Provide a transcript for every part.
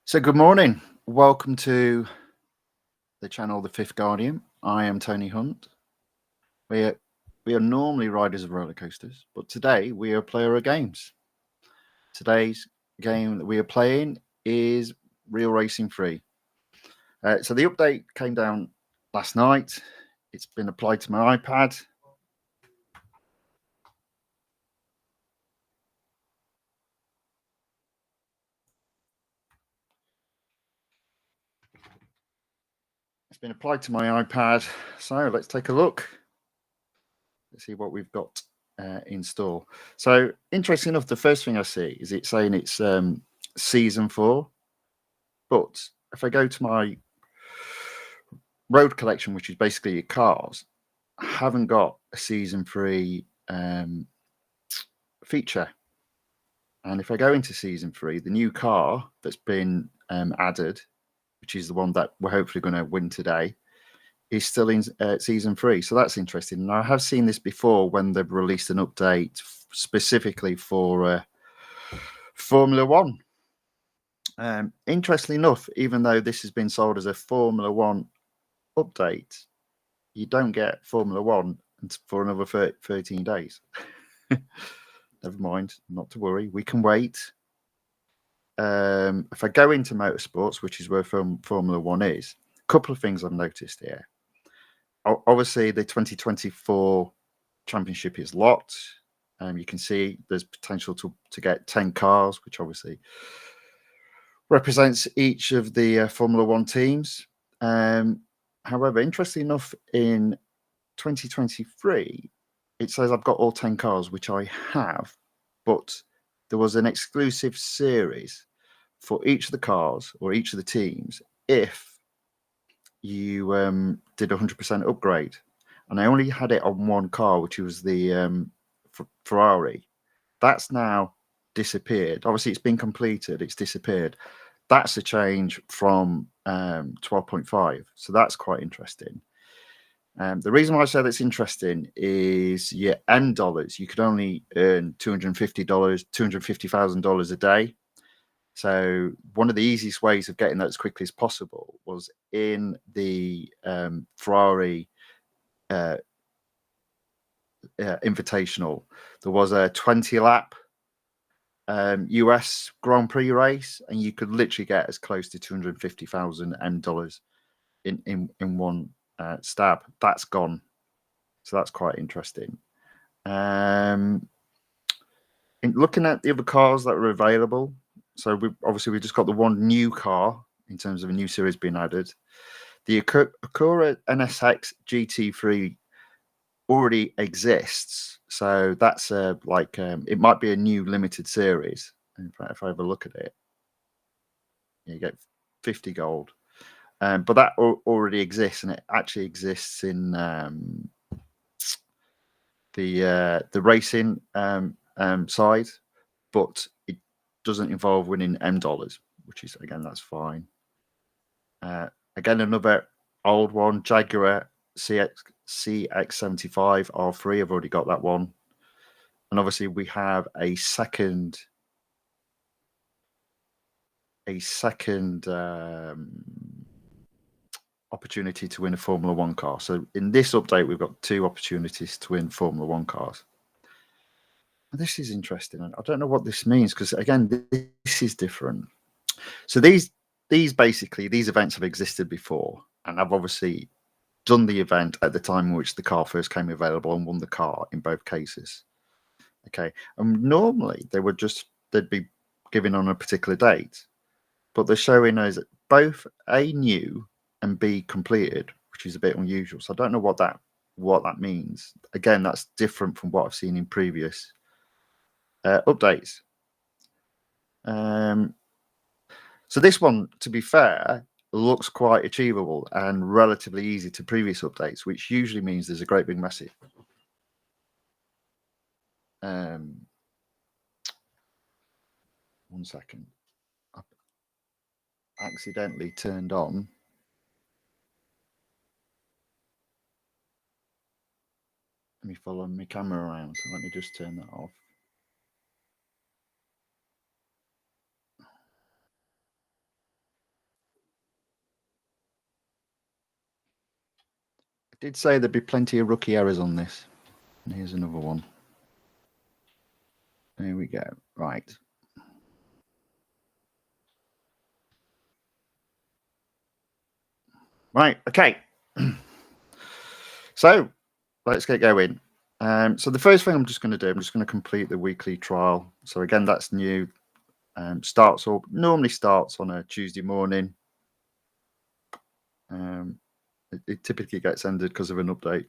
So good morning. Welcome to the channel The Fifth Guardian. I am Tony Hunt. We are normally riders of roller coasters, but today we are a player of games. Today's game that we are playing is Real Racing 3. So the update came down last night. It's been applied to my iPad. It's been applied to my iPad. So let's take a look. Let's see what we've got in store. So interesting enough, the first thing I see is it saying it's season 4. But if I go to my road collection, which is basically your cars, I haven't got a season 3 feature. And if I go into season 3, the new car that's been added, which is the one that we're hopefully going to win today, is still in season 3. So that's interesting. And I have seen this before when they've released an update specifically for Formula One. Interestingly enough, even though this has been sold as a Formula One update, you don't get Formula One for another 13 days. Never mind, not to worry, we can wait. If I go into motorsports, which is where Formula One is, a couple of things I've noticed here. Obviously, the 2024 championship is locked. You can see there's potential to get 10 cars, which obviously represents each of the Formula One teams. However, interestingly enough, in 2023, it says I've got all 10 cars, which I have, but there was an exclusive series for each of the cars or each of the teams if you did 100% upgrade. And I only had it on one car, which was the Ferrari. That's now disappeared. Obviously, it's been completed. It's disappeared. That's a change from 12.5. So that's quite interesting. The reason why I say that's interesting is your M dollars. You could only earn $250, $250,000 a day. So one of the easiest ways of getting that as quickly as possible was in the Ferrari Invitational. There was a 20-lap US Grand Prix race, and you could literally get as close to 250,000 M dollars in one stab. That's gone, so that's quite interesting. In looking at the other cars that are available, so we just got the one new car in terms of a new series being added. The Acura NSX GT3 already exists, so that's it might be a new limited series. In fact, if I have a look at it, you get 50 gold, but that already exists, and it actually exists in the racing side, but it doesn't involve winning M dollars, which is, again, that's fine. Again, another old one, Jaguar CX75 R3. I've already got that one. And obviously we have a second opportunity to win a Formula One car. So in this update, we've got 2 opportunities to win Formula One cars. And this is interesting. I don't know what this means, because again, this is different. So these events have existed before, and I've obviously done the event at the time in which the car first came available and won the car in both cases. Okay, and normally they'd be given on a particular date, but they're showing us both A, new, and B, completed, which is a bit unusual. So I don't know what that means. Again, that's different from what I've seen in previous updates. So this one, to be fair, looks quite achievable and relatively easy to previous updates, which usually means there's a great big message. One second. I accidentally turned on. Let me follow my camera around, so let me just turn that off. did say there'd be plenty of rookie errors on this. And here's another one. There we go. Right. Right. Okay. So let's get going. So the first thing I'm just going to do, I'm just going to complete the weekly trial. So again, that's new. Normally starts on a Tuesday morning. It typically gets ended because of an update.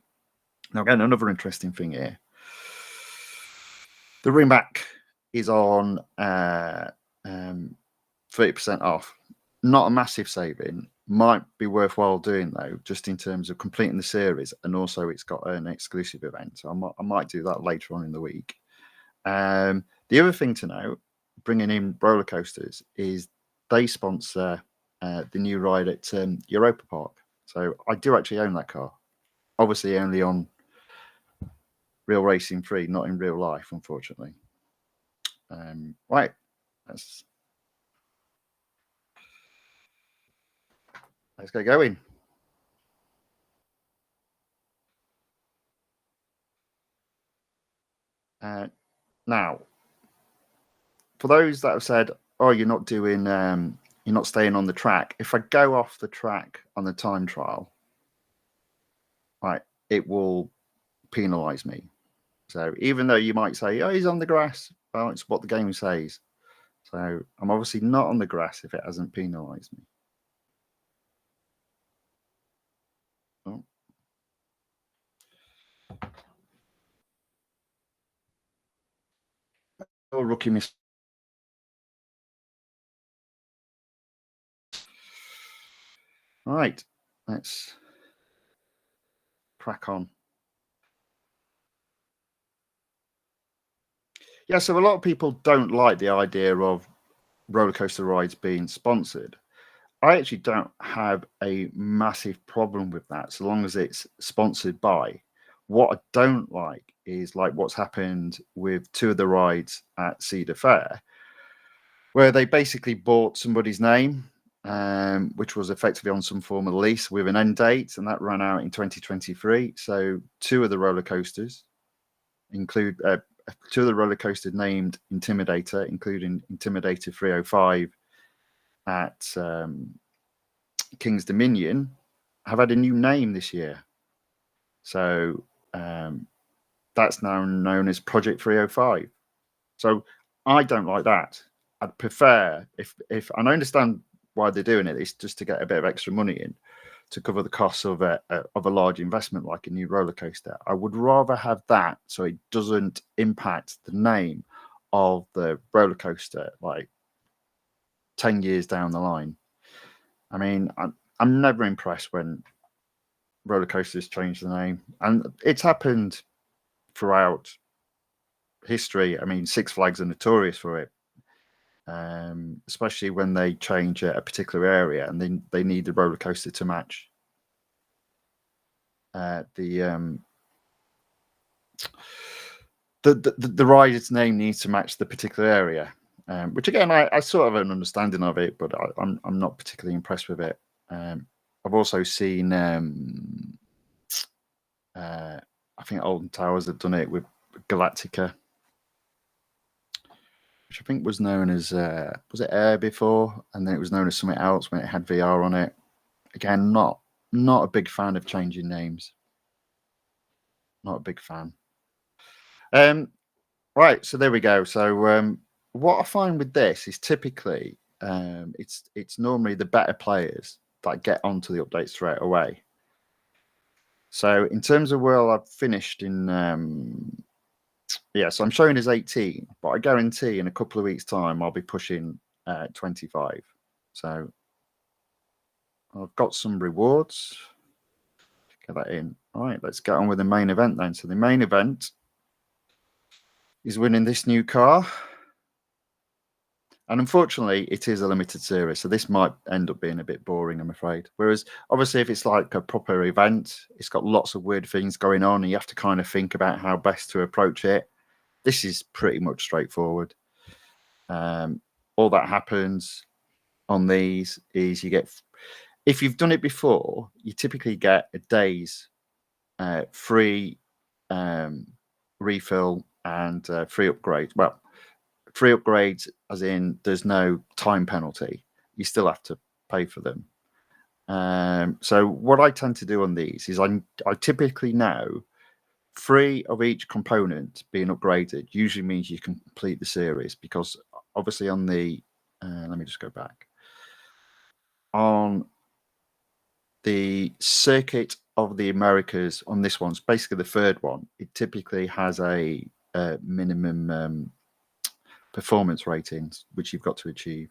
Now, again, another interesting thing here. The ringback is on 30% off. Not a massive saving. Might be worthwhile doing though, just in terms of completing the series, and also it's got an exclusive event. So I might do that later on in the week. The other thing to note, bringing in roller coasters, is they sponsor the new ride at Europa Park. So I do actually own that car. Obviously, only on Real Racing 3, not in real life, unfortunately. Right, let's get going. Now, for those that have said, "Oh, you're not doing, you're not staying on the track," if I go off the track on the time trial, right, it will penalise me. So even though you might say, "Oh, he's on the grass," well, it's what the game says. So I'm obviously not on the grass if it hasn't penalised me. Oh. Oh, rookie miss. All right, let's crack on. Yeah, so a lot of people don't like the idea of roller coaster rides being sponsored. I actually don't have a massive problem with that, so long as it's sponsored by. What I don't like is like what's happened with two of the rides at Cedar Fair, where they basically bought somebody's name, which was effectively on some form of lease with an end date, and that ran out in 2023. So two of the roller coasters include two of the roller coasters named Intimidator, including Intimidator 305 at King's Dominion, have had a new name this year. So that's now known as Project 305. So I don't like that. I'd prefer if and I understand why they're doing it. It's just to get a bit of extra money in to cover the costs of a large investment like a new roller coaster. I would rather have that so it doesn't impact the name of the roller coaster like 10 years down the line. I mean, I'm never impressed when roller coasters change the name, and it's happened throughout history. I mean, Six Flags are notorious for it, especially when they change a particular area and then they need the roller coaster to match the rider's name needs to match the particular area. Which again, I sort of have an understanding of it, but I'm not particularly impressed with it. I've also seen I think Alton Towers have done it with Galactica, which I think was known as was it Air before, and then it was known as something else when it had VR on it. Again, not a big fan of changing names. Not a big fan. Right, so there we go. So what I find with this is typically it's normally the better players that get onto the update straight away. So in terms of where I've finished in so I'm showing as 18, but I guarantee in a couple of weeks' time I'll be pushing 25. So I've got some rewards. Get that in. All right, let's get on with the main event then. So the main event is winning this new car. And unfortunately, it is a limited series, so this might end up being a bit boring, I'm afraid. Whereas, obviously, if it's like a proper event, it's got lots of weird things going on, and you have to kind of think about how best to approach it. This is pretty much straightforward. All that happens on these is you get, if you've done it before, you typically get a day's free refill and free upgrade. Well, free upgrades as in there's no time penalty. You still have to pay for them. So what I tend to do on these is I typically know 3 of each component being upgraded usually means you can complete the series, because obviously on the let me just go back on the circuit of the Americas. On this one's basically the third one. It typically has a minimum performance ratings which you've got to achieve.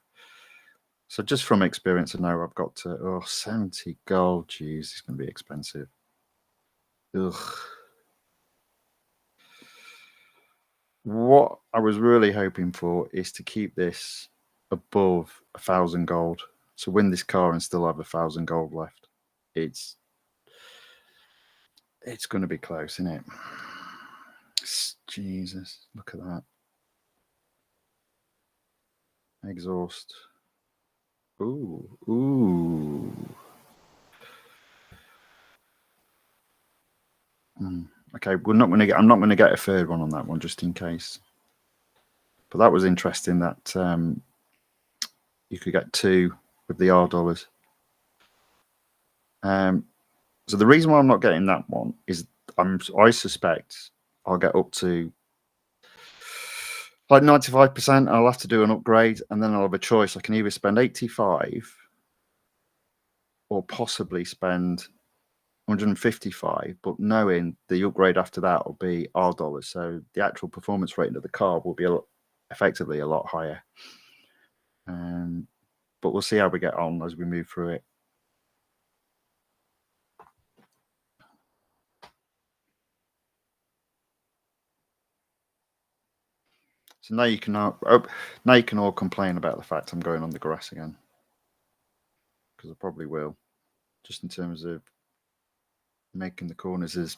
So just from experience, I know I've got to 70 gold. Geez, it's going to be expensive. Ugh. What I was really hoping for is to keep this above 1,000 gold. So win this car and still have 1,000 gold left. It's going to be close, isn't it? Jesus, look at that. Exhaust. Ooh. Okay, I'm not going to get a third one on that one just in case. But that was interesting that you could get 2 with the R dollars. So the reason why I'm not getting that one is I suspect I'll get up to like 95%. I'll have to do an upgrade, and then I'll have a choice. I can either spend 85 or possibly spend 155, but knowing the upgrade after that will be R dollars. So the actual performance rating of the car will be effectively a lot higher. But we'll see how we get on as we move through it. So now you can all complain about the fact I'm going on the grass again, because I probably will, just in terms of making the corners as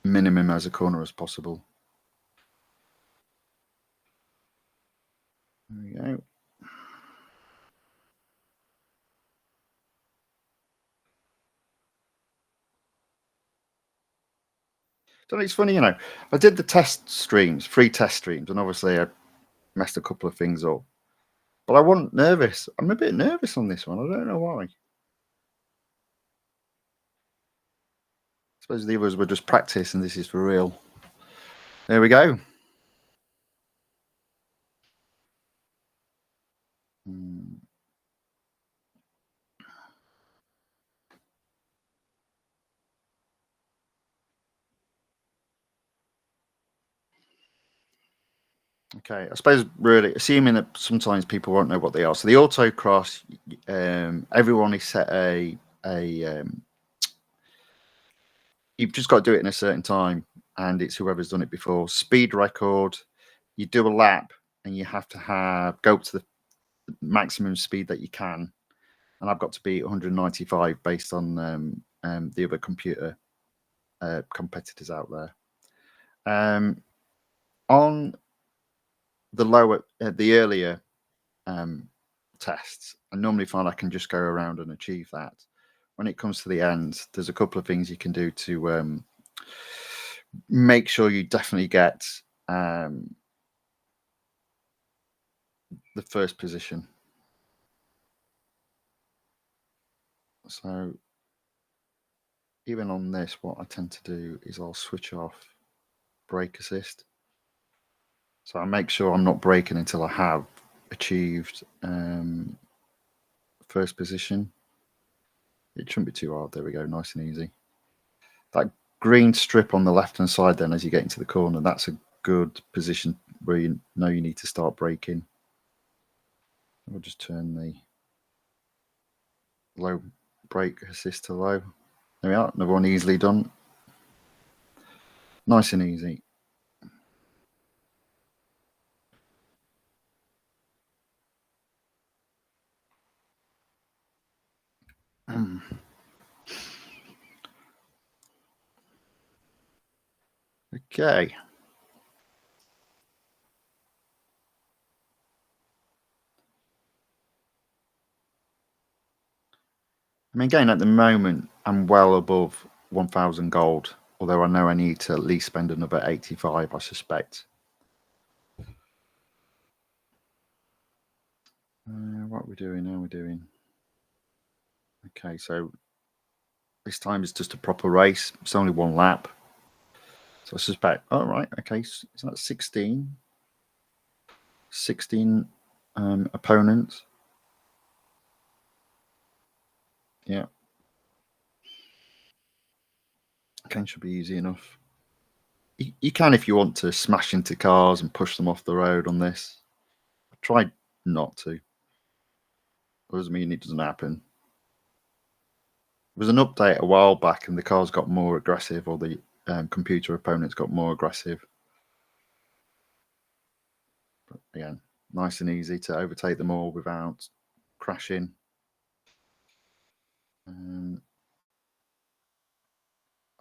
minimum as a corner as possible. There we go. So it's funny, I did the free test streams, and obviously I messed a couple of things up. But I wasn't nervous. I'm a bit nervous on this one. I don't know why. I suppose the others were just practice, and this is for real. There we go. Okay, I suppose really assuming that sometimes people won't know what they are. So the autocross, everyone is set you've just got to do it in a certain time, and it's whoever's done it before. Speed record, you do a lap, and you have to go up to the maximum speed that you can. And I've got to be 195 based on the other computer competitors out there. On the earlier tests, I normally find I can just go around and achieve that. When it comes to the end, there's a couple of things you can do to make sure you definitely get the first position. So even on this, what I tend to do is I'll switch off brake assist. So I make sure I'm not braking until I have achieved first position. It shouldn't be too hard. There we go, nice and easy. That green strip on the left-hand side then as you get into the corner, that's a good position where you know you need to start braking. We'll just turn the low brake assist to low. There we are, another one easily done. Nice and easy. Okay. I mean, again, at the moment, I'm well above 1,000 gold. although I know I need to at least spend another 85, I suspect. What are we doing? How are we doing? Okay, so this time is just a proper race. It's only one lap. So I suspect, all right, okay, so that's 16. 16 opponents. Yeah. Okay, should be easy enough. You can, if you want to, smash into cars and push them off the road on this. I tried not to. That doesn't mean it doesn't happen. There was an update a while back and the cars got more aggressive, or the computer opponents got more aggressive. But again, nice and easy to overtake them all without crashing. I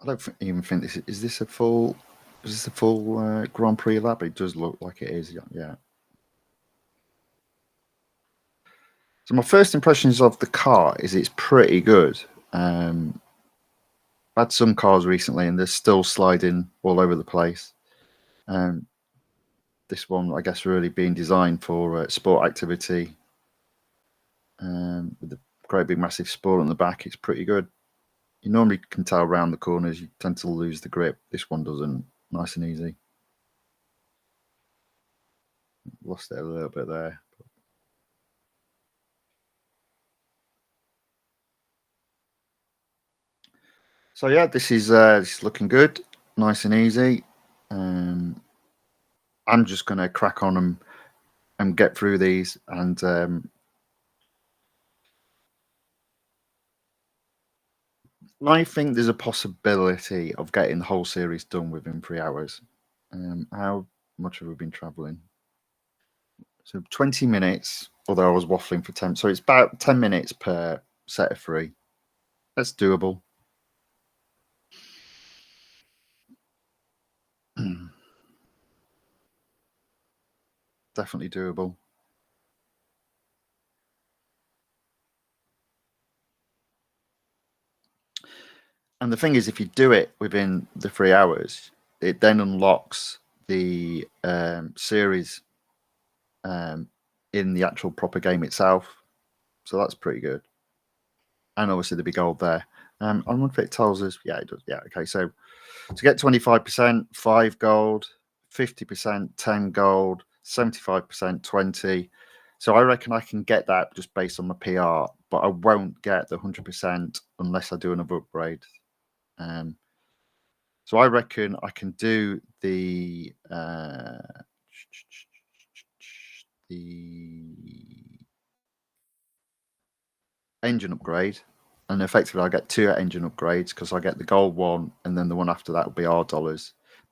don't even think this is this a full. Is this a full Grand Prix lap? It does look like it is. Yeah. So my first impressions of the car is it's pretty good. I've had some cars recently, and they're still sliding all over the place. This one, I guess, really being designed for sport activity. With the great big massive spoiler on the back, it's pretty good. You normally can tell around the corners, you tend to lose the grip. This one doesn't. Nice and easy. Lost it a little bit there. So yeah, this is looking good, nice and easy. I'm just going to crack on and get through these, and I think there's a possibility of getting the whole series done within 3 hours. How much have we been traveling? So 20 minutes, although I was waffling for 10. So it's about 10 minutes per set of 3. That's doable. Definitely doable. And the thing is, if you do it within the 3 hours, it then unlocks the series in the actual proper game itself. So that's pretty good. And obviously the big gold there. I wonder if it tells us. Yeah, it does. Yeah, okay. So to get 25%, 5 gold, 50%, 10 gold, 75%, 20. So I reckon I can get that just based on my PR, but I won't get the 100% unless I do another upgrade. So I reckon I can do the engine upgrade, and effectively I get 2 engine upgrades because I get the gold one, and then the one after that will be $R.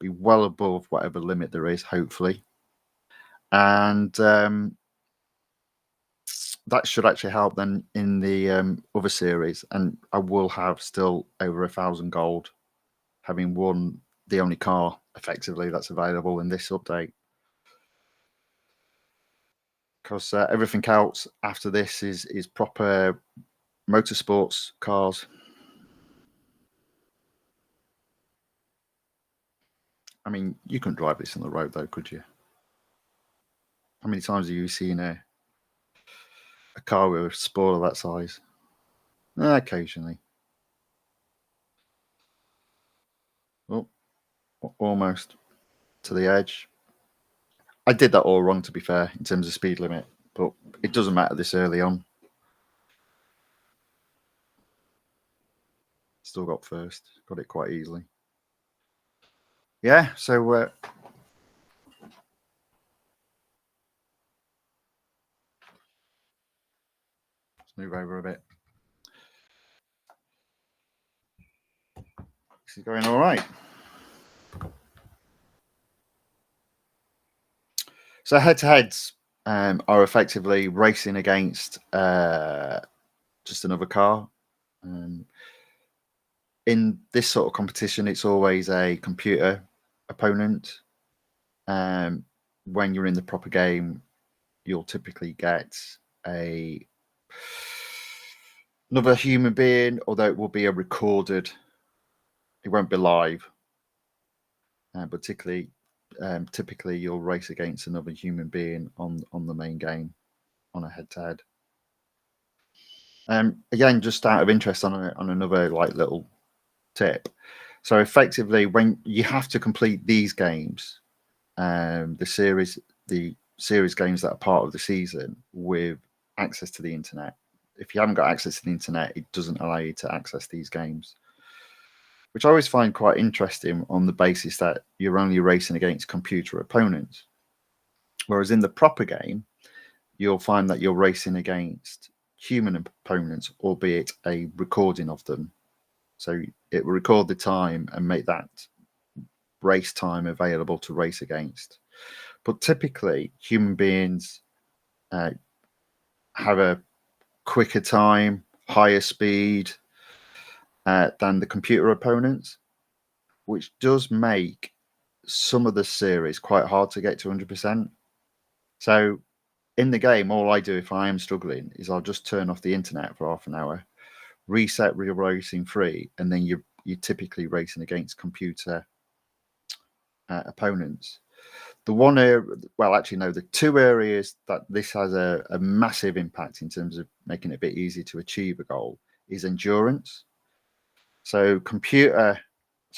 Be well above whatever limit there is, hopefully, and that should actually help then in the other series, and I will have still over 1,000 gold, having won the only car effectively that's available in this update. Because everything else after this is proper motorsports cars. I mean, you couldn't drive this on the road, though, could you? How many times have you seen a car with a spoiler that size? Occasionally. Oh, almost to the edge. I did that all wrong, to be fair, in terms of speed limit, but it doesn't matter this early on. Still got first. Got it quite easily. Yeah, so let's move over a bit. This is going all right. So head-to-heads are effectively racing against just another car. In this sort of competition, it's always a computer opponent. When you're in the proper game, you'll typically get another human being, although it will be a recorded. It won't be live, but typically you'll race against another human being on the main game on a head-to-head. Again, just out of interest on another like little tip. So effectively, when you have to complete these games, the series games that are part of the season with access to the internet. If you haven't got access to the internet, it doesn't allow you to access these games, which I always find quite interesting on the basis that you're only racing against computer opponents. Whereas in the proper game, you'll find that you're racing against human opponents, albeit a recording of them. So it will record the time and make that race time available to race against. But typically, human beings have a quicker time, higher speed than the computer opponents, which does make some of the series quite hard to get to 100%. So in the game, all I do if I am struggling is I'll just turn off the internet for half an hour, reset real racing free, and then you're typically racing against computer opponents. The one area, well, actually, no, the two areas that this has a massive impact in terms of making it a bit easier to achieve a goal is endurance. So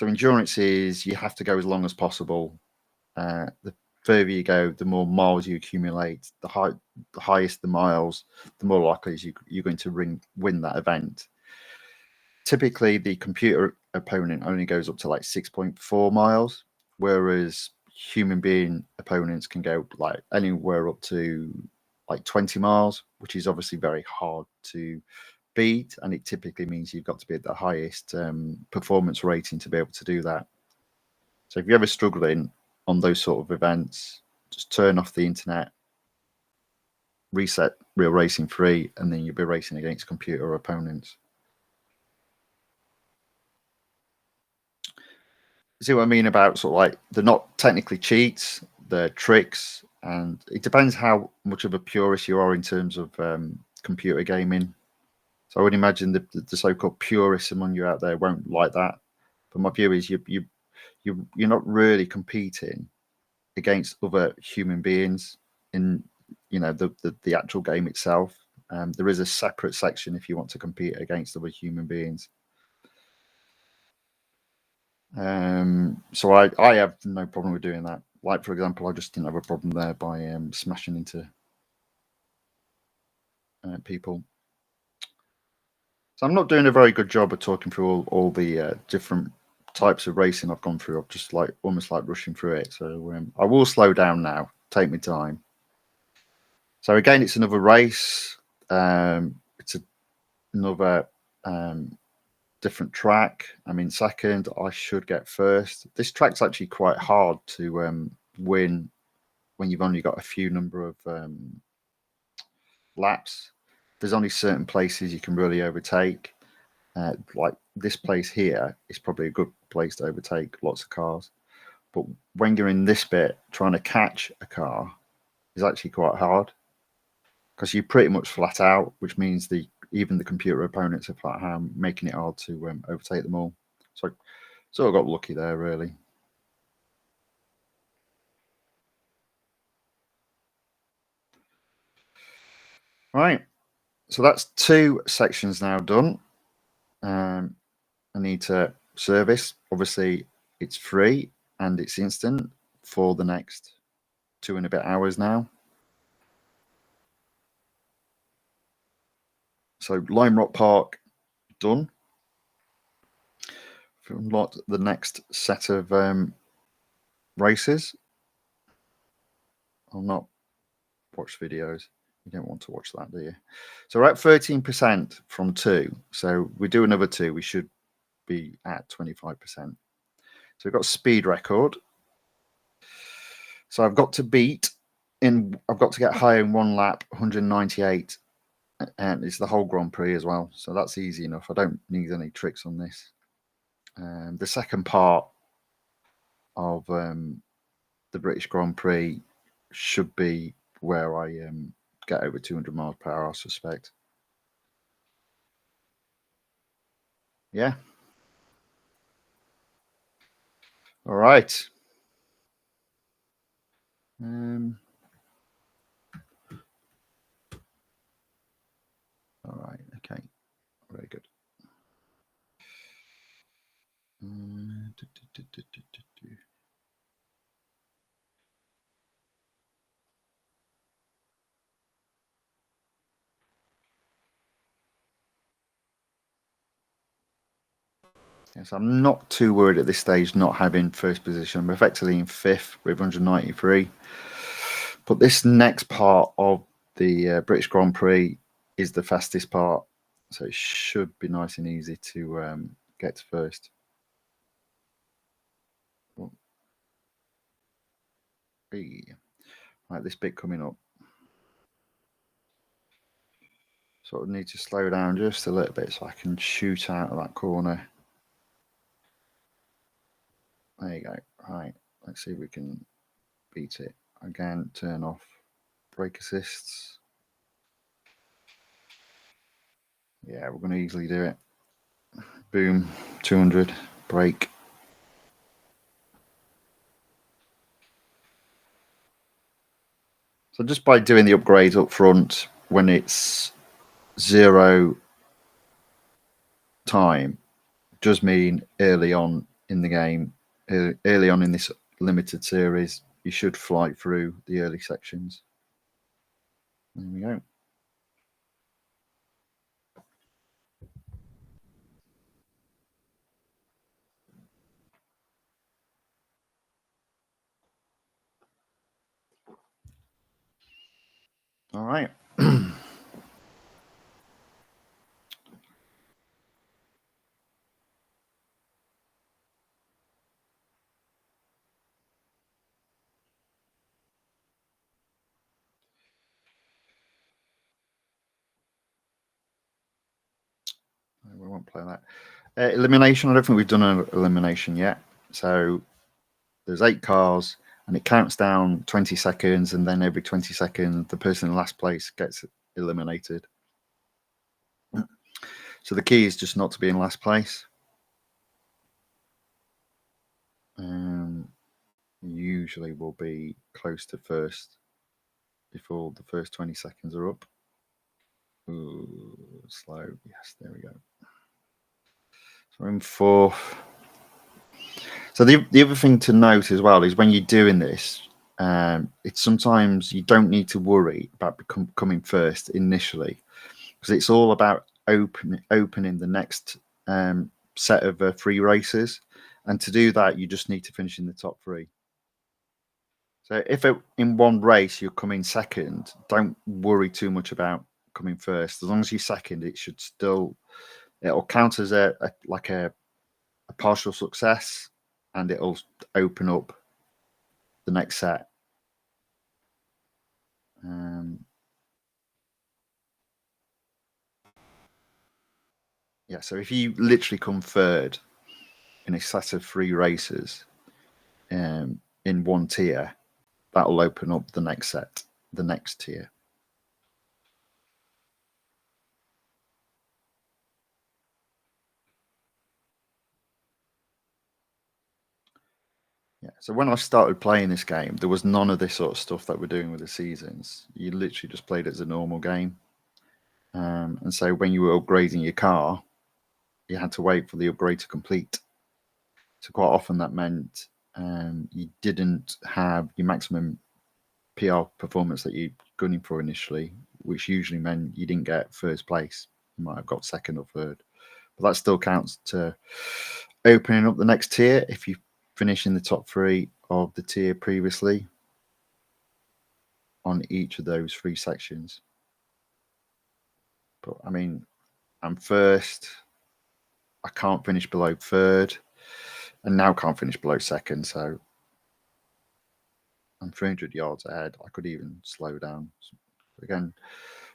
endurance is you have to go as long as possible. The further you go, the more miles you accumulate. The highest the miles, the more likely is you're going to win that event. Typically, the computer opponent only goes up to like 6.4 miles, whereas human being opponents can go like anywhere up to like 20 miles, which is obviously very hard to beat, and it typically means you've got to be at the highest performance rating to be able to do that. So if you're ever struggling on those sort of events, just turn off the internet, reset real racing free, and then you'll be racing against computer opponents. See what I mean about sort of like they're not technically cheats, they're tricks, and it depends how much of a purist you are in terms of computer gaming. So I would imagine the so-called purists among you out there won't like that. But my view is you're not really competing against other human beings in the actual game itself. There is a separate section if you want to compete against other human beings. So I have no problem with doing that. Like, for example, I just didn't have a problem there by smashing into people. So I'm not doing a very good job of talking through all the different types of racing I've gone through. I'm just like almost like rushing through it. So I will slow down now, take my time. So again, it's another race. It's another different track. I'm in second. I should get first. This track's actually quite hard to win when you've only got a few number of laps. There's only certain places you can really overtake. Like this place here is probably a good place to overtake lots of cars. But when you're in this bit, trying to catch a car is actually quite hard because you're pretty much flat out, which means even the computer opponents are flat out, making it hard to overtake them all. So I sort of got lucky there, really. Right. So that's 2 sections now done. I need to service. Obviously, it's free and it's instant for the next 2 and a bit hours now. So Lime Rock Park done. Unlock the next set of races. I'll not watch videos. You don't want to watch that, do you? So we're at 13% from 2. So we do another 2. We should be at 25%. So we've got speed record. So I've got to get higher in 1 lap, 198, and it's the whole Grand Prix as well. So that's easy enough. I don't need any tricks on this. The second part of the British Grand Prix should be where I get over 200 miles per hour, I suspect. Yeah. All right. All right. Okay. Very good. Yes, I'm not too worried at this stage not having first position. I'm effectively in fifth with 193. But this next part of the British Grand Prix is the fastest part, so it should be nice and easy to get to first. Right, this bit coming up. Sort of need to slow down just a little bit so I can shoot out of that corner. There you go. Right, let's see if we can beat it. Again, turn off brake assists. Yeah, we're going to easily do it. Boom, 200, brake. So just by doing the upgrades up front when it's 0 time does mean early on in the game, early on in this limited series, you should fly through the early sections. There we go. All right. We won't play that. Elimination. I don't think we've done an elimination yet. So there's 8 cars, and it counts down 20 seconds, and then every 20 seconds, the person in last place gets eliminated. So the key is just not to be in last place. Usually we'll be close to first before the first 20 seconds are up. Ooh, slow. Yes, there we go. So we're in fourth. So the other thing to note as well is when you're doing this, it's sometimes you don't need to worry about coming first initially, because it's all about opening the next set of 3 races, and to do that you just need to finish in the top 3. So if in one race you're coming second, don't worry too much about coming first. As long as you're second, it'll count as a partial success, and it'll open up the next set. Yeah, so if you literally come third in a set of 3 races in one tier, that'll open up the next set, the next tier. Yeah, so when I started playing this game, there was none of this sort of stuff that we're doing with the seasons. You literally just played it as a normal game. And so when you were upgrading your car, you had to wait for the upgrade to complete. So quite often that meant you didn't have your maximum PR performance that you're gunning for initially, which usually meant you didn't get first place. You might have got second or third. But that still counts to opening up the next tier if you finish in the top 3 of the tier previously on each of those 3 sections. But I mean, I'm first. I can't finish below third, and now can't finish below second. So I'm 300 yards ahead. I could even slow down. Again,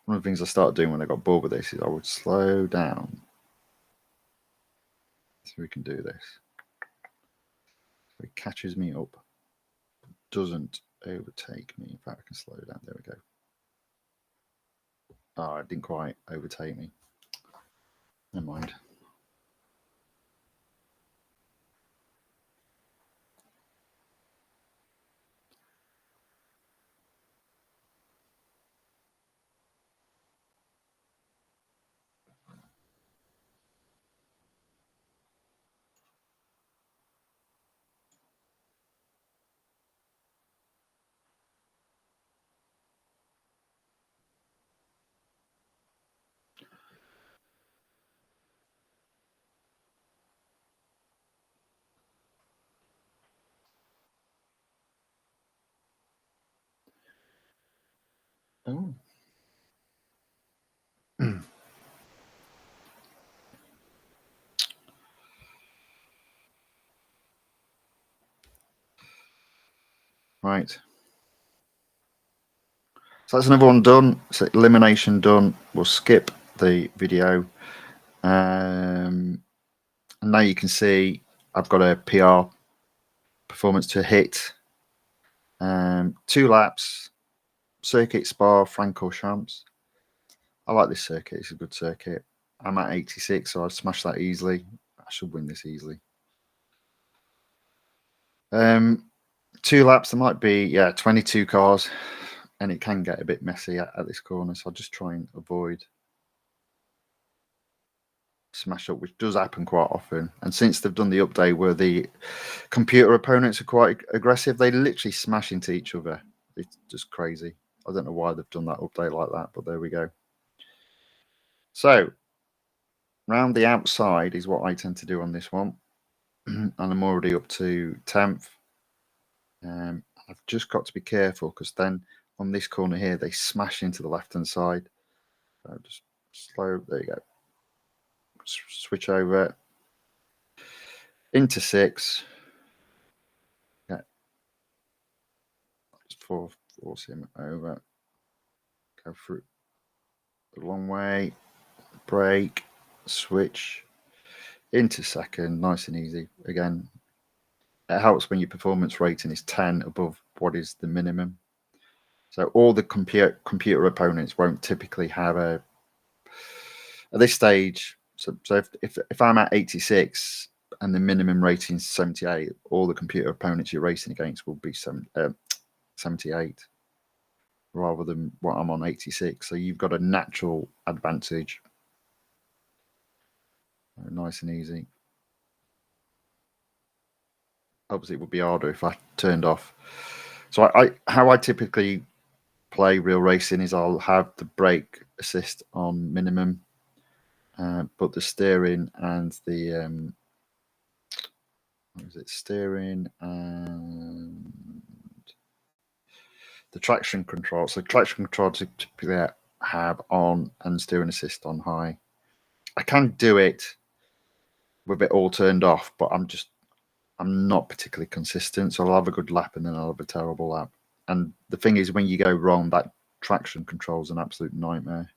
one of the things I started doing when I got bored with this is I would slow down so we can do this. So it catches me up, doesn't overtake me. In fact, I can slow down. There we go. Oh, it didn't quite overtake me. Never mind. Oh. Right. So that's another one done. So elimination done. We'll skip the video. And now you can see I've got a PR performance to hit. 2 laps, circuit Spa, Francorchamps. I like this circuit. It's a good circuit. I'm at 86, so I'd smash that easily. I should win this easily. 2 laps, there might be 22 cars, and it can get a bit messy at this corner, so I'll just try and avoid smash up, which does happen quite often. And since they've done the update where the computer opponents are quite aggressive, they literally smash into each other. It's just crazy. I don't know why they've done that update like that, but there we go. So round the outside is what I tend to do on this one. And I'm already up to 10th. I've just got to be careful because then on this corner here, they smash into the left-hand side. So just slow, there you go. Switch over into 6. Yeah. Just force him over. Go through the long way. Brake. Switch into 2nd. Nice and easy. Again, it helps when your performance rating is 10 above what is the minimum. So all the computer opponents won't typically have at this stage. So if I'm at 86 and the minimum rating is 78, all the computer opponents you're racing against will be 78 rather than what I'm on 86. So you've got a natural advantage. Nice and easy. Obviously, it would be harder if I turned off. So how I typically play real racing is I'll have the brake assist on minimum, but the steering and the steering and the traction control. So traction control typically have on and steering assist on high. I can do it with it all turned off, but I'm not particularly consistent. So I'll have a good lap and then I'll have a terrible lap. And the thing is, when you go wrong, that traction control is an absolute nightmare.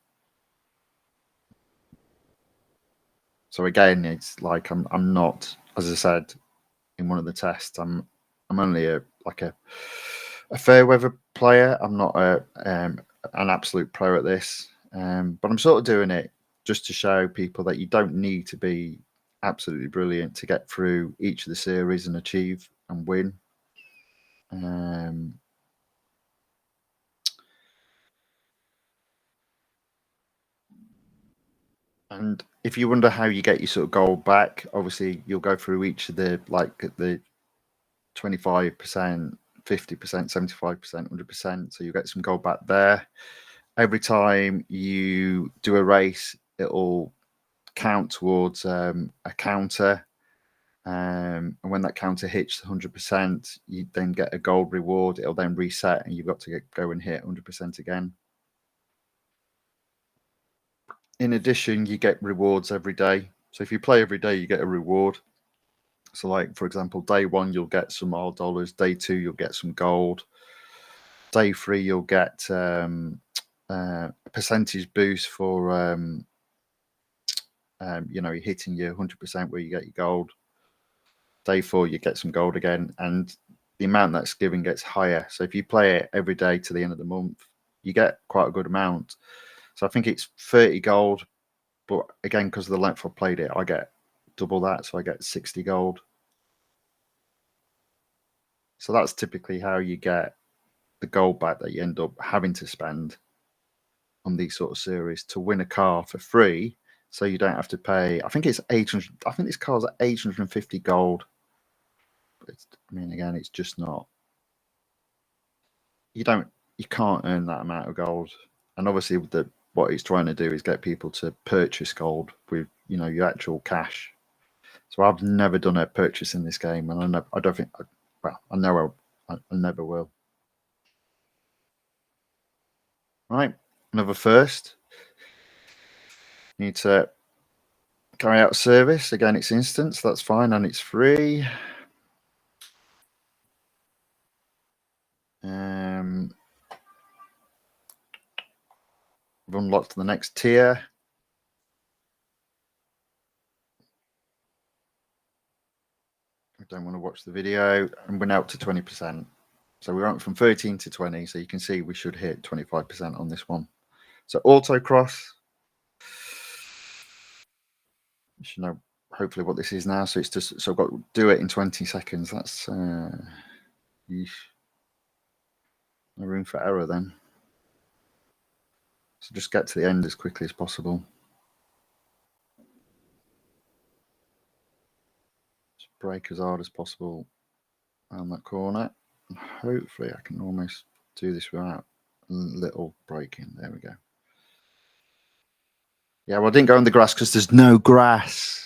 So again, it's like I'm not, as I said in one of the tests, I'm only a fair weather player. I'm not an absolute pro at this, but I'm sort of doing it just to show people that you don't need to be absolutely brilliant to get through each of the series and achieve and win. And if you wonder how you get your sort of gold back, obviously you'll go through each of the 25%, 50%, 75%, 100%. So you get some gold back there. Every time you do a race, it'll count towards a counter. And when that counter hits 100%, you then get a gold reward. It'll then reset and you've got to go and hit 100% again. In addition, you get rewards every day. So if you play every day, you get a reward. So like, for example, day 1, you'll get some odd dollars. Day 2, you'll get some gold. Day 3, you'll get a percentage boost for, you're hitting your 100% where you get your gold. Day 4, you get some gold again. And the amount that's given gets higher. So if you play it every day to the end of the month, you get quite a good amount. So I think it's 30 gold. But again, because of the length I played it, I get double that. So I get 60 gold. So that's typically how you get the gold back that you end up having to spend on these sort of series to win a car for free. So you don't have to pay. I think it's 800. I think this car's at 850 gold. But again, it's just not. You can't earn that amount of gold. And obviously, what it's trying to do is get people to purchase gold with your actual cash. So I've never done a purchase in this game, and I don't think. Well, I know I never will. Right, another first. Need to carry out service. Again, it's instant, so that's fine, and it's free. We've unlocked the next tier. I don't want to watch the video, and we're now up to 20%. So we went from 13 to 20, so you can see we should hit 25% on this one. So autocross. You should know hopefully what this is now. So it's just, so I've got to do it in 20 seconds. That's no room for error then. So just get to the end as quickly as possible. Just brake as hard as possible around that corner. And hopefully I can almost do this without a little braking. There we go. Yeah, well, I didn't go on the grass because there's no grass.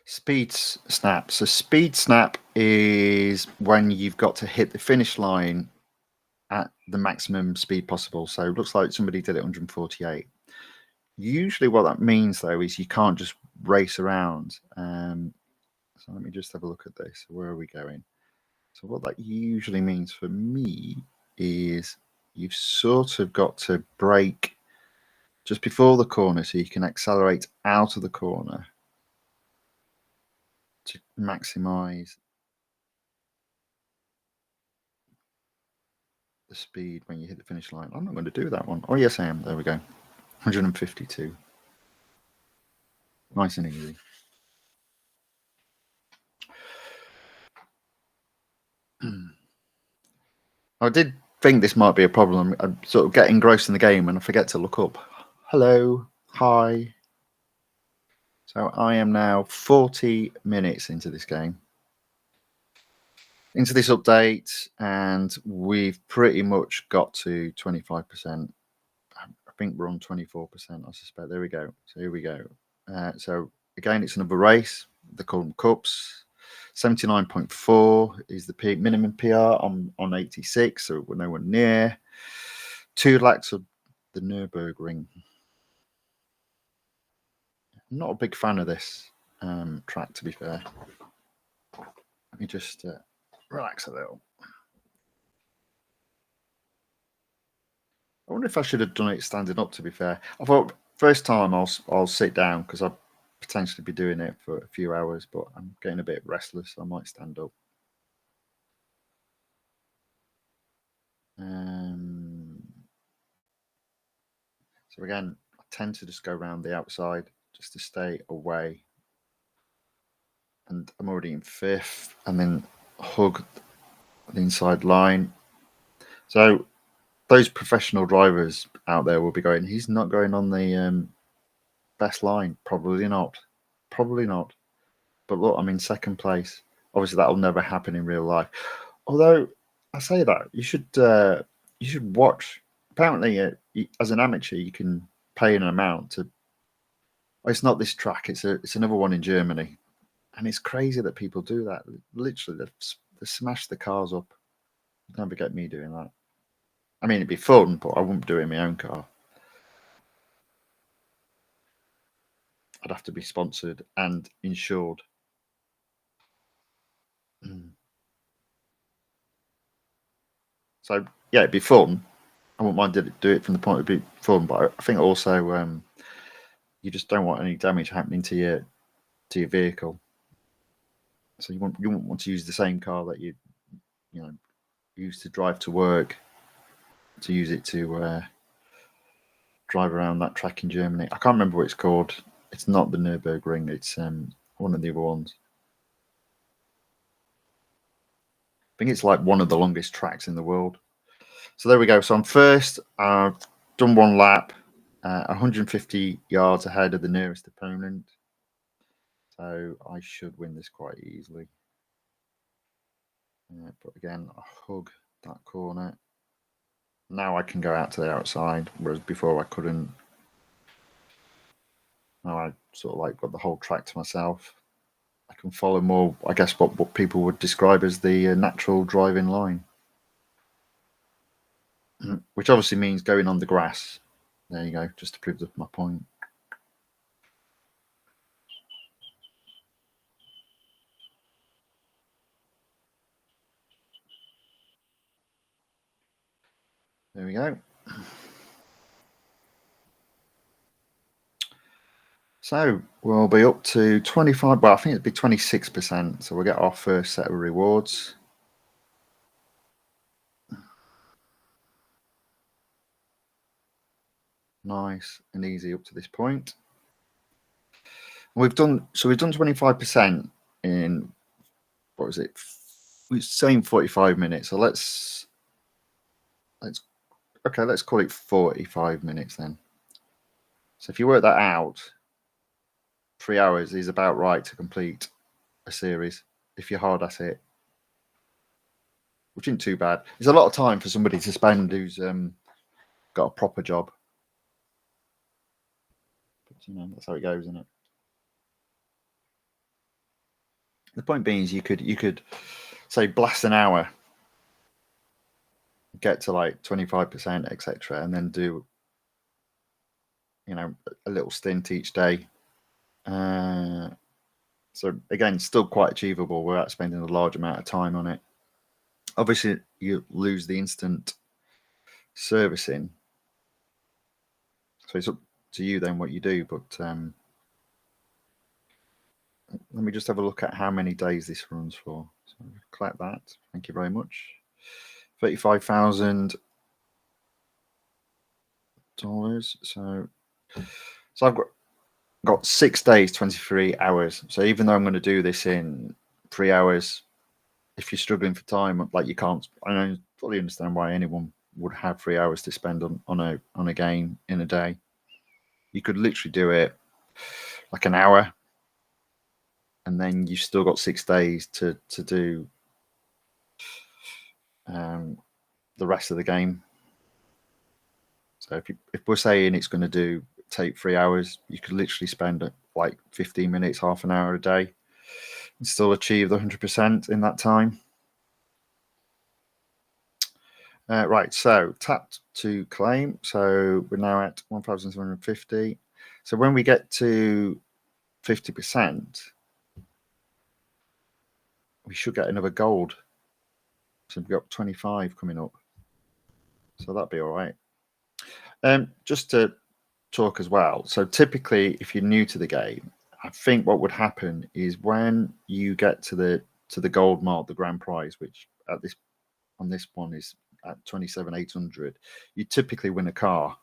Speed snap. So speed snap is when you've got to hit the finish line at the maximum speed possible. So it looks like somebody did it 148. Usually what that means though is you can't just race around. So let me just have a look at this. Where are we going? So what that usually means for me is you've sort of got to brake just before the corner so you can accelerate out of the corner to maximize the speed when you hit the finish line. I'm not going to do that one. Oh, yes, I am. There we go. 152. Nice and easy. I did think this might be a problem. I'm sort of getting engrossed in the game and I forget to look up. Hello. Hi. So I am now 40 minutes into this game. Into this update, and we've pretty much got to 25%. I think we're on 24%, I suspect. There we go. So here we go. So again, it's another race. They call them cups. 79.4 is the minimum PR. I'm on 86, so we're nowhere near. 2 laps of the Nürburgring. I'm not a big fan of this track, to be fair. Let me just relax a little. I wonder if I should have done it standing up, to be fair. I thought first time I'll sit down because I'll potentially be doing it for a few hours, but I'm getting a bit restless, so I might stand up. So again, I tend to just go around the outside just to stay away. And I'm already in 5th, and then hug the inside line. So those professional drivers out there will be going, he's not going on the best line. Probably not. Probably not. But look, I'm in 2nd place. Obviously, that'll never happen in real life. Although I say that you should watch. Apparently, as an amateur, you can pay an amount to. It's not this track. It's another one in Germany, and it's crazy that people do that. Literally, they smash the cars up. Never get me doing that. I mean, it'd be fun, but I wouldn't do it in my own car. I'd have to be sponsored and insured. So yeah, it'd be fun. I wouldn't mind do it from the point of being fun, but I think also you just don't want any damage happening to your vehicle. So you wouldn't want to use the same car that you use to drive to work, to use it to drive around that track in Germany. I can't remember what it's called. It's not the Nürburgring. It's one of the other ones. I think it's like one of the longest tracks in the world. So there we go. So I'm first. I've done 1 lap, 150 yards ahead of the nearest opponent. So I should win this quite easily. But again, I hug that corner. Now I can go out to the outside, whereas before I couldn't. Now I sort of like got the whole track to myself. I can follow more, I guess, what people would describe as the natural driving line, which obviously means going on the grass. There you go, just to prove my point. There we go. So we'll be up to 25. Well, I think it'd be 26%. So we'll get our first set of rewards. Nice and easy up to this point. We've done 25% in, what was it? We're saying 45 minutes. So let's call it 45 minutes then. So if you work that out, 3 hours is about right to complete a series if you're hard at it, which isn't too bad. It's a lot of time for somebody to spend who's got a proper job. But that's how it goes, isn't it? The point being is you could say blast an hour, get to like 25%, etc., and then do a little stint each day. So again, still quite achievable without spending a large amount of time on it. Obviously, you lose the instant servicing, so it's up to you then what you do. But let me just have a look at how many days this runs for. So collect that. Thank you very much. $35,000. So I've got 6 days, 23 hours. So even though I'm going to do this in 3 hours, if you're struggling for time, like you can't, I don't fully understand why anyone would have 3 hours to spend on a game in a day. You could literally do it like an hour, and then you've still got 6 days to do the rest of the game. So if we're saying it's going to take 3 hours, you could literally spend like 15 minutes, half an hour a day, and still achieve the 100% in that time. Right, so tapped to claim. So we're now at 1,750. So when we get to 50%, we should get another gold. So we've got 25 coming up. So that'd be all right. Just to talk as well. So typically, if you're new to the game, I think what would happen is when you get to the gold mark, the grand prize, which on this one is at 27,800, you typically win a car.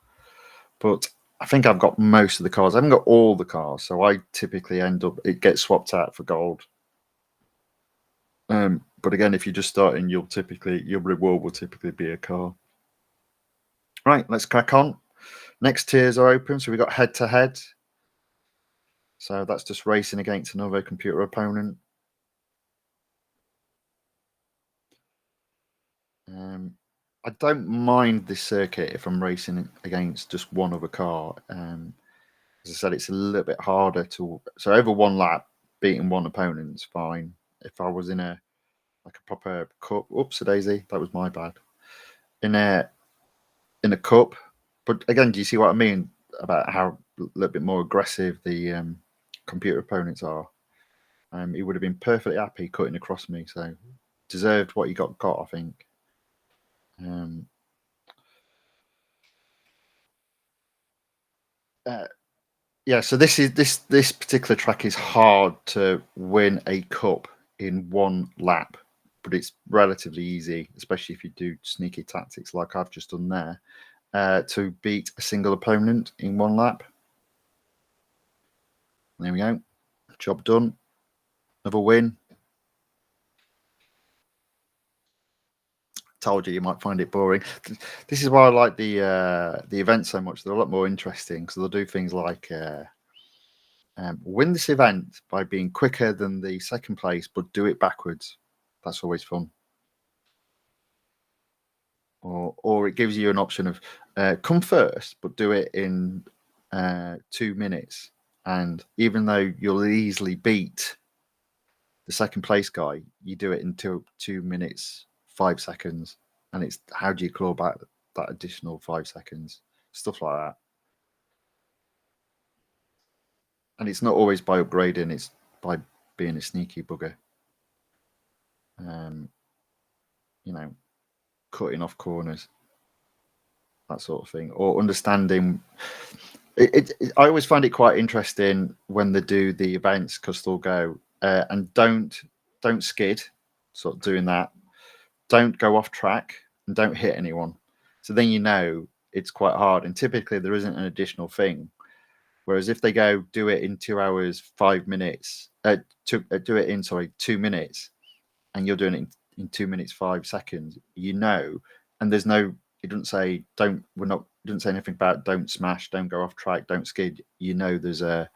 But I think I've got most of the cars. I haven't got all the cars, so I typically it gets swapped out for gold. But again, if you're just starting, your reward will typically be a car. Right, let's crack on. Next tiers are open, so we've got head to head. So that's just racing against another computer opponent. I don't mind this circuit if I'm racing against just one other car. As I said, it's a little bit harder so over one lap, beating one opponent's fine. If I was in a proper cup, oops, a daisy, that was my bad. In a cup, but again, do you see what I mean about how a little bit more aggressive the computer opponents are? He would have been perfectly happy cutting across me, so deserved what he got, I think. Yeah, so this particular track is hard to win a cup in one lap, but it's relatively easy, especially if you do sneaky tactics like I've just done there, to beat a single opponent in one lap. There we go. Job done. Another win. Told you might find it boring. This is why I like the event so much. They're a lot more interesting because they'll do things like Win this event by being quicker than the second place, but do it backwards. That's always fun. Or it gives you an option of come first, but do it in 2 minutes. And even though you'll easily beat the second place guy, you do it in 2 minutes 5 seconds. And it's how do you claw back that additional 5 seconds? Stuff like that. And it's not always by upgrading; it's by being a sneaky bugger. You know, cutting off corners, that sort of thing, or understanding. I always find it quite interesting when they do the events because they'll go and don't skid, sort of doing that. Don't go off track and don't hit anyone. So then you know it's quite hard, and typically there isn't an additional thing. Whereas if they go do it in 2 hours 5 minutes, do it in 2 minutes, and you're doing it in 2 minutes 5 seconds, you know, and there's no. It doesn't say don't. We're not. It doesn't say anything about don't smash, don't go off track, don't skid. You know, there's a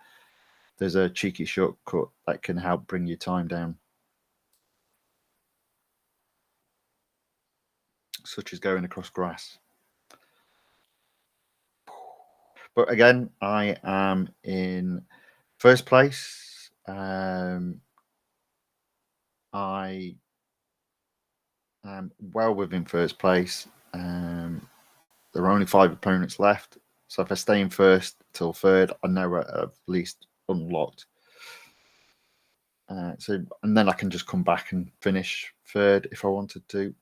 cheeky shortcut that can help bring your time down, such as going across grass. But again, I am in first place. I am well within first place. There are only 5 opponents left. So if I stay in first till third, I know I've at least unlocked. And then I can just come back and finish third if I wanted to.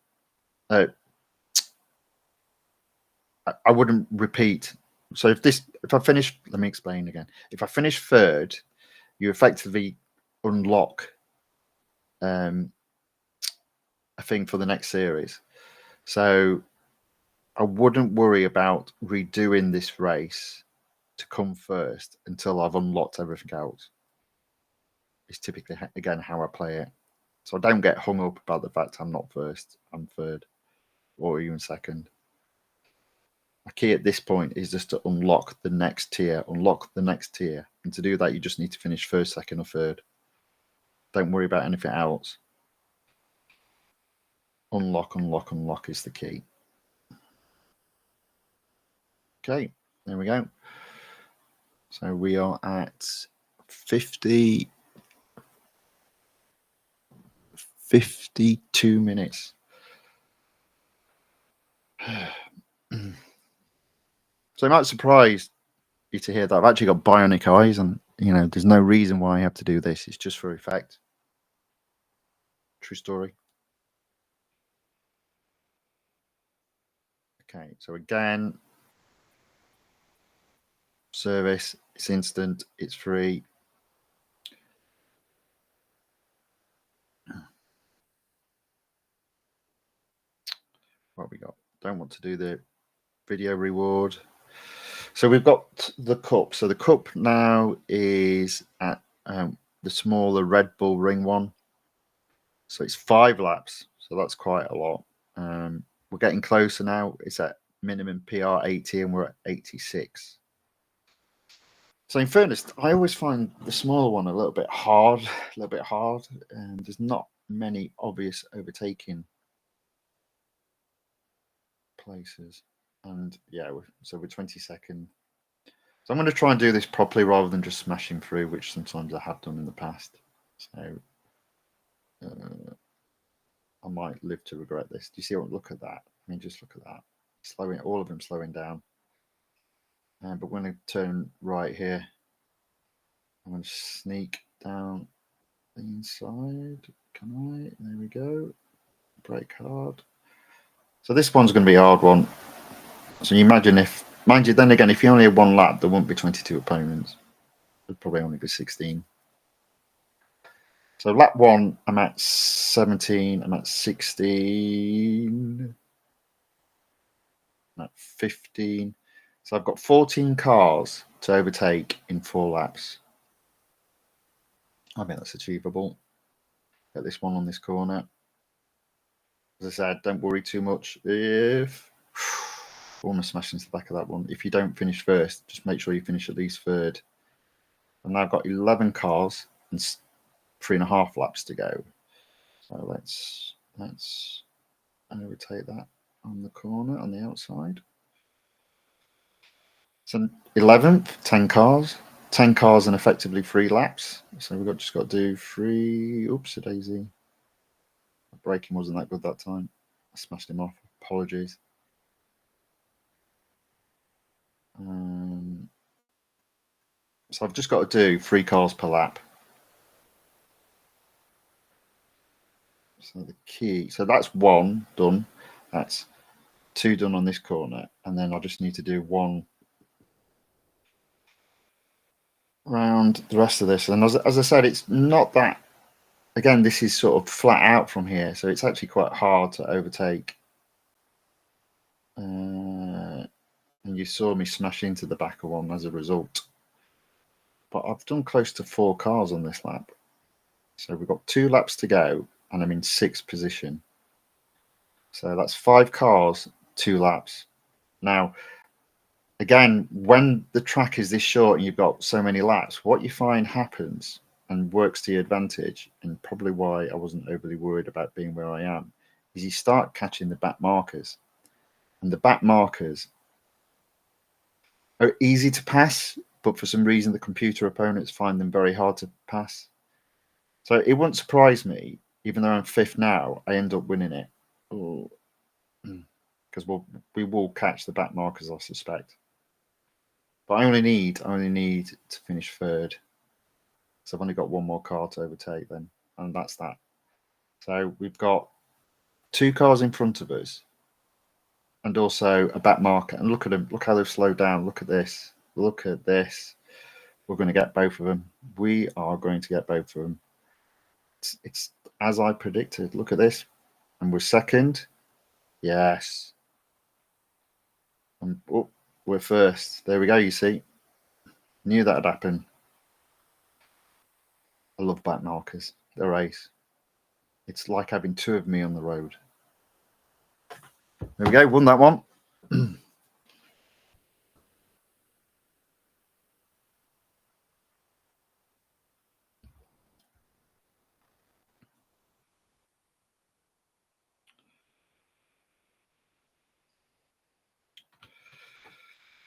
I wouldn't repeat. So if I finish, let me explain again. If I finish third, you effectively unlock a thing for the next series. So I wouldn't worry about redoing this race to come first until I've unlocked everything else. It's typically, again, how I play it. So I don't get hung up about the fact I'm not first, I'm third, or even second. My key at this point is just to unlock the next tier, And to do that, you just need to finish first, second, or third. Don't worry about anything else. Unlock is the key. Okay, there we go. So we are at 52 minutes. So it might surprise you to hear that I've actually got bionic eyes, and there's no reason why I have to do this. It's just for effect. True story. Okay, so again, service, it's instant, it's free. What have we got? Don't want to do the video reward. So we've got the cup. So the cup now is at the smaller Red Bull Ring one. So it's 5 laps. So that's quite a lot. We're getting closer now. It's at minimum PR 80 and we're at 86. So in fairness, I always find the smaller one a little bit hard. And there's not many obvious overtaking places. And yeah, so we're 22nd. So I'm going to try and do this properly rather than just smashing through, which sometimes I have done in the past. So I might live to regret this. Do you see what? Look at that. I mean, just look at that. All of them slowing down. But when I turn right here, I'm going to sneak down the inside. Can I? There we go. Brake hard. So this one's going to be a hard one. So you imagine mind you, then again, if you only had 1 lap, there won't be 22 opponents. There'd probably only be 16. So lap 1, I'm at 17. I'm at 16. I'm at 15. So I've got 14 cars to overtake in 4 laps. I think that's achievable. Get this one on this corner. As I said, don't worry too much if almost smashed into the back of that one. If you don't finish first, just make sure you finish at least third. I've now got 11 cars and 3.5 laps to go. So let's overtake that on the corner on the outside. So 11th, 10 cars. 10 cars and effectively 3 laps. So we've just got to do 3. Oops, a daisy. Braking wasn't that good that time. I smashed him off. Apologies. So I've just got to do 3 cars per lap. So the key, so that's 1 done. That's 2 done on this corner, and then I just need to do 1 round the rest of this. And as I said, it's not that. Again, this is sort of flat out from here, so it's actually quite hard to overtake. And you saw me smash into the back of one as a result. But I've done close to 4 cars on this lap. So we've got 2 laps to go, and I'm in 6th position. So that's 5 cars, 2 laps. Now, again, when the track is this short and you've got so many laps, what you find happens and works to your advantage, and probably why I wasn't overly worried about being where I am, is you start catching the back markers. And the back markers are easy to pass, but for some reason the computer opponents find them very hard to pass. So it wouldn't surprise me, even though I'm 5th now, I end up winning it. Because we will catch the back markers, I suspect. But I only need to finish 3rd. So I've only got 1 more car to overtake then, and that's that. So we've got 2 cars in front of us, and also a back marker. And look at them. Look how they've slowed down. Look at this. Look at this. We're going to get both of them. We are going to get both of them. It's as I predicted. Look at this. And we're 2nd. Yes. And we're 1st. There we go, you see. Knew that would happen. I love back markers. They're ace. It's like having 2 of me on the road. There we go. Won that one.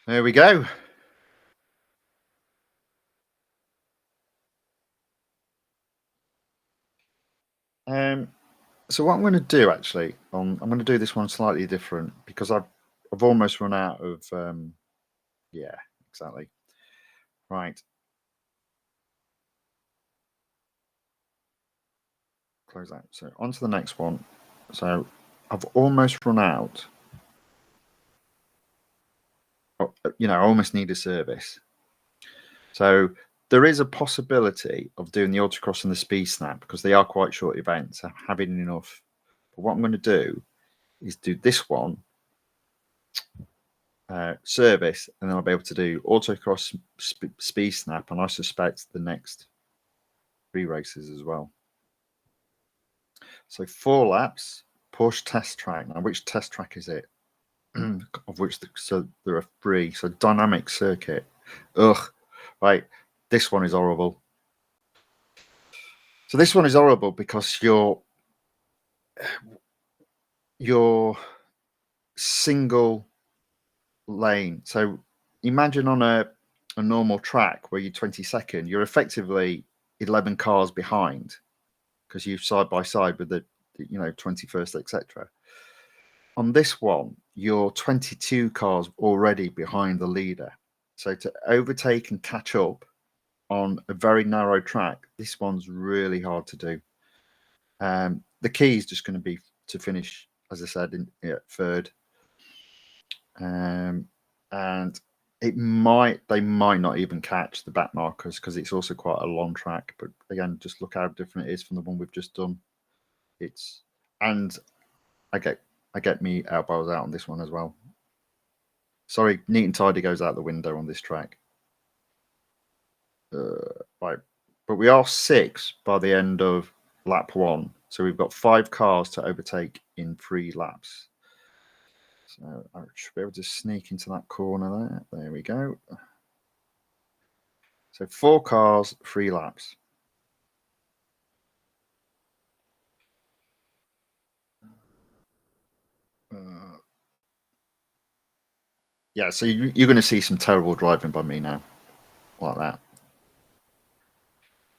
There we go. So what I'm going to do actually, I'm going to do this one slightly different because I've almost run out of. Yeah, exactly. Right. Close that. So on to the next one. So I've almost run out. I almost need a service. So there is a possibility of doing the autocross and the speed snap because they are quite short events. I'm having enough. But what I'm going to do is do this one, service, and then I'll be able to do autocross, speed snap, and I suspect the next 3 races as well. So 4 laps, Porsche test track. Now, which test track is it? Of which so there are 3. So dynamic circuit. Ugh. Right. This one is horrible. So this one is horrible because you're single lane. So imagine on a normal track where you're 22nd, you're effectively 11 cars behind because you're side by side with the 21st, etc. On this one, you're 22 cars already behind the leader. So to overtake and catch up on a very narrow track, this one's really hard to do. The key is just going to be to finish, as I said, in 3rd. And they might not even catch the back markers because it's also quite a long track. But again, just look how different it is from the one we've just done. I get me elbows out on this one as well. Sorry, neat and tidy goes out the window on this track. Right, but we are 6 by the end of lap 1, so we've got 5 cars to overtake in 3 laps. So I should be able to sneak into that corner there. There we go. So 4 cars, 3 laps. Yeah, so you're going to see some terrible driving by me now, like that.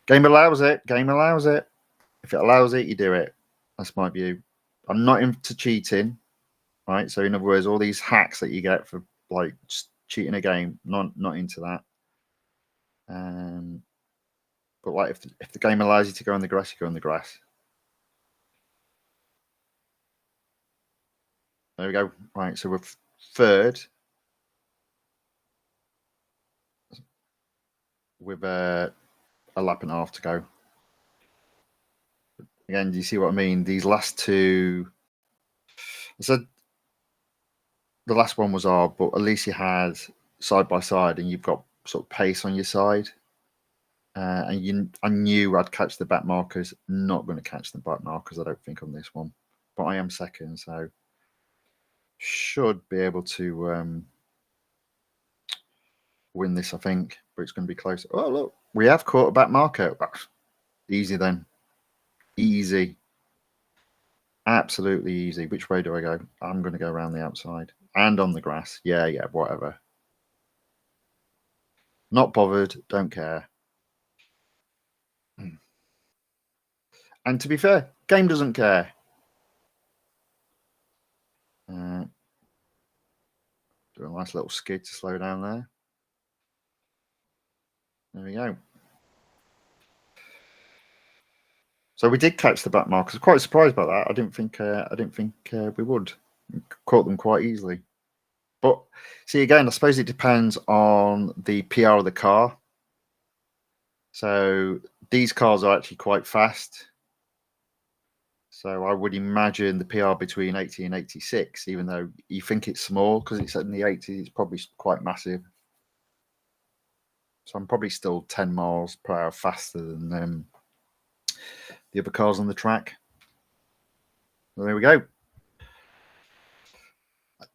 Game allows it. Game allows it. If it allows it, you do it. That's my view. I'm not into cheating, right? So in other words, all these hacks that you get for like just cheating a game, not into that. But like if the game allows you to go on the grass, you go on the grass. There we go. Right, so we're third with a lap and a half to go. Again, do you see what I mean? These last two, I said the last one was hard, but at least you had side by side and you've got sort of pace on your side. And I knew I'd catch the back markers. Not going to catch the back markers, I don't think, on this one. But I am second, so should be able to win this, I think. But it's going to be close. Oh, look, we have caught a back marker. Easy then. Easy. Absolutely easy. Which way do I go? I'm going to go around the outside. And on the grass. Yeah, whatever. Not bothered. Don't care. And to be fair, game doesn't care. Do a nice little skid to slow down there. There we go. So we did catch the back markers. I was quite surprised by that. I didn't think we would. We caught them quite easily. But see, again, I suppose it depends on the PR of the car. So these cars are actually quite fast. So I would imagine the PR between 80 and 86, even though you think it's small because it's in the 80s, it's probably quite massive. So I'm probably still 10 miles per hour faster than the other cars on the track. Well, there we go.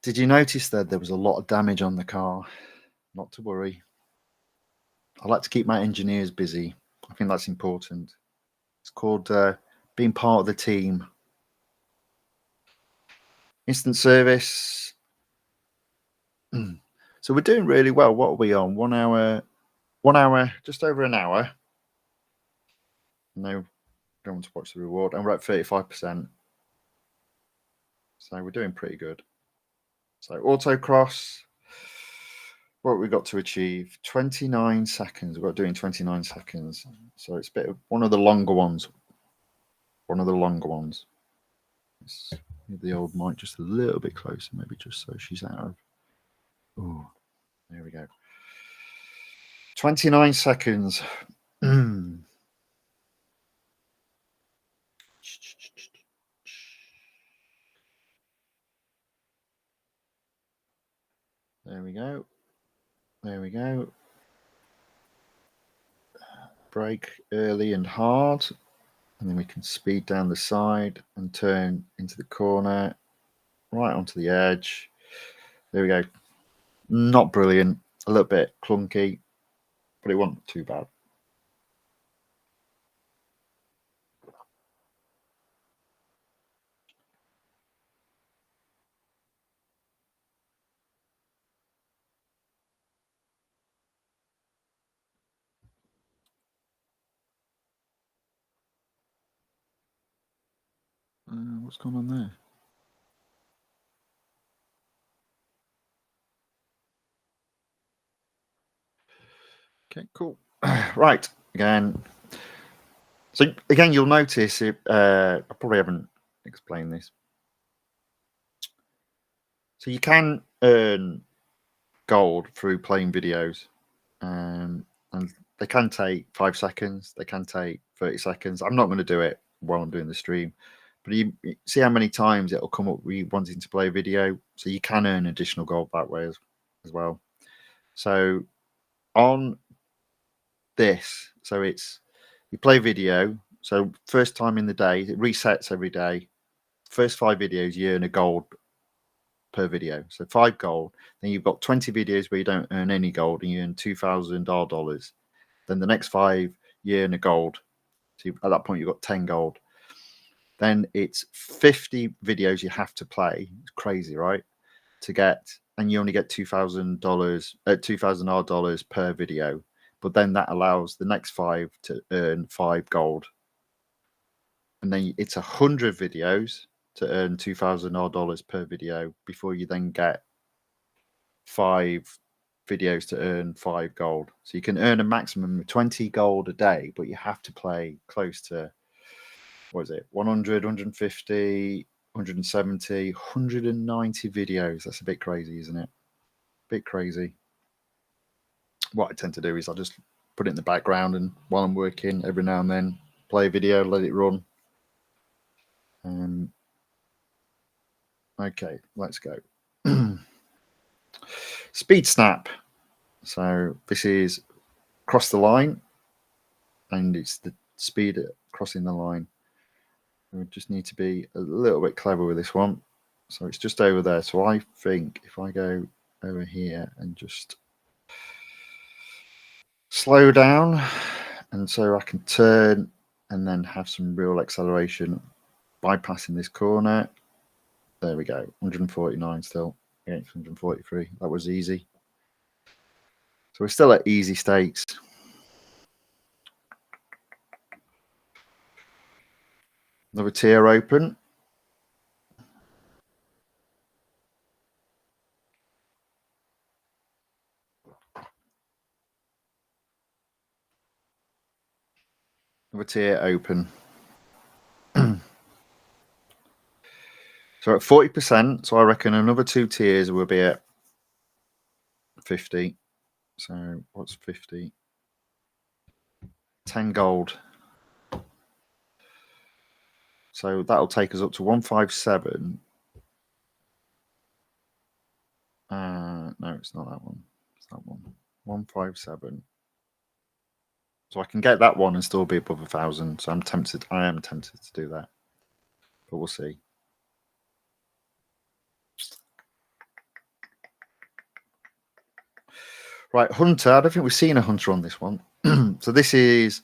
Did you notice that there was a lot of damage on the car? Not to worry. I like to keep my engineers busy. I think that's important. It's called being part of the team. Instant service. So we're doing really well. What are we on? 1 hour, just over an hour. No, don't want to watch the reward. And we're at 35%. So we're doing pretty good. So autocross. What have we got to achieve? 29 seconds. We're doing 29 seconds. So it's a bit of one of the longer ones. Let's move the old mic just a little bit closer, maybe just so she's out of. Oh, there we go. 29 seconds. There we go. There we go. Brake early and hard. And then we can speed down the side and turn into the corner, right onto the edge. There we go. Not brilliant. A little bit clunky, but it wasn't too bad. What's going on there? Okay, cool. Right, again. So again, you'll notice it. I probably haven't explained this. So you can earn gold through playing videos, and they can take 5 seconds. They can take 30 seconds. I'm not going to do it while I'm doing the stream, but you see how many times it'll come up wanting to play a video. So you can earn additional gold that way as well. So on this, so it's you play video. So first time in the day, it resets every day. First 5 videos, you earn a gold per video. So 5 gold. Then you've got 20 videos where you don't earn any gold and you earn $2,000. Then the next 5, you earn a gold. So at that point, you've got 10 gold. Then it's 50 videos you have to play. It's crazy, right? To get, and you only get $2,000, $2,000 per video. But then that allows the next 5 to earn 5 gold. And then it's 100 videos to earn $2,000 per video before you then get 5 videos to earn 5 gold. So you can earn a maximum of 20 gold a day, but you have to play close to, what is it, 100, 150, 170, 190 videos. That's a bit crazy, isn't it? Bit crazy. What I tend to do is I just put it in the background, and while I'm working, every now and then play a video, let it run. Okay, let's go. Speed snap. So this is cross the line, and it's the speed at crossing the line. We just need to be a little bit clever with this one. So it's just over there. So I think if I go over here and just slow down, and so I can turn and then have some real acceleration, bypassing this corner. There we go, 149 still against 143. That was easy. So we're still at easy stakes. Another tier open. Another tier open. So at 40%, so I reckon another 2 tiers will be at 50. So what's 50? 10 gold. So that'll take us up to 157. No, it's not that one. It's that one. 157. So I can get that one and still be above 1,000. So I am tempted to do that. But we'll see. Right, Hunter. I don't think we've seen a Hunter on this one. So this is,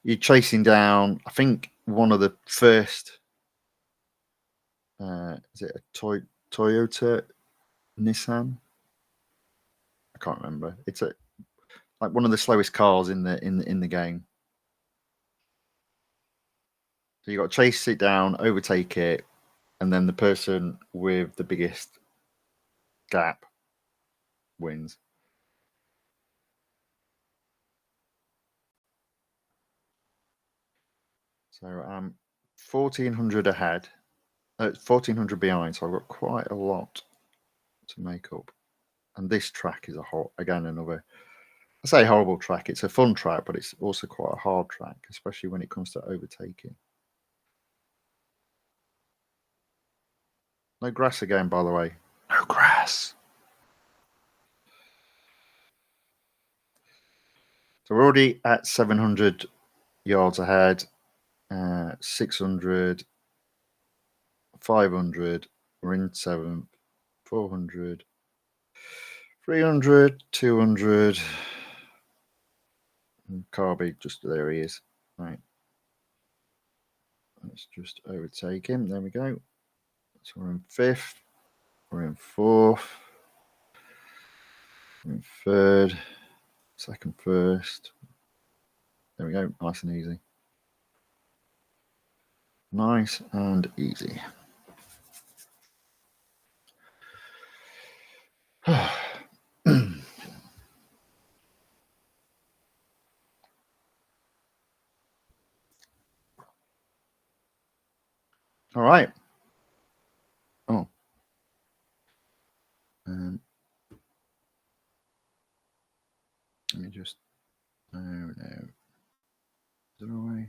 you're chasing down, I think, one of the first, is it a Toyota Nissan? I can't remember. It's like one of the slowest cars in the game. So you got to chase it down, overtake it, and then the person with the biggest gap wins. So I'm 1,400 ahead, 1,400 behind. So I've got quite a lot to make up. And this track is another. I say horrible track. It's a fun track, but it's also quite a hard track, especially when it comes to overtaking. No grass again, by the way. No grass. So we're already at 700 yards ahead. 600, 500. We're in 7th. 400, 300, 200. Carby, just there he is. Right. Let's just overtake him. There we go. So we're in 5th. We're in 4th. We're in 3rd. 2nd, 1st. There we go. Nice and easy. Nice and easy. All right. Oh. Let me just. No. Is there a way?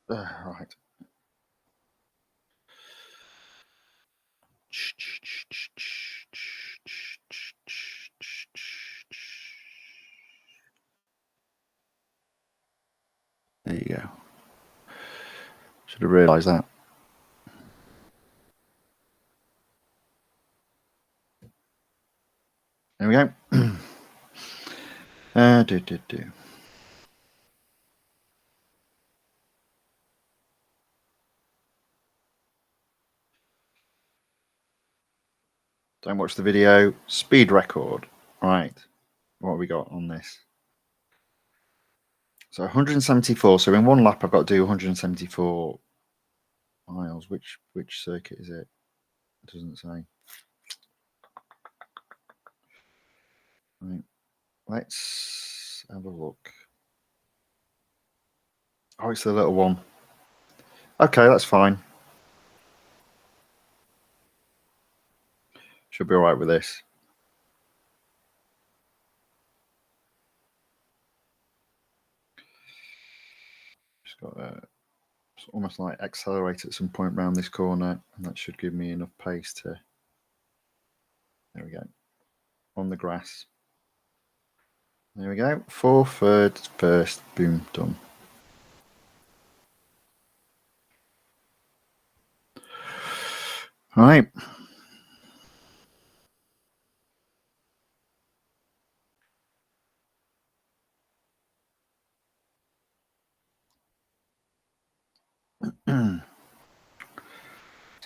Right. There you go. Should have realised that. There we go. Don't watch the video. Speed record. Right. What have we got on this? So 174. So in one lap, I've got to do 174 miles. Which circuit is it? It doesn't say. Right. Let's have a look. Oh, it's the little one. Okay, that's fine. Should be all right with this. Just got it's almost like accelerate at some point around this corner, and that should give me enough pace to. There we go. On the grass. There we go. 4 thirds first. Boom, done. All right. So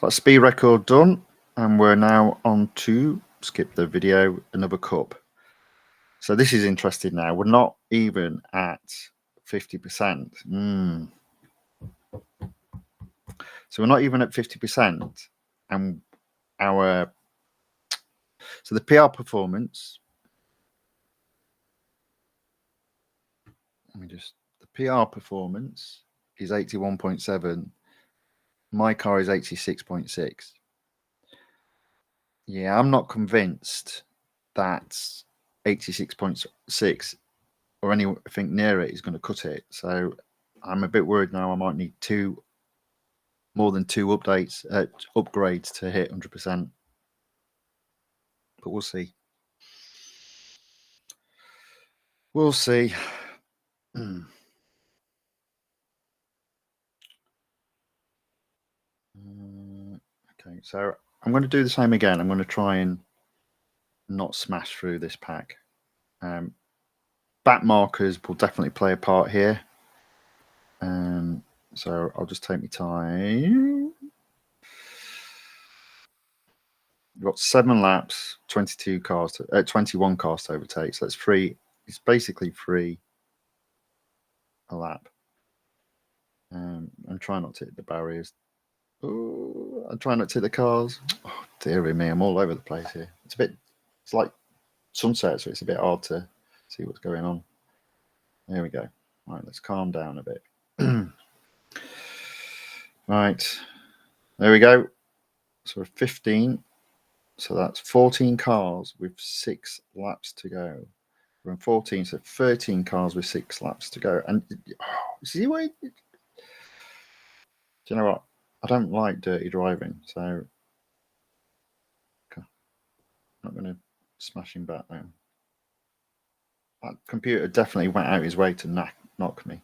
that's speed record done, and we're now on to skip the video, another cup. So this is interesting now. We're not even at 50%. So we're not even at 50%, and so the PR performance. The PR performance is 81.7. My car is 86.6. Yeah, I'm not convinced that 86.6 or anything near it is going to cut it. So I'm a bit worried now. I might need more than two upgrades to hit 100%. But we'll see. We'll see. Okay, so I'm going to do the same again. I'm going to try and not smash through this pack. Back markers will definitely play a part here. So I'll just take my time. We've got 7 laps, 21 cars to overtake. So that's free. It's basically free a lap. I'm trying not to hit the barriers. Oh, I'm trying not to hit the cars. Oh, dearie me, I'm all over the place here. It's like sunset, so it's a bit hard to see what's going on. There we go. All right, let's calm down a bit. Right, there we go. So we're 15. So that's 14 cars with 6 laps to go. We're in 14, so 13 cars with 6 laps to go. And see what? Do you know what? I don't like dirty driving, so I'm not going to smash him back now. That computer definitely went out his way to knock me.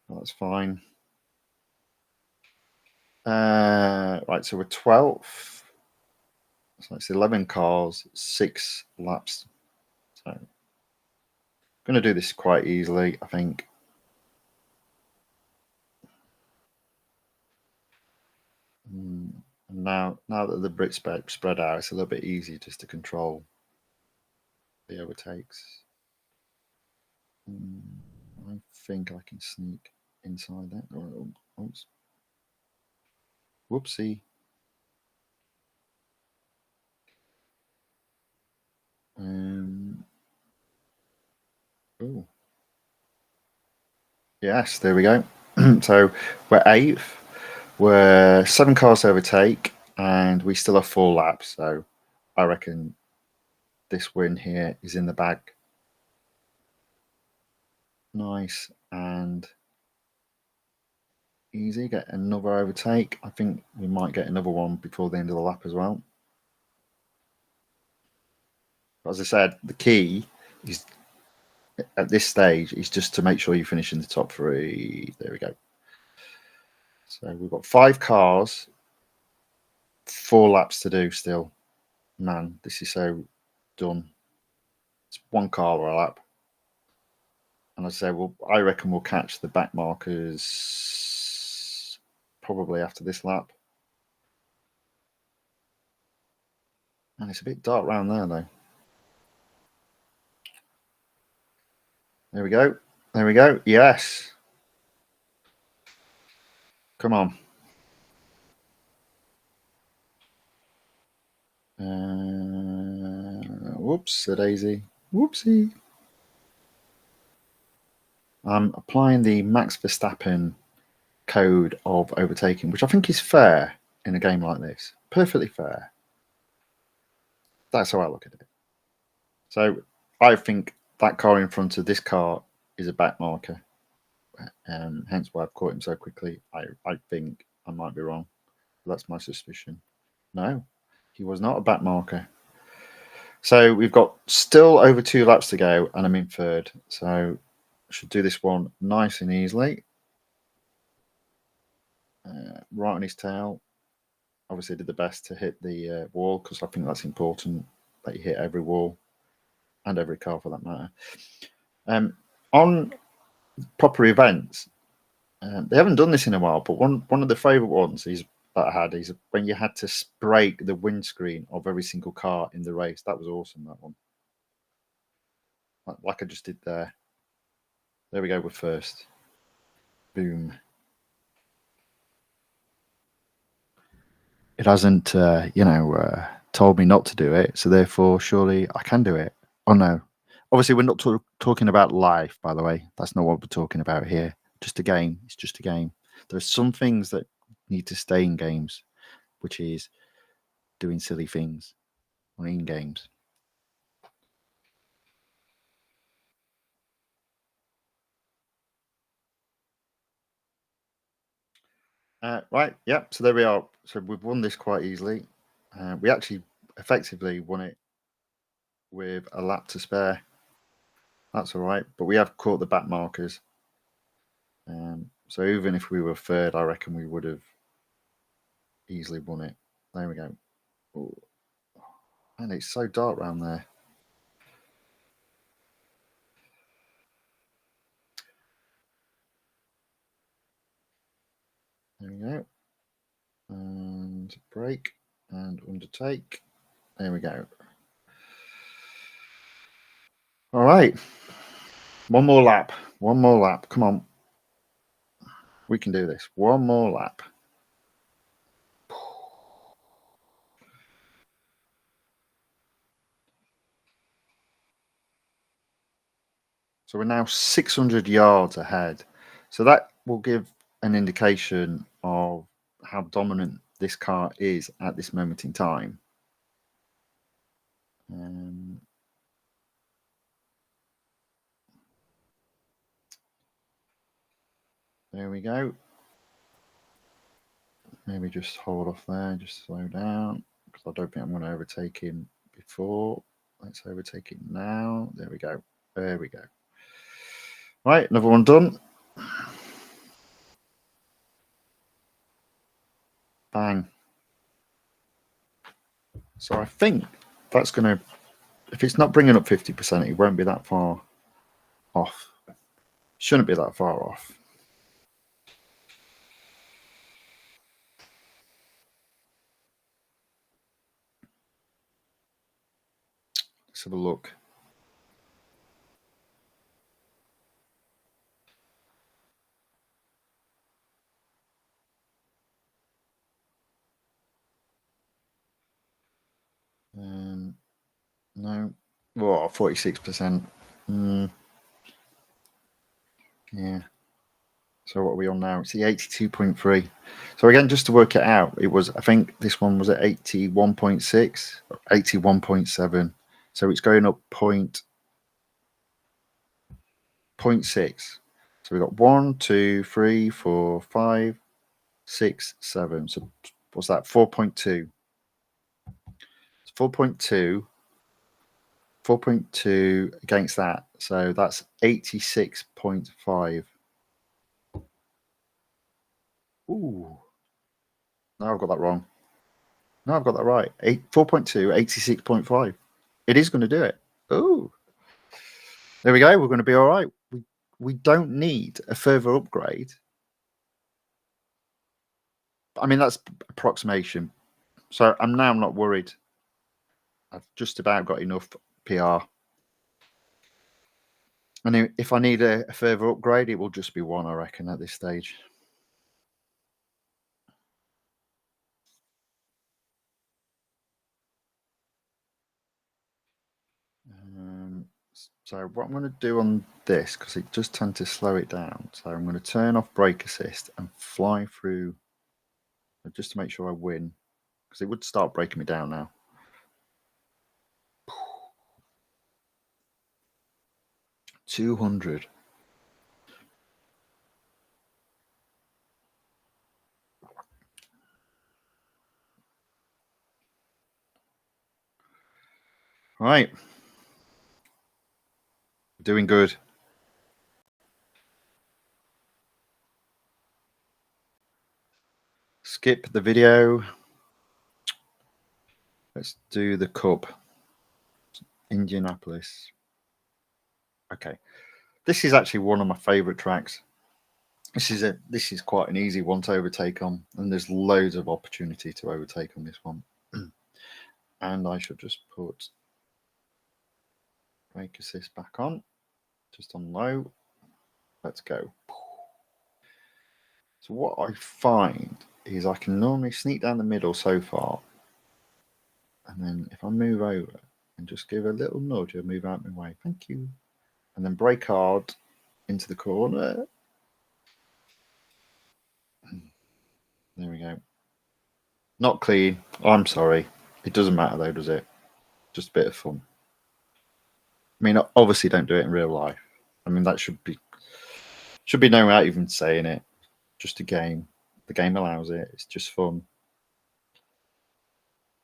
Well, that's fine. Right, so we're 12th. So it's 11 cars, 6 laps. So I'm going to do this quite easily, I think. And now that the Brits spread out, it's a little bit easier just to control the overtakes. I think I can sneak inside that. Oops. Whoopsie. Oh. Yes, there we go. So we're 8th. We're 7 cars to overtake, and we still have 4 laps. So I reckon this win here is in the bag. Nice and easy. Get another overtake. I think we might get another one before the end of the lap as well. But as I said, the key is at this stage is just to make sure you finish in the top 3. There we go. So we've got 5 cars, 4 laps to do still. Man, this is so done. It's 1 car a lap. And I say, well, I reckon we'll catch the back markers probably after this lap. And it's a bit dark round there, though. There we go. There we go. Yes. Come on. Whoops, a daisy. Whoopsie. I'm applying the Max Verstappen code of overtaking, which I think is fair in a game like this. Perfectly fair. That's how I look at it. So I think that car in front of this car is a back marker. Hence why I've caught him so quickly. I think I might be wrong. That's my suspicion. No, he was not a back marker. So we've got still over 2 laps to go, and I'm in 3rd. So I should do this one nice and easily. Right on his tail. Obviously did the best to hit the wall, because I think that's important, that you hit every wall and every car for that matter. On proper events, they haven't done this in a while, but one of the favourite ones that I had is when you had to break the windscreen of every single car in the race. That was awesome, that one. Like I just did there. There we go, we're first. Boom. It hasn't, told me not to do it, so therefore, surely I can do it. Oh, no. Obviously, we're not talking about life, by the way. That's not what we're talking about here. Just a game. It's just a game. There are some things that need to stay in games, which is doing silly things in games. Right, yep. So there we are. So we've won this quite easily. We actually effectively won it with a lap to spare. That's all right. But we have caught the back markers. So even if we were 3rd, I reckon we would have easily won it. There we go. Ooh. And it's so dark around there. There we go. And brake and undertake. There we go. All right. One more lap. One more lap. Come on. We can do this. One more lap. So we're now 600 yards ahead. So that will give an indication of how dominant this car is at this moment in time. There we go. Maybe just hold off there, just slow down, because I don't think I'm going to overtake him before. Let's overtake it now. There we go. There we go. Right, another one done. Bang. So I think that's going to, if it's not bringing up 50%, it won't be that far off. Shouldn't be that far off. Let's have a look. No. Oh, 46%. Yeah. So what are we on now? It's the 82.3. So again, just to work it out, it was, I think this one was at 81.6, 81.7. So it's going up 0.6. So we've got 1, 2, 3, 4, 5, 6, 7. So what's that? 4.2. 4.2 4.2 against that. So that's 86.5. Ooh. No, I've got that wrong. No, I've got that right. 4.2, 86.5. It is going to do it. Ooh. There we go. We're going to be all right. We don't need a further upgrade. I mean, that's approximation. So I'm not worried. I've just about got enough PR. And if I need a further upgrade, it will just be one, I reckon, at this stage. So what I'm going to do on this, because it does tend to slow it down, so I'm going to turn off brake assist and fly through just to make sure I win, because it would start breaking me down now. $200. Right. Doing good. Skip the video. Let's do the Cup. Indianapolis. Okay. This is actually one of my favorite tracks. This is quite an easy one to overtake on, and there's loads of opportunity to overtake on this one. And I should just put brake assist back on, just on low. Let's go. So what I find is I can normally sneak down the middle so far, and then if I move over and just give a little nudge, I'll move out of my way. Thank you. And then brake hard into the corner. There we go. Not clean. I'm sorry. It doesn't matter though, does it? Just a bit of fun. I mean, obviously, don't do it in real life. I mean, that should be known without even saying it. Just a game. The game allows it. It's just fun.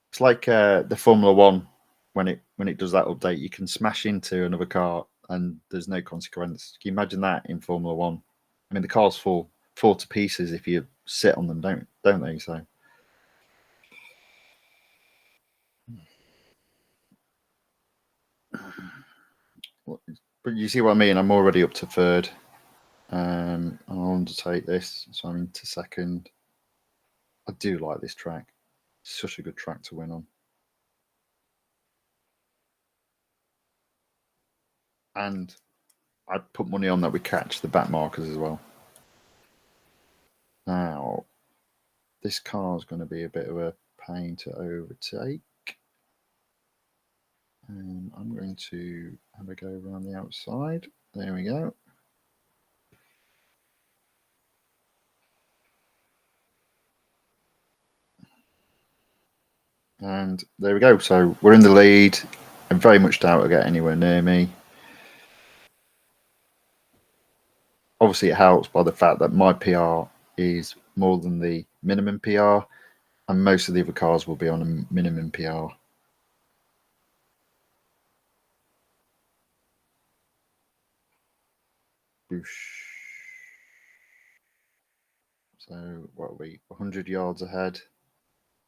It's like the Formula One when it does that update. You can smash into another car and there's no consequence. Can you imagine that in Formula One? I mean, the cars fall to pieces if you sit on them, don't they? So. But you see what I mean? I'm already up to third. I'll undertake this, so I'm into second. I do like this track. Such a good track to win on. And I'd put money on that we catch the back markers as well. Now, this car is going to be a bit of a pain to overtake. And I'm going to have a go around the outside. There we go. And there we go. So we're in the lead. I very much doubt I'll get anywhere near me. Obviously, it helps by the fact that my PR is more than the minimum PR, and most of the other cars will be on a minimum PR. So what are we? 100 yards ahead,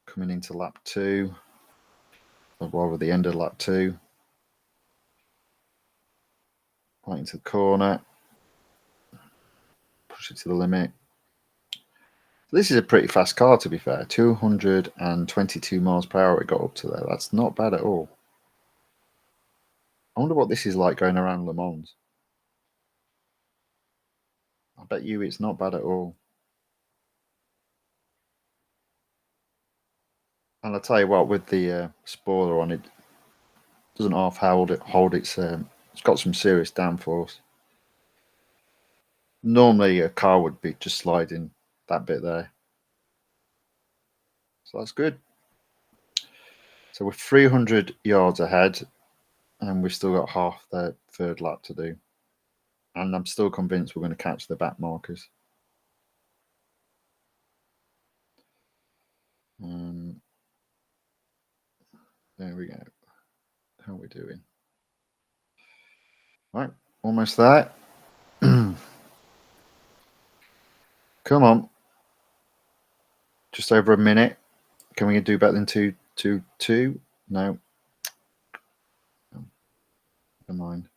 coming into lap 2, or rather the end of lap 2. Right into the corner, push it to the limit. This is a pretty fast car, to be fair. 222 miles per hour it got up to there. That's not bad at all. I wonder what this is like going around Le Mans. I bet you it's not bad at all. And I'll tell you what, with the spoiler on, it doesn't half hold its. It's got some serious downforce. Normally, a car would be just sliding that bit there. So that's good. So we're 300 yards ahead, and we've still got half the third lap to do. And I'm still convinced we're going to catch the back markers. There we go. How are we doing? Right, almost there. Come on. Just over a minute. Can we do better than 2:22? No. Never mind.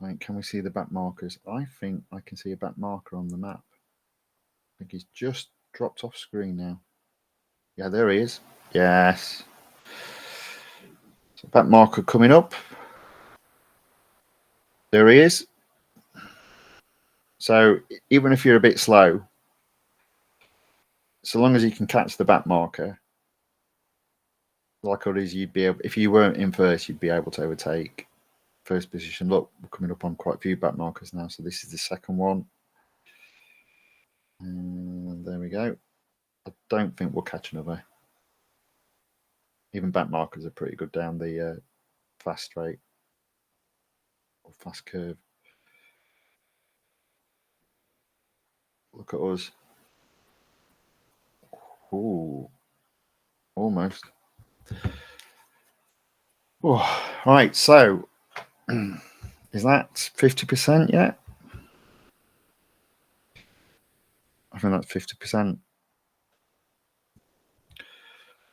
Right, can we see the back markers? I think I can see a back marker on the map. I think he's just dropped off screen now. Yeah, there he is. Yes. So back marker coming up. There he is. So even if you're a bit slow, so long as you can catch the back marker, like others, you'd be able. If you weren't in first, you'd be able to overtake first position. Look, we're coming up on quite a few back markers now. So this is the second one. And there we go. I don't think we'll catch another. Even back markers are pretty good down the fast straight or fast curve. Look at us. Ooh, almost. Oh, right, so is that 50% yet? I think that's 50%.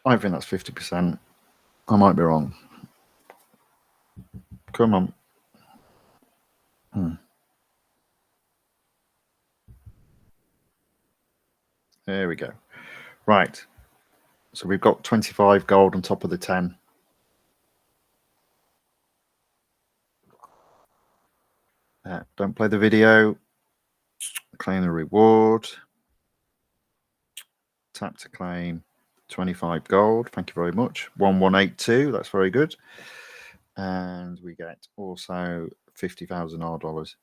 I think that's 50%. I might be wrong. Come on. There we go. Right. So we've got 25 gold on top of the 10. Don't play the video. Claim the reward. Tap to claim 25 gold. Thank you very much. 1182. That's very good. And we get also 50,000 R dollars.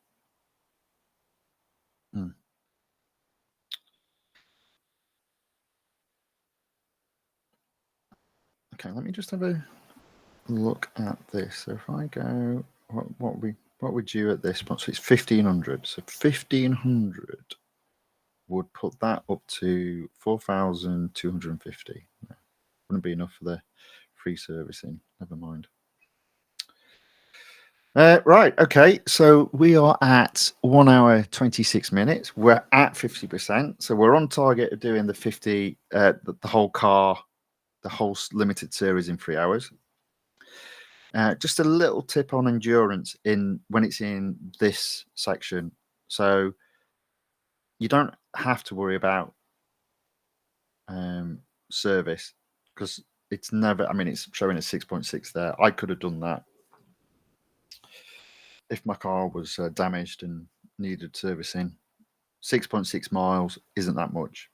Okay, let me just have a look at this. So if I go, what we due at this point? So it's 1,500. So 1,500 would put that up to 4,250. Wouldn't be enough for the free servicing. Never mind. Right, okay, so we are at 1 hour 26 minutes. We're at 50%, so we're on target of doing the 50, the whole car, the whole limited series in 3 hours. Just a little tip on endurance when it's in this section. So you don't have to worry about service because it's never. I mean, it's showing a 6.6 there. I could have done that if my car was damaged and needed servicing. 6.6 miles isn't that much.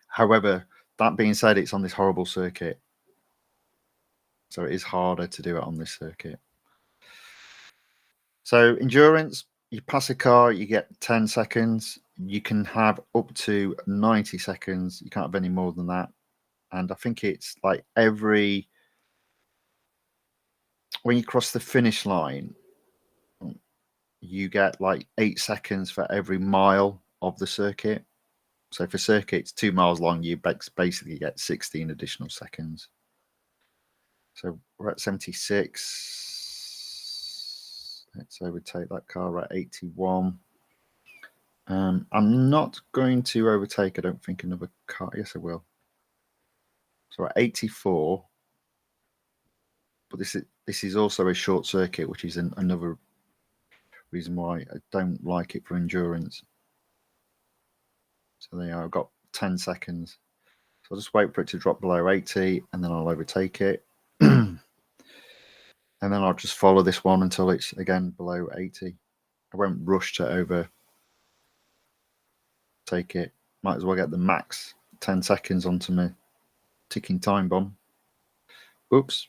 However, that being said, it's on this horrible circuit, so it is harder to do it on this circuit. So endurance, you pass a car, you get 10 seconds. You can have up to 90 seconds. You can't have any more than that. And I think it's like when you cross the finish line, you get like 8 seconds for every mile of the circuit. So if a circuit's 2 miles long, you basically get 16 additional seconds. So we're at 76. Let's overtake that car at 81. I'm not going to overtake, I don't think, another car. Yes, I will. So at 84. But this is also a short circuit, which is another reason why I don't like it for endurance. So there you are. I've got 10 seconds. So I'll just wait for it to drop below 80, and then I'll overtake it. And then I'll just follow this one until it's again below 80. I won't rush to overtake it. Might as well get the max 10 seconds onto my ticking time bomb. Oops.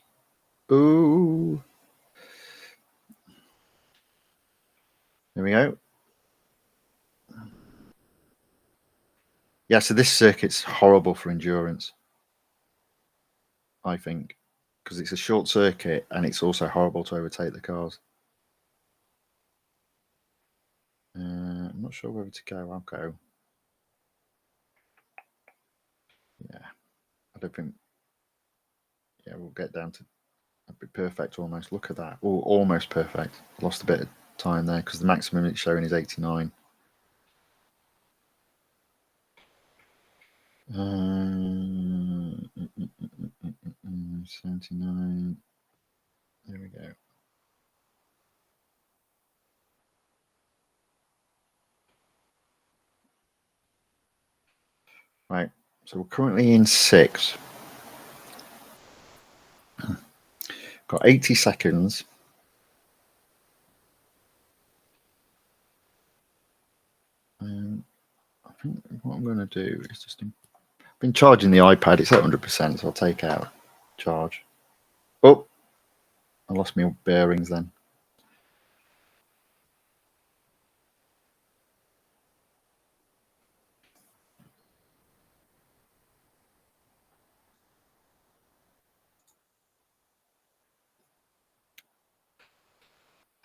Ooh. There we go. Yeah, so this circuit's horrible for endurance, I think, because it's a short circuit and it's also horrible to overtake the cars. I'm not sure whether to go. I'll go. Yeah, I don't think. Yeah, we'll get down to That'd be perfect almost. Look at that. Oh, almost perfect. Lost a bit of time there because the maximum it's showing is 89. 79. There we go. Right. So we're currently in 6. Got 80 seconds. I think what I'm going to do is just... I've been charging the iPad. It's at 100%, so I'll take out charge. Oh, I lost my bearings then.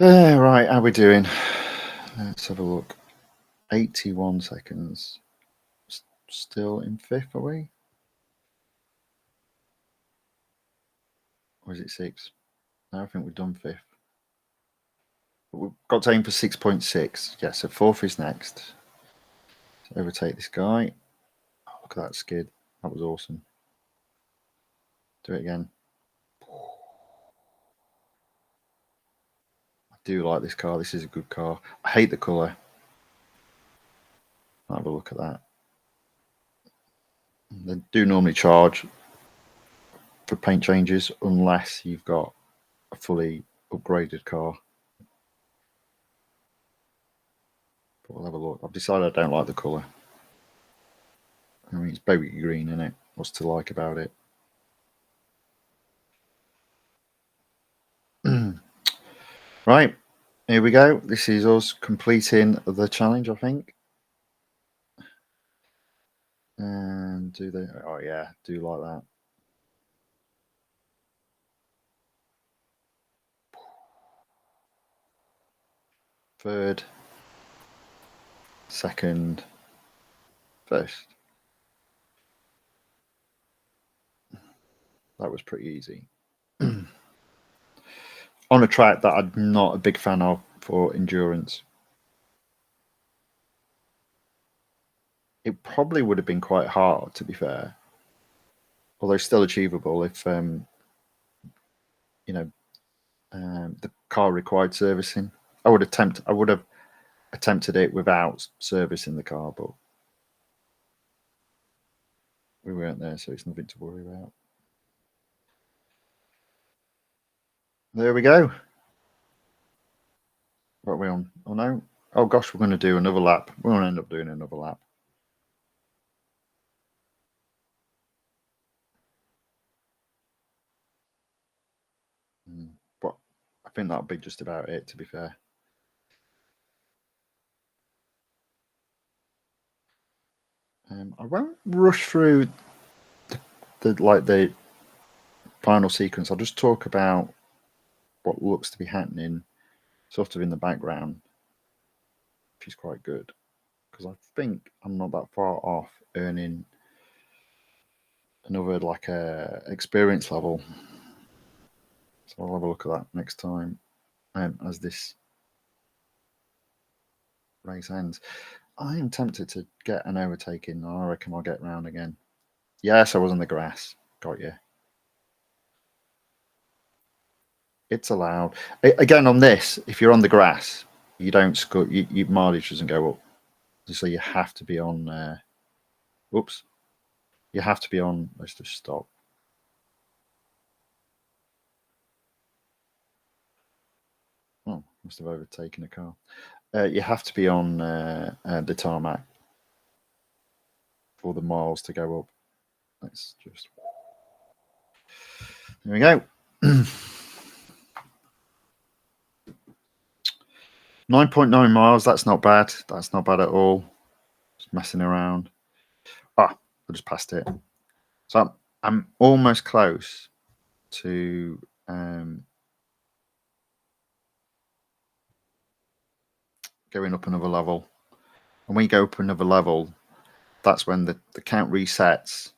Right, how we doing? Let's have a look. 81 seconds. Still in 5th, are we? Or is it 6? No, I think we've done 5th. But we've got to aim for 6.6. Yeah, so 4th is next. So overtake this guy. Oh, look at that skid. That was awesome. Do it again. I do like this car. This is a good car. I hate the colour. Have a look at that. They do normally charge for paint changes unless you've got a fully upgraded car. But we'll have a look. I've decided I don't like the colour. I mean, it's baby green, isn't it? What's to like about it? Right, here we go. This is us completing the challenge, I think. And do they? Oh yeah, do like that. Third, second, first. That was pretty easy. On a track that I'm not a big fan of for endurance. It probably would have been quite hard, to be fair, although still achievable if you know, the car required servicing. I would have attempted it without servicing the car, but we weren't there, so it's nothing to worry about. There we go. What are we on? Oh no! Oh gosh, we're going to do another lap. We're going to end up doing another lap. But I think that'll be just about it, to be fair. I won't rush through the final sequence. I'll just talk about what looks to be happening sort of in the background, which is quite good, because I think I'm not that far off earning another like experience level. So I'll have a look at that next time as this race ends. I am tempted to get an overtaking. I reckon I'll get round again. Yes, I was on the grass. Got you. It's allowed. Again, on this, if you're on the grass, you don't score. Your mileage doesn't go up. So you have to be on. Oops. You have to be on. Let's just stop. Oh, must have overtaken a car. You have to be on the tarmac for the miles to go up. Let's just. There we go. 9.9 miles. That's not bad. That's not bad at all. Just messing around. I just passed it. So I'm almost close to going up another level. And when you go up another level, that's when the count resets.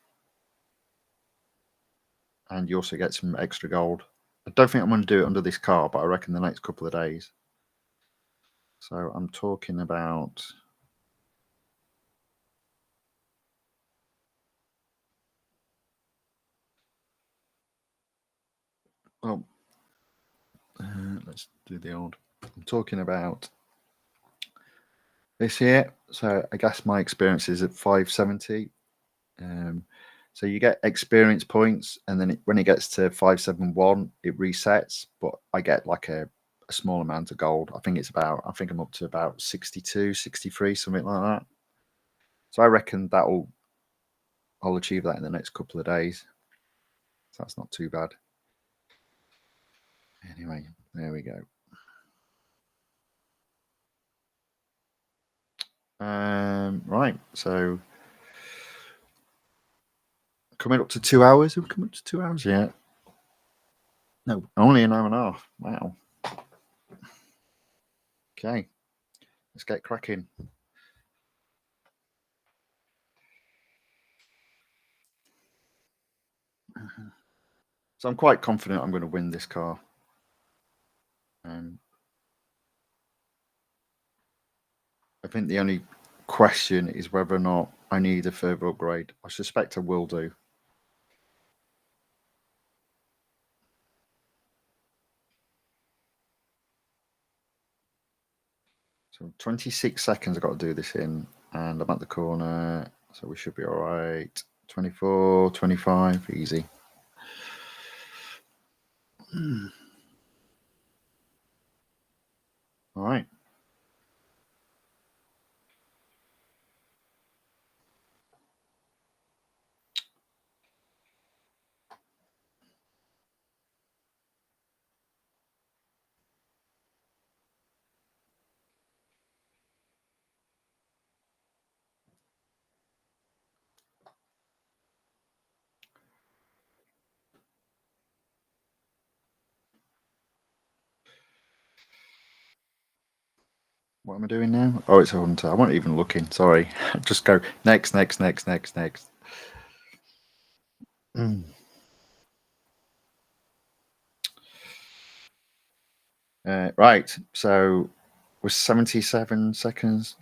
And you also get some extra gold. I don't think I'm going to do it under this car, but I reckon the next couple of days. So I'm talking about... Well, let's do the old... I'm talking about this here. So I guess my experience is at 570. So you get experience points, and then when it gets to 571, it resets. But I get like a small amount of gold. I think I'm up to about 62, 63, something like that. So I reckon I'll achieve that in the next couple of days. So that's not too bad. Anyway, there we go. Right, so coming up to 2 hours. Have we come up to 2 hours yet? No, only an hour and a half. Wow. Okay, let's get cracking. So I'm quite confident I'm going to win this car. I think the only question is whether or not I need a further upgrade. I suspect I will do. So 26 seconds I've got to do this in, and I'm at the corner, so we should be all right. 24, 25, easy. All right. What am I doing now? Oh, it's a hunter. I wasn't even looking. Sorry. Just go next, next, next, next, next. Right. So we're 77 seconds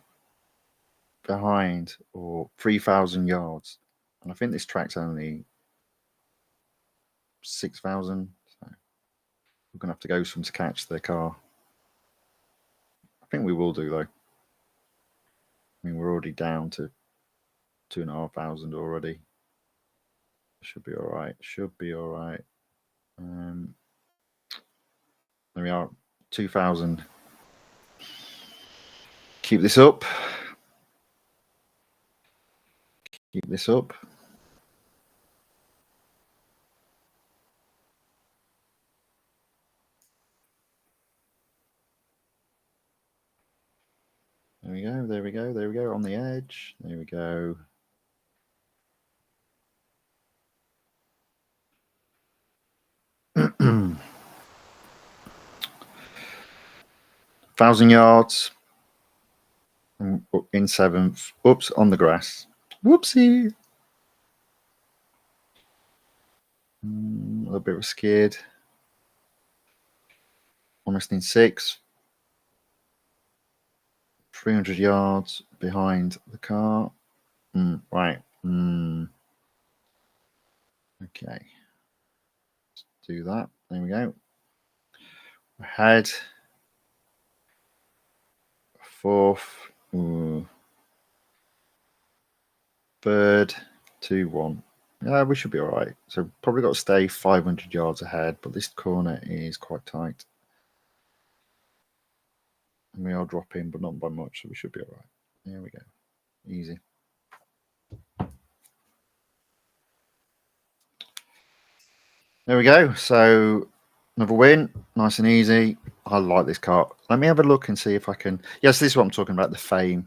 behind, or 3,000 yards. And I think this track's only 6,000. So we're going to have to go some to catch the car. I think we will do, though. I mean, we're already down to 2,500 already. Should be all right. Should be all right. There we are. 2,000. Keep this up. Keep this up. There we go. There we go. There we go. On the edge. There we go. Thousand yards. In seventh. Oops, on the grass. Whoopsie. A little bit scared. Almost in sixth. 300 yards behind the car. Right. Okay. Let's do that. There we go. Ahead. Fourth. Third. 2-1. Yeah, we should be all right. So probably got to stay 500 yards ahead, but this corner is quite tight. And we are dropping, but not by much, so we should be all right. There we go. Easy. There we go. So another win. Nice and easy. I like this car. Let me have a look and see if I can... Yes, this is what I'm talking about, the fame.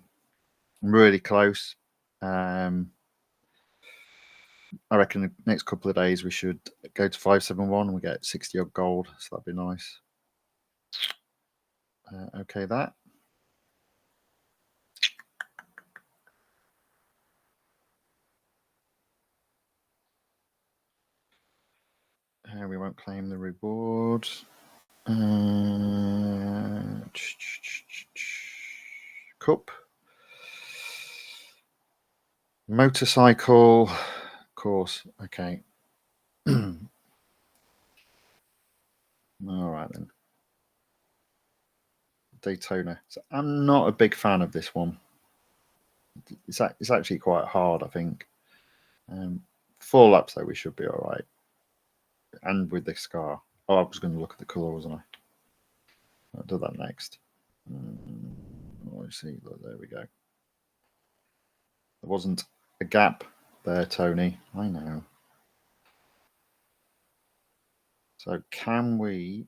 I'm really close. I reckon the next couple of days we should go to 571 and we get 60 odd gold, so that'd be nice. Okay, that. Here we won't claim the reward. Cup. Motorcycle course. Okay. All right then. Daytona. So I'm not a big fan of this one. It's actually quite hard, I think. 4 laps though, we should be all right. And with this car. Oh, I was going to look at the colour, wasn't I? I'll do that next. Let's see. Look, there we go. There wasn't a gap there, Tony. I know. So can we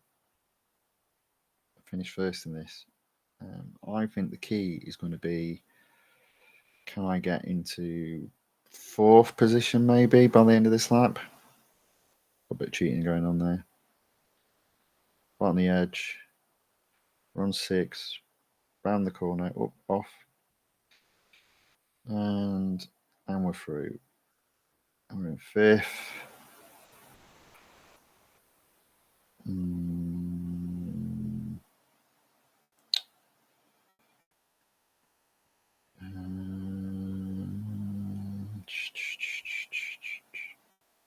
finish first in this? I think the key is going to be, can I get into 4th position maybe by the end of this lap? A bit of cheating going on there. Right on the edge. We're on 6. Round the corner. Up, off. And we're through. And we're in 5th.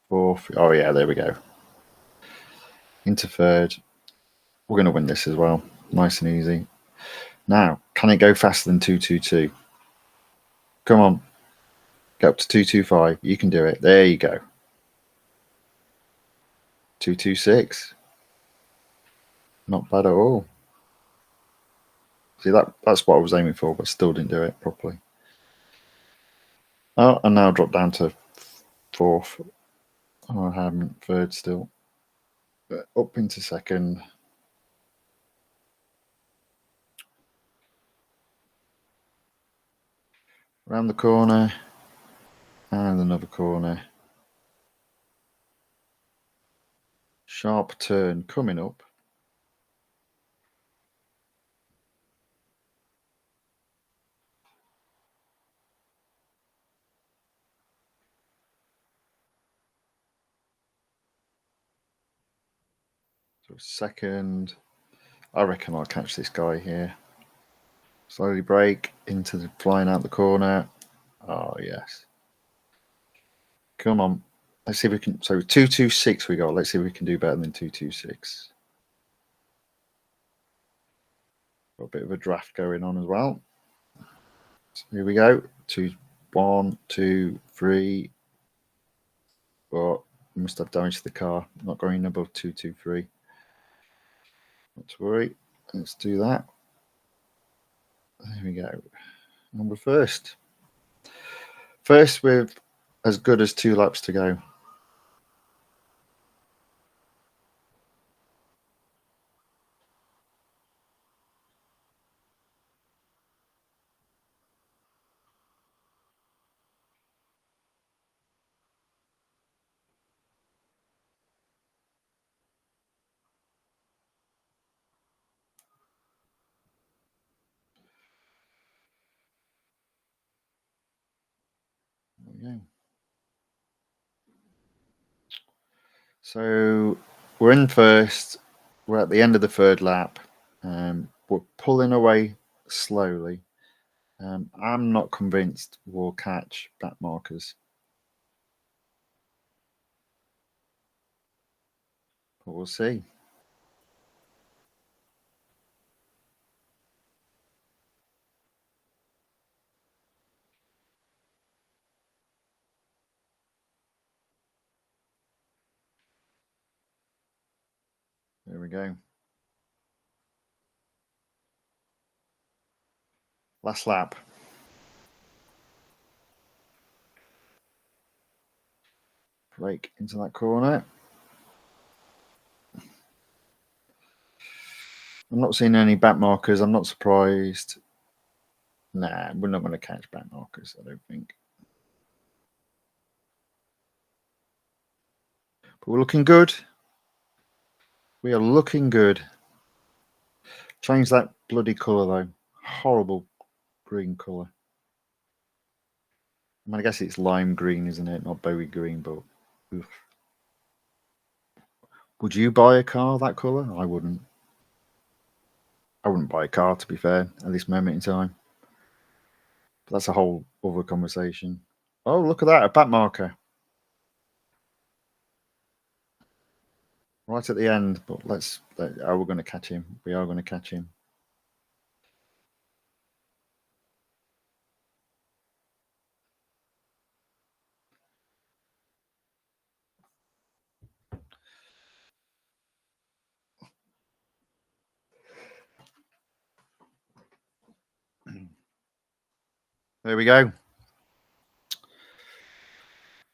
Fourth. Oh yeah, there we go. Into 3rd. We're going to win this as well. Nice and easy. Now, can it go faster than 222? Come on. Get up to 225. You can do it. There you go. 226. Not bad at all. See, that's what I was aiming for, but still didn't do it properly. Oh, and now drop down to 4th. Oh, I haven't 3rd still. But up into 2nd. Around the corner. And another corner. Sharp turn coming up. So 2nd. I reckon I'll catch this guy here. Slowly brake into the flying out the corner. Oh, yes. Come on. Let's see if we can. So 226 we got. Let's see if we can do better than 226. Got a bit of a draft going on as well. So here we go. 1, 2, 3. But we must have damaged the car. Not going above 223. Not to worry. Let's do that. There we go. Number first. First with as good as 2 laps to go. There we go. So we're in first. We're at the end of the 3rd lap. We're pulling away slowly. I'm not convinced we'll catch back markers. But we'll see. There we go. Last lap. Brake into that corner. I'm not seeing any back markers. I'm not surprised. Nah, we're not going to catch back markers, I don't think. But we're looking good. We are looking good. Change that bloody colour, though. Horrible green colour. I mean, I guess it's lime green, isn't it? Not berry green, but... Oof. Would you buy a car that colour? I wouldn't. I wouldn't buy a car, to be fair, at this moment in time. But that's a whole other conversation. Oh, look at that, a back marker. Right at the end, but we're going to catch him. We are going to catch him. There we go.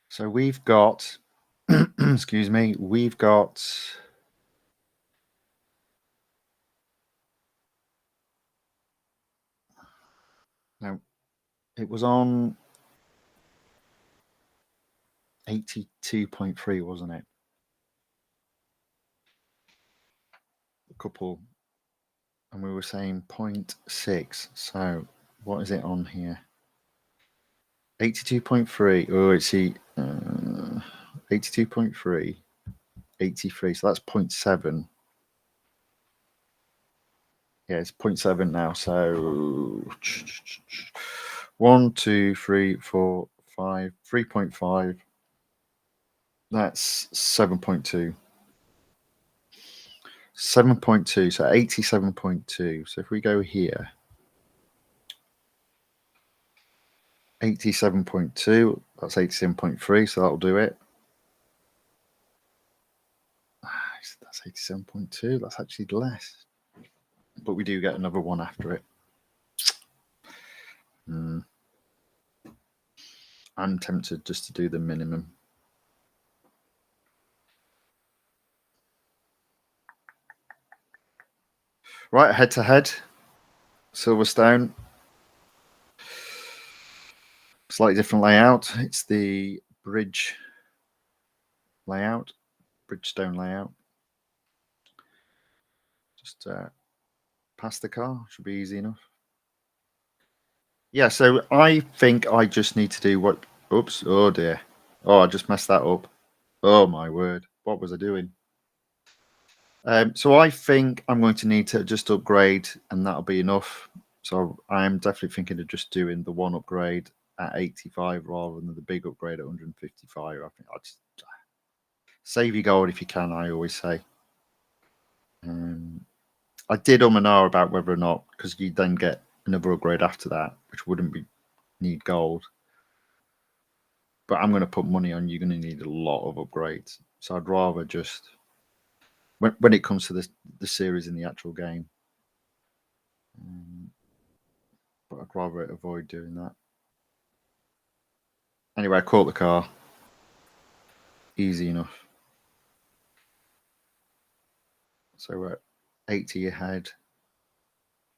So we've got, excuse me, we've got, now it was on 82.3, wasn't it? A couple, and we were saying 0.6. So what is it on here? 82.3. Oh, it's 82.3, 83. So that's 0.7. Yeah, it's 0.7 now. So 1, 2, 3, 4, 5, 3.5. That's 7.2. 7.2. So 87.2. So if we go here, 87.2, that's 87.3. So that'll do it. That's 87.2. That's actually less. But we do get another one after it. I'm tempted just to do the minimum. Right, head to head. Silverstone. Slightly different layout. It's the bridge layout, Bridgestone layout. Just past the car. Should be easy enough. Yeah, so I think I just need to do what... Oops, oh dear. Oh, I just messed that up. Oh my word. What was I doing? So I think I'm going to need to just upgrade and that'll be enough. So I'm definitely thinking of just doing the one upgrade at 85 rather than the big upgrade at 155. I think I'll just save your gold if you can, I always say. I did and ah about whether or not, because you then get another upgrade after that, which wouldn't need gold. But I'm going to put money on you're going to need a lot of upgrades. So I'd rather just, when it comes to the series in the actual game, but I'd rather avoid doing that. Anyway, I caught the car. Easy enough. So we're at 80 ahead.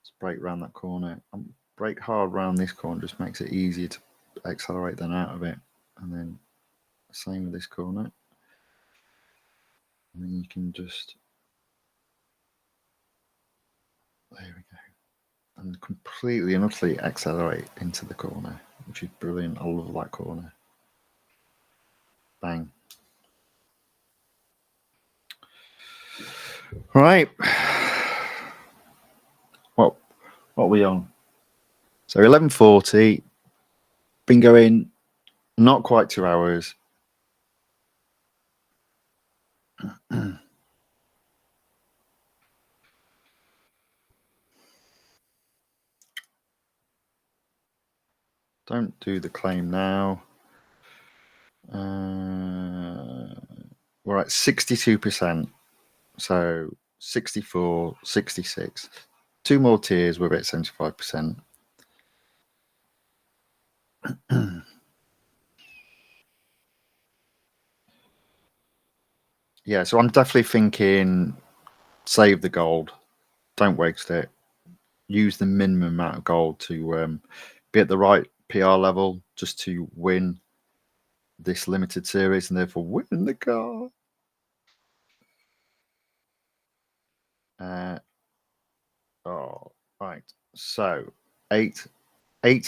Let's brake around that corner. Brake hard around this corner just makes it easier to accelerate then out of it. And then same with this corner. And then you can just... There we go. And completely and utterly accelerate into the corner, which is brilliant. I love that corner. Bang. Right. What are we on? So 11:40. Been going not quite 2 hours. Don't do the claim now. We're at 62%. So 64, 66. 2 more tiers, we're at 75%. Yeah, so I'm definitely thinking save the gold. Don't waste it. Use the minimum amount of gold to be at the right PR level just to win this limited series and therefore win the car. Oh, right. So eight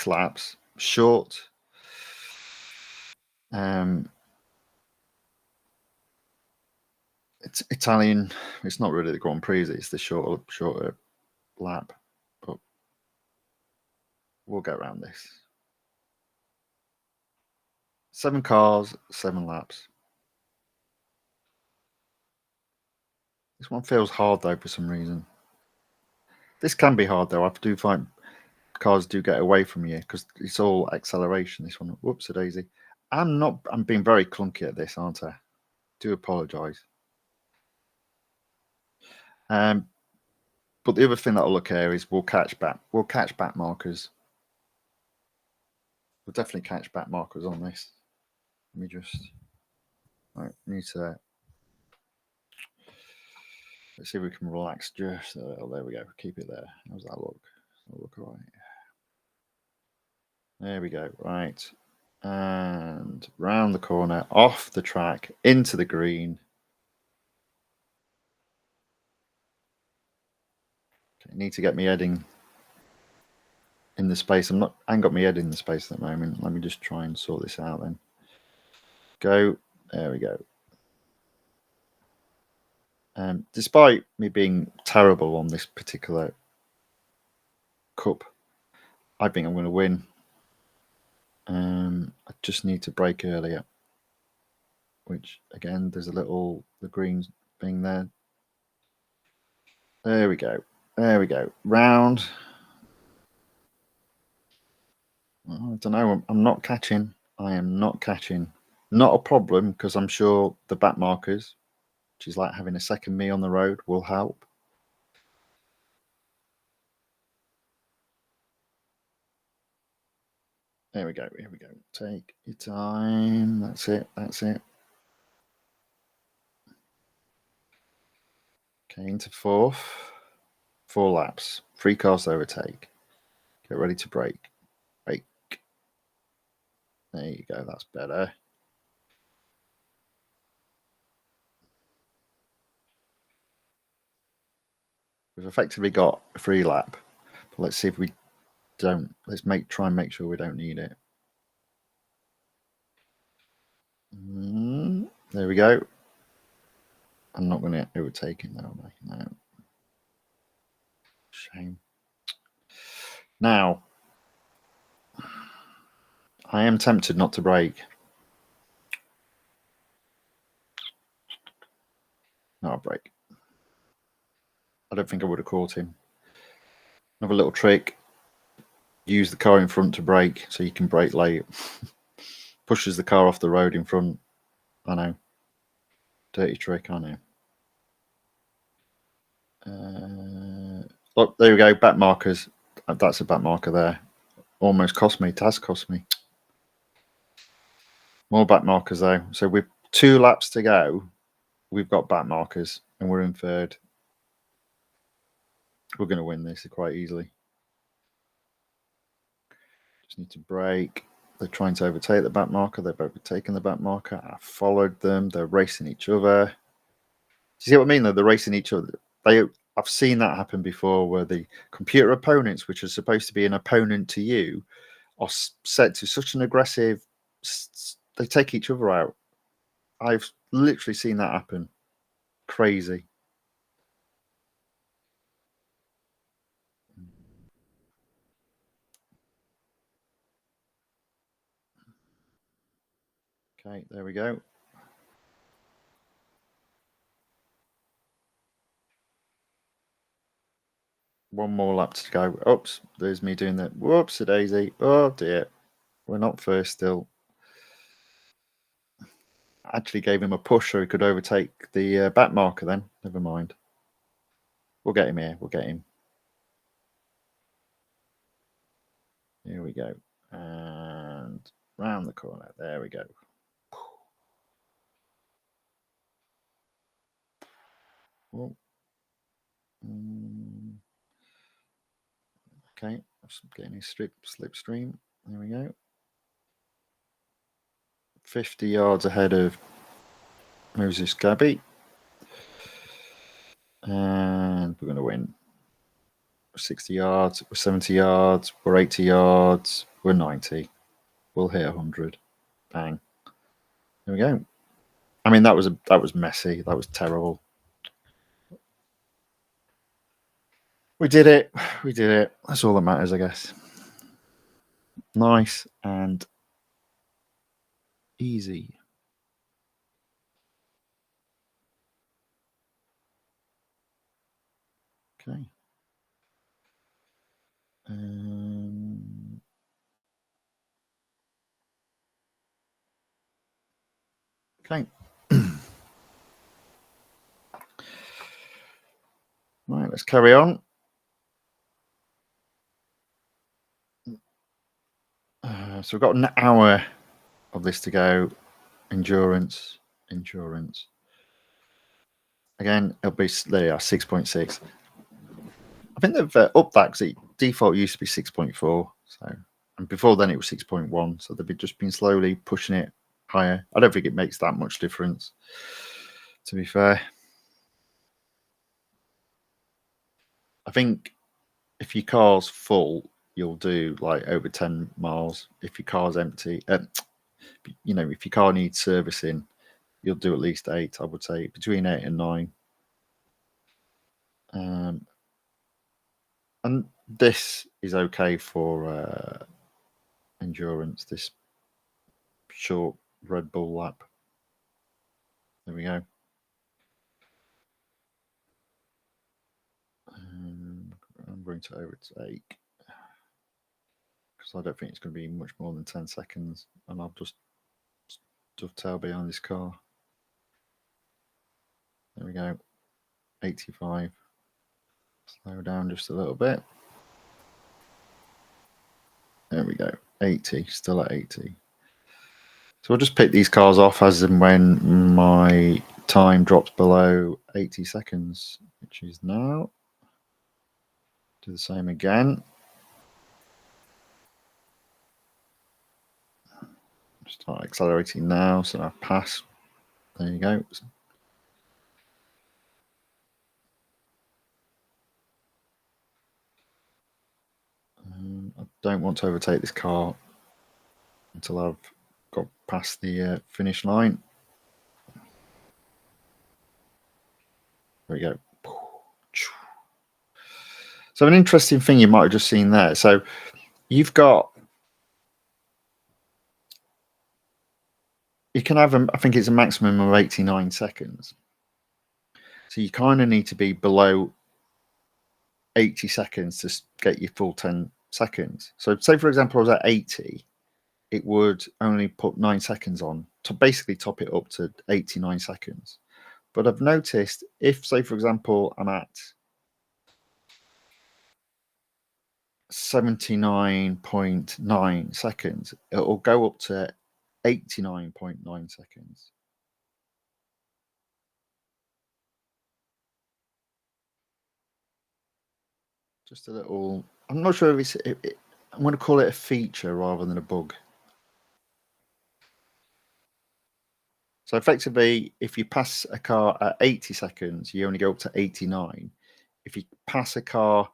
laps, short. It's Italian. It's not really the Grand Prix. It's the shorter lap, but we'll get around this. 7 cars, 7 laps. This one feels hard though for some reason. This can be hard though. I do find cars do get away from you because it's all acceleration. This one, whoops a daisy. I'm being very clunky at this, aren't I? Do apologise. But the other thing that'll look here is we'll catch back markers. We'll definitely catch back markers on this. Let me just need to. Let's see if we can relax just a little. There we go. Keep it there. How's that look? Does that look all right? There we go. Right. And round the corner, off the track, into the green. Okay, need to get me heading in the space. I ain't got my head in the space at the moment. Let me just try and sort this out then. Go. There we go. Despite me being terrible on this particular cup, I think I'm going to win. I just need to brake earlier, which again, there's the green thing there. There we go. There we go. Round. I don't know. I'm not catching. I am not catching. Not a problem because I'm sure the back markers, which is like having a second me on the road, will help. There we go. Here we go. Take your time. That's it. That's it. Okay, into 4th. 4 laps. 3 cars to overtake. Get ready to brake. Brake. There you go. That's better. We've effectively got a free lap. But let's see if we don't. Let's try and make sure we don't need it. There we go. I'm not going to overtake him now, am I? No. Shame. Now, I am tempted not to brake. No, I'll brake. I don't think I would have caught him. Another little trick. Use the car in front to brake so you can brake late. Pushes the car off the road in front. I know. Dirty trick, I know. Look, there we go. Back markers. That's a back marker there. Almost cost me. It has cost me. More back markers though. So with 2 laps to go, we've got back markers and we're in 3rd. We're going to win this quite easily. Just need to brake. They're trying to overtake the back marker. They've overtaken the back marker. I followed them. They're racing each other. Do you see what I mean? They're racing each other. I've seen that happen before where the computer opponents, which are supposed to be an opponent to you, are set to such an aggressive... They take each other out. I've literally seen that happen. Crazy. Okay, there we go. One more lap to go. Oops, there's me doing that. Whoops, a daisy. Oh dear. We're not first still. Actually gave him a push so he could overtake the back marker then. Never mind. We'll get him here. We'll get him. Here we go. And round the corner. There we go. Oh. Okay, I'm getting a slipstream. There we go. 50 yards ahead of Moses Gabby. And we're going to win. 60 yards, we're 70 yards, we're 80 yards, we're 90. We'll hit 100. Bang. There we go. I mean, that was messy. That was terrible. We did it. We did it. That's all that matters, I guess. Nice and easy. Okay. Okay. Right, let's carry on. So we've got an hour of this to go. Endurance. Again, it'll be there. You are 6.6. I think they've upped that because default used to be 6.4. So, and before then it was 6.1. So they've just been slowly pushing it higher. I don't think it makes that much difference, to be fair. I think if your car's full, you'll do like over 10 miles. If your car's empty, you know, if your car needs servicing, you'll do at least 8. I would say between 8 and 9. And this is okay for endurance. This short Red Bull lap. There we go. I'm going to overtake because I don't think it's going to be much more than 10 seconds, and I'll just dovetail behind this car. There we go. 85. Slow down just a little bit. There we go. 80. Still at 80. So we'll just pick these cars off as and when my time drops below 80 seconds, which is now. Do the same again. Start accelerating now, so I pass. There you go. I don't want to overtake this car until I've got past the finish line. There we go. So an interesting thing you might have just seen there. So you've got, you can have, I think it's a maximum of 89 seconds. So you kind of need to be below 80 seconds to get your full 10 seconds. So say, for example, I was at 80, it would only put 9 seconds on to basically top it up to 89 seconds. But I've noticed if, say, for example, I'm at 79.9 seconds, it'll go up to 89.9 seconds. Just a little, I'm not sure if I'm going to call it a feature rather than a bug. So effectively, if you pass a car at 80 seconds, you only go up to 89. If you pass a car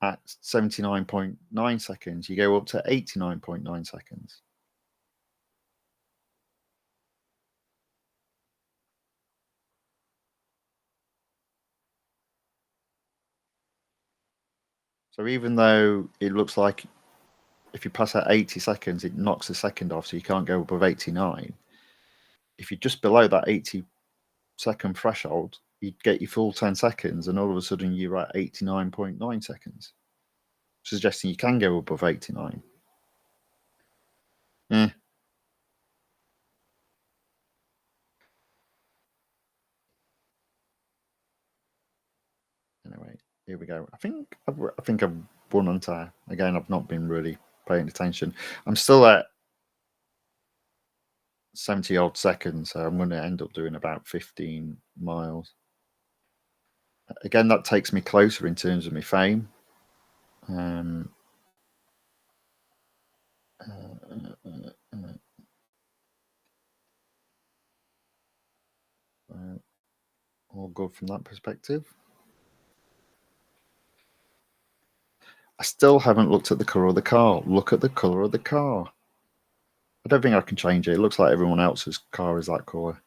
at 79.9 seconds, you go up to 89.9 seconds. So even though it looks like if you pass at 80 seconds, it knocks a second off, so you can't go above 89. If you're just below that 80-second threshold, you get your full 10 seconds, and all of a sudden you're at 89.9 seconds, suggesting you can go above 89. Yeah. Anyway, here we go. I think I've won on tire. Again, I've not been really paying attention. I'm still at 70 odd seconds, so I'm going to end up doing about 15 miles. Again, that takes me closer in terms of my fame. All good from that perspective. I still haven't looked at the colour of the car. Look at the colour of the car. I don't think I can change it. It looks like everyone else's car is that colour.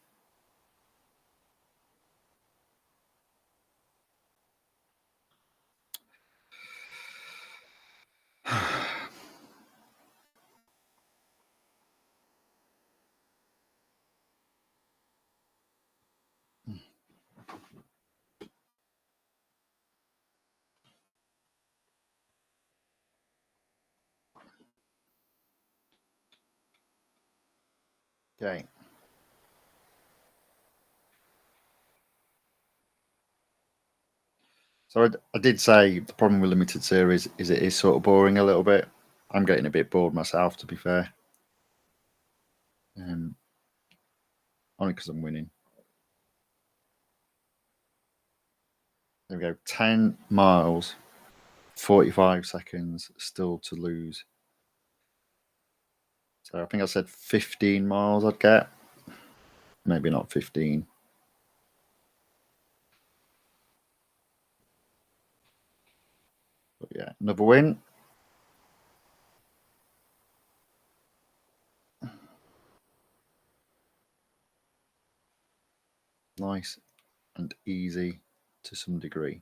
Okay. So I did say the problem with limited series is it is sort of boring a little bit. I'm getting a bit bored myself, to be fair. Only because I'm winning. There we go. 10 miles, 45 seconds still to lose. So I think I said 15 miles I'd get. Maybe not 15. But yeah, another win. Nice and easy to some degree.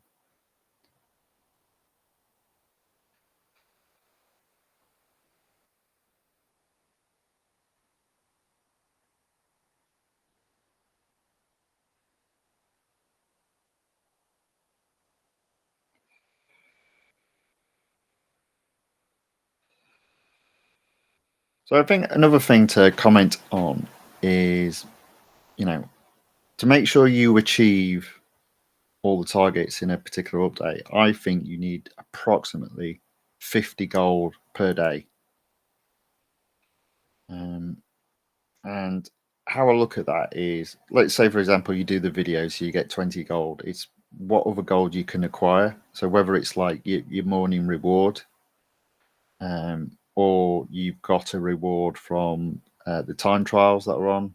So I think another thing to comment on is, to make sure you achieve all the targets in a particular update, I think you need approximately 50 gold per day. And how I look at that is, let's say, for example, you do the video, so you get 20 gold. It's what other gold you can acquire. So whether it's like your morning reward, or you've got a reward from the time trials that are on,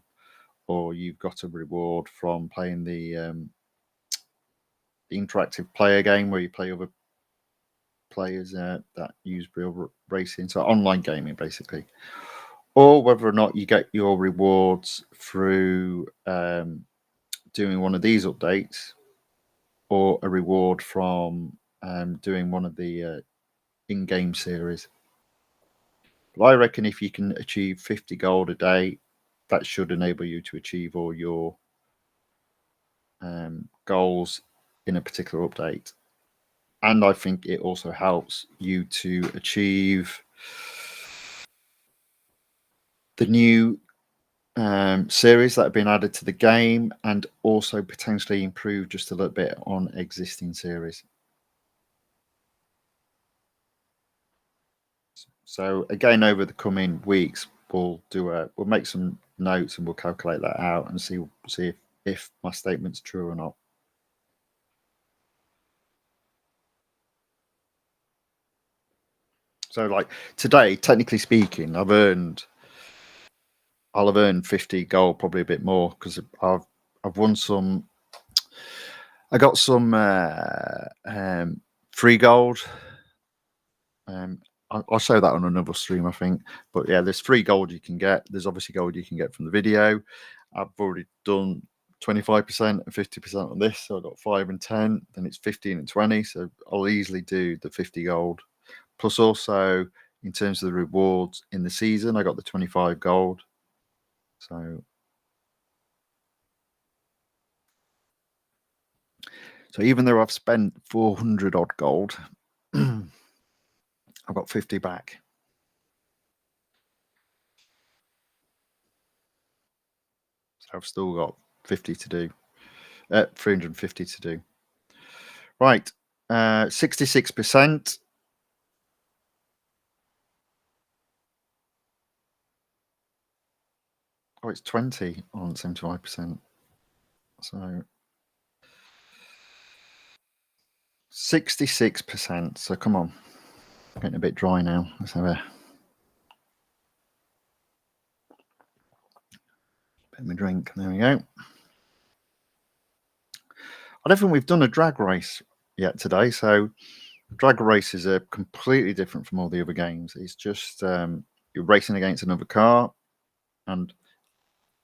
or you've got a reward from playing the interactive player game where you play other players that use real racing, so online gaming basically, or whether or not you get your rewards through doing one of these updates, or a reward from doing one of the in-game series. But I reckon if you can achieve 50 gold a day, that should enable you to achieve all your goals in a particular update. And I think it also helps you to achieve the new series that have been added to the game, and also potentially improve just a little bit on existing series. So again, over the coming weeks, we'll make some notes and we'll calculate that out and see if my statement's true or not. So like today, technically speaking, I'll have earned 50 gold, probably a bit more, because I've won some. I got some free gold. I'll show that on another stream, I think. But yeah, there's free gold you can get. There's obviously gold you can get from the video. I've already done 25% and 50% on this, so I've got 5 and 10. Then it's 15 and 20. So I'll easily do the 50 gold. Plus, also in terms of the rewards in the season, I got the 25 gold. So even though I've spent 400 odd gold, I've got 50 back. So I've still got 50 to do. 350 to do. Right. 66%. Oh, it's 20 on 75%. So 66%. So come on. I'm getting a bit dry now. Let's have a bit of a drink. There we go. I don't think we've done a drag race yet today. So drag races are completely different from all the other games. It's just you're racing against another car, and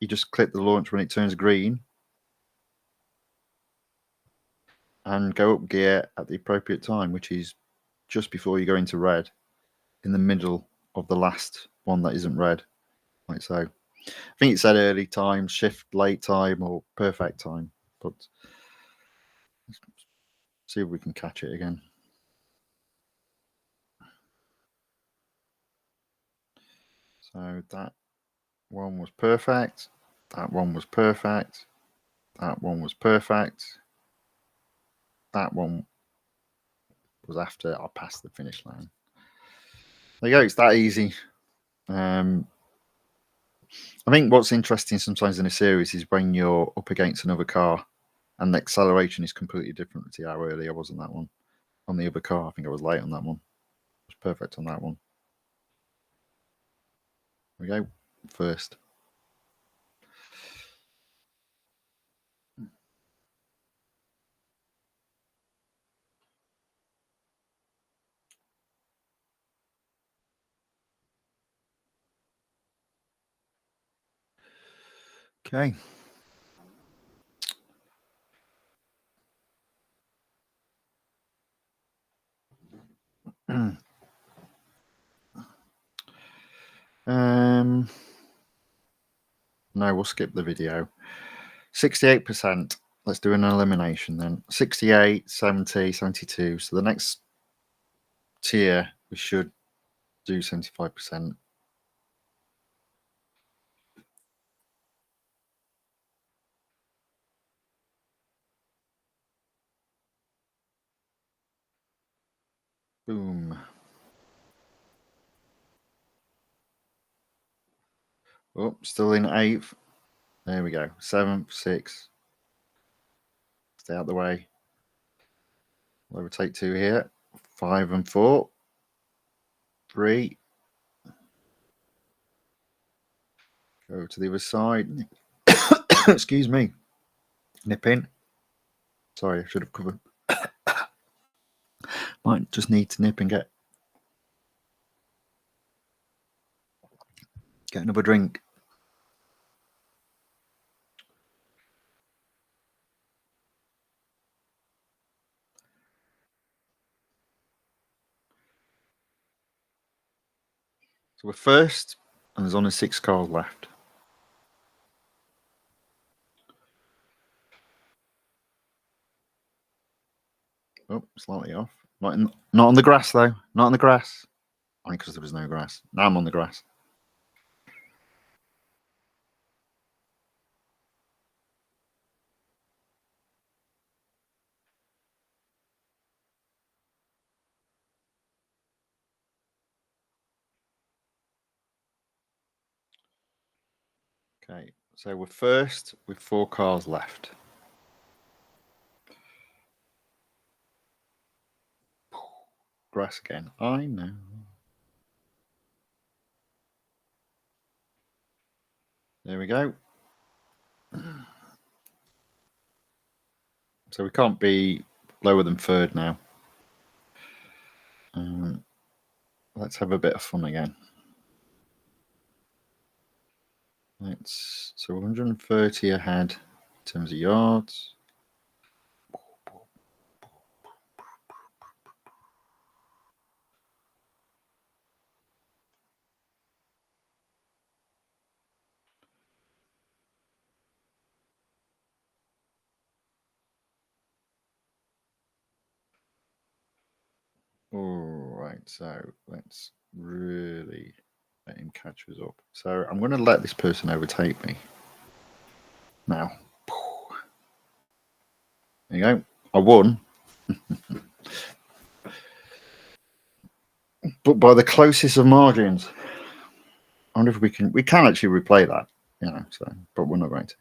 you just click the launch when it turns green and go up gear at the appropriate time, which is just before you go into red, in the middle of the last one that isn't red. Like so. I think it said early time, shift late time, or perfect time. But let's see if we can catch it again. So that One was perfect. That one was perfect. That one was perfect. That one was after I passed the finish line. There you go. It's that easy. I think what's interesting sometimes in a series is when you're up against another car and the acceleration is completely different to how early I was on that one. On the other car, I think I was late on that one. I was perfect on that one. There we go. First. Okay. No, we'll skip the video. 68%. Let's do an elimination then. 68, 70, 72. So the next tier, we should do 75%. Boom. Oh, still in 8th. There we go. 7th, 6th. Stay out the way. We'll overtake 2 here. 5 and 4. 3. Go to the other side. Excuse me. Nip in. Sorry, I should have covered. Might just need to nip and get another drink. So we're first, and there's only 6 cars left. Oh, slightly off. Not on the grass though. Not on the grass. I think because there was no grass. Now I'm on the grass. Okay, so we're first with 4 cars left. Grass again. I know. There we go. So we can't be lower than 3rd now. Let's have a bit of fun again. So 130 ahead in terms of yards. All right, so let's really let him catch us up. So I'm going to let this person overtake me now. There you go. I won. But by the closest of margins. I wonder if we can actually replay that, so but we're not going to.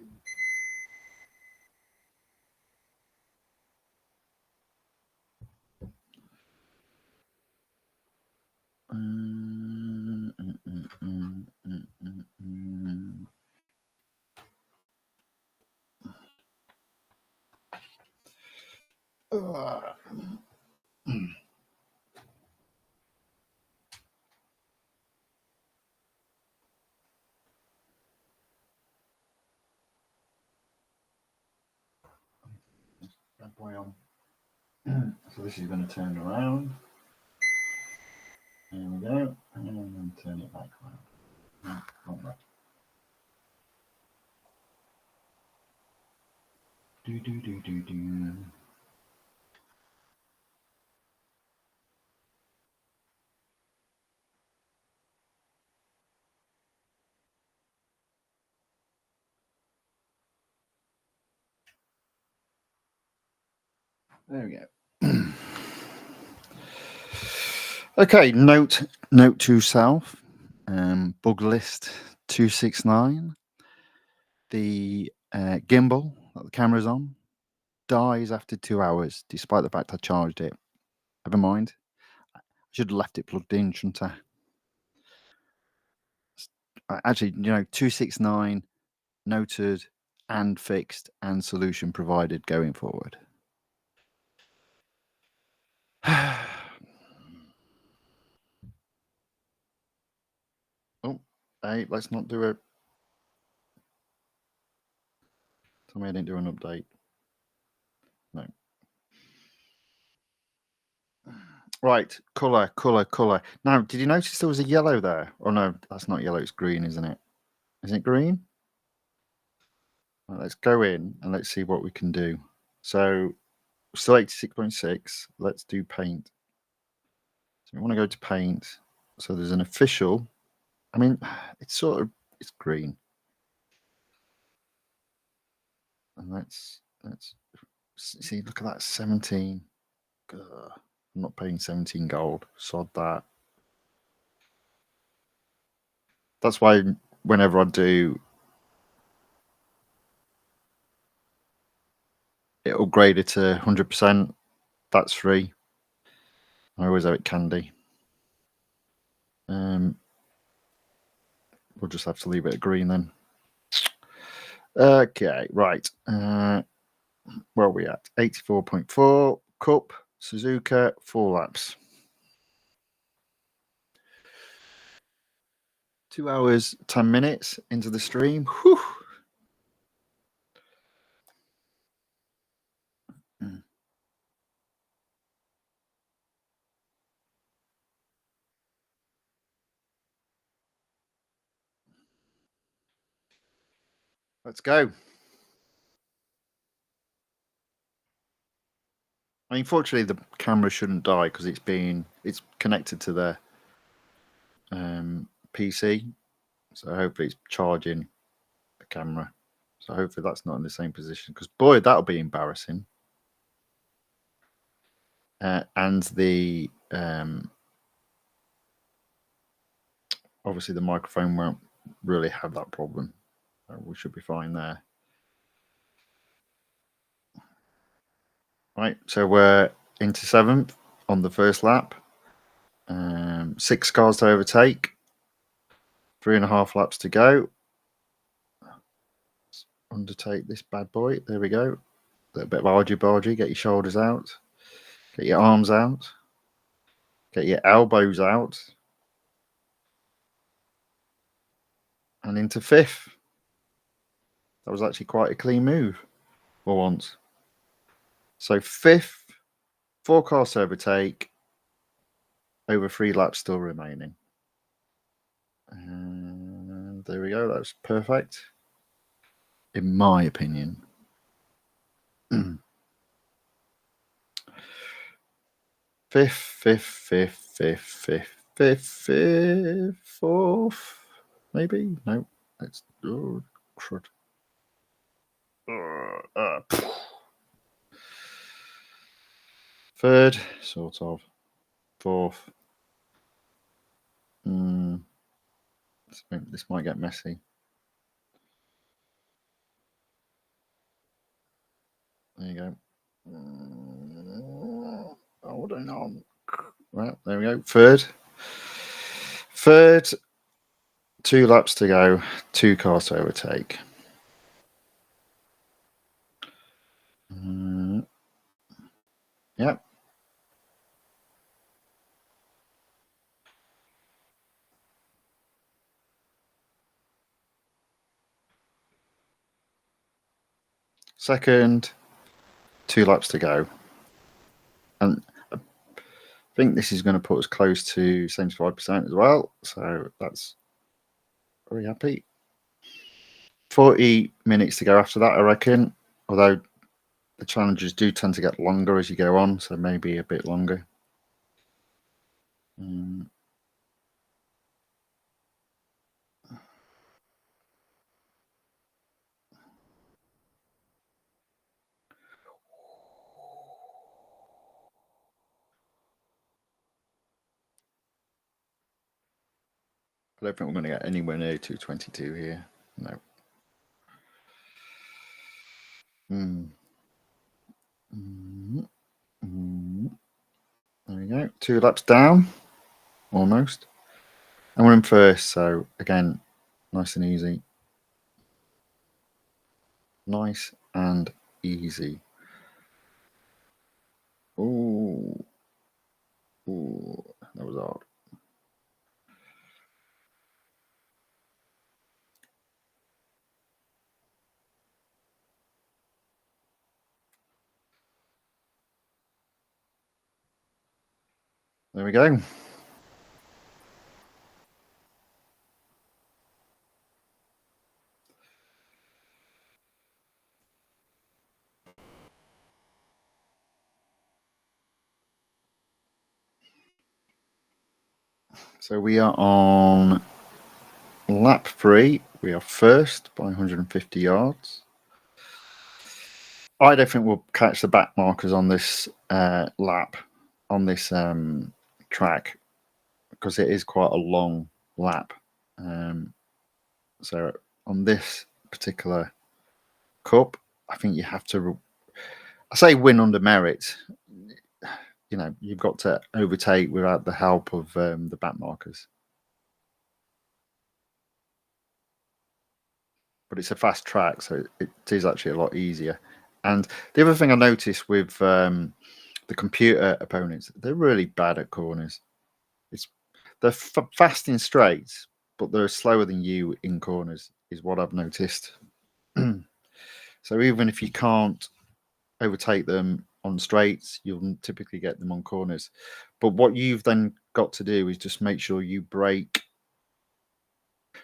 So this is going to turn around. There we go, and then turn it back around. Wrong way. Do. There we go. Okay, note to self, bug list 269. The gimbal that the camera's on dies after 2 hours, despite the fact I charged it. Never mind. I should have left it plugged in, shouldn't I? Actually, 269 noted and fixed and solution provided going forward. Oh, hey, let's not do it. Tell me I didn't do an update. No. Right, colour. Now, did you notice there was a yellow there? Oh no, that's not yellow, it's green, isn't it? Is it green? Right, let's go in and let's see what we can do. So, still 86.6. Let's do paint. So we want to go to paint. So there's an official. I mean, it's green. And let's see, look at that, 17. Ugh, I'm not paying 17 gold. Sod that. That's why whenever I do it upgraded to 100%, that's free. I always have it candy. We'll just have to leave it at green then. Okay, right. Where are we at? 84.4. Cup, Suzuka, 4 laps. 2 hours, 10 minutes into the stream. Whew. Let's go. I mean, fortunately, the camera shouldn't die because it's connected to the PC, so hopefully it's charging the camera. So hopefully that's not in the same position, because boy, that'll be embarrassing. And the obviously the microphone won't really have that problem. We should be fine there. Right, so we're into 7th on the first lap. 6 cars to overtake. 3.5 laps to go. Let's undertake this bad boy. There we go. A little bit of argy-bargy. Get your shoulders out. Get your arms out. Get your elbows out. And into 5th. That was actually quite a clean move for once. So 5th, 4 cars to overtake. Over 3 laps still remaining. And there we go. That's perfect, in my opinion. Fifth, fourth, maybe. No, it's crud. Third, sort of. Fourth. This might get messy. There you go. Hold on. Well, there we go. Third, 2 laps to go. 2 cars to overtake. Yep. Second, 2 laps to go. And I think this is going to put us close to 75% as well. So that's very happy. 40 minutes to go after that, I reckon. Although the challenges do tend to get longer as you go on, so maybe a bit longer. I don't think we're going to get anywhere near 222 here. No. There we go. 2 laps down, almost. And we're in first, so again, nice and easy. Nice and easy. Ooh. Ooh, that was hard. There we go. So we are on lap 3. We are first by 150 yards. I don't think we'll catch the back markers on this lap, on this track, because it is quite a long lap. So on this particular cup, I think you have to, I say win under merit. You know, you've got to overtake without the help of the back markers. But it's a fast track, so it is actually a lot easier. And the other thing I noticed with the computer opponents, they're really bad at corners. They're fast in straights, but they're slower than you in corners, is what I've noticed. So even if you can't overtake them on straights, you'll typically get them on corners. But what you've then got to do is just make sure you brake,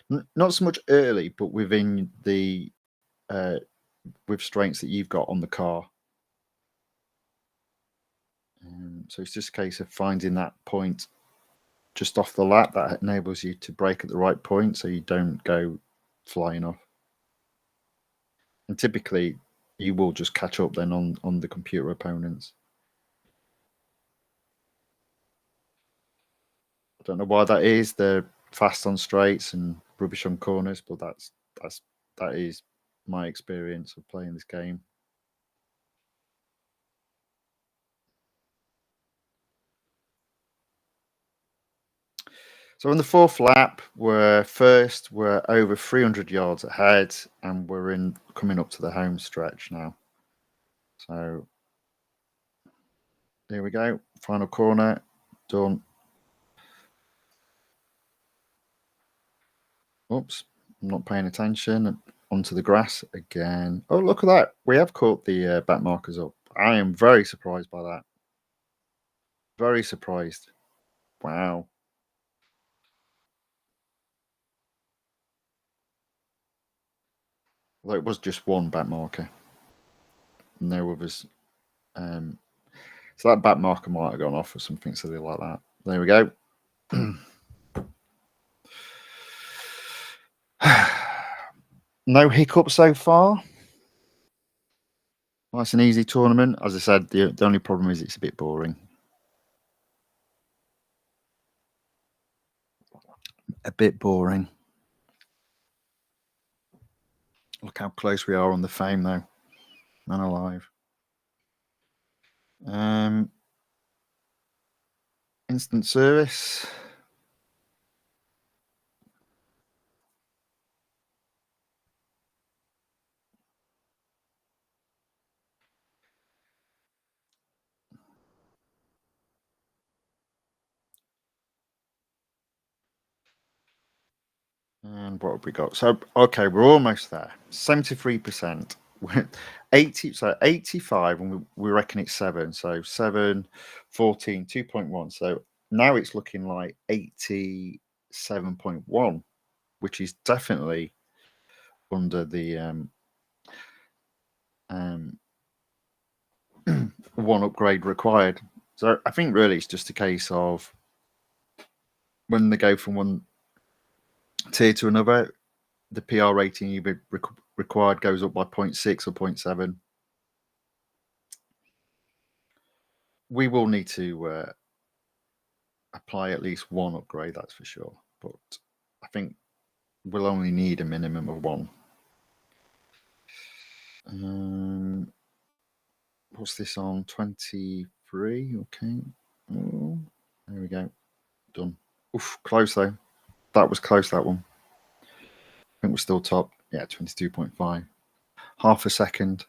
not so much early, but within the with strengths that you've got on the car. So it's just a case of finding that point just off the lap that enables you to brake at the right point so you don't go flying off. And typically you will just catch up then on the computer opponents. I don't know why that is. They're fast on straights and rubbish on corners, but that is my experience of playing this game. So on the 4th lap, we're over 300 yards ahead, and we're coming up to the home stretch now. So there we go. Final corner, done. Oops, I'm not paying attention. Onto the grass again. Oh, look at that. We have caught the back markers up. I am very surprised by that. Very surprised. Wow. Although it was just one back marker. No others. So that back marker might have gone off or something silly like that. There we go. No hiccups so far. Nice and easy tournament. As I said, the only problem is it's a bit boring. A bit boring. Look how close we are on the fame, though. Man alive. Instant service. And what have we got? So, okay, we're almost there. 73%. 80, so 85, and we reckon it's 7. So 7, 14, 2.1. So now it's looking like 87.1, which is definitely under the one upgrade required. So I think really it's just a case of when they go from one tier to another, the PR rating you required goes up by 0.6 or 0.7. We will need to apply at least one upgrade, that's for sure. But I think we'll only need a minimum of one. What's this on? 23. Okay. Oh, there we go. Done. Oof, close though. That was close, that one. I think we're still top. Yeah, 22.5. Half a second.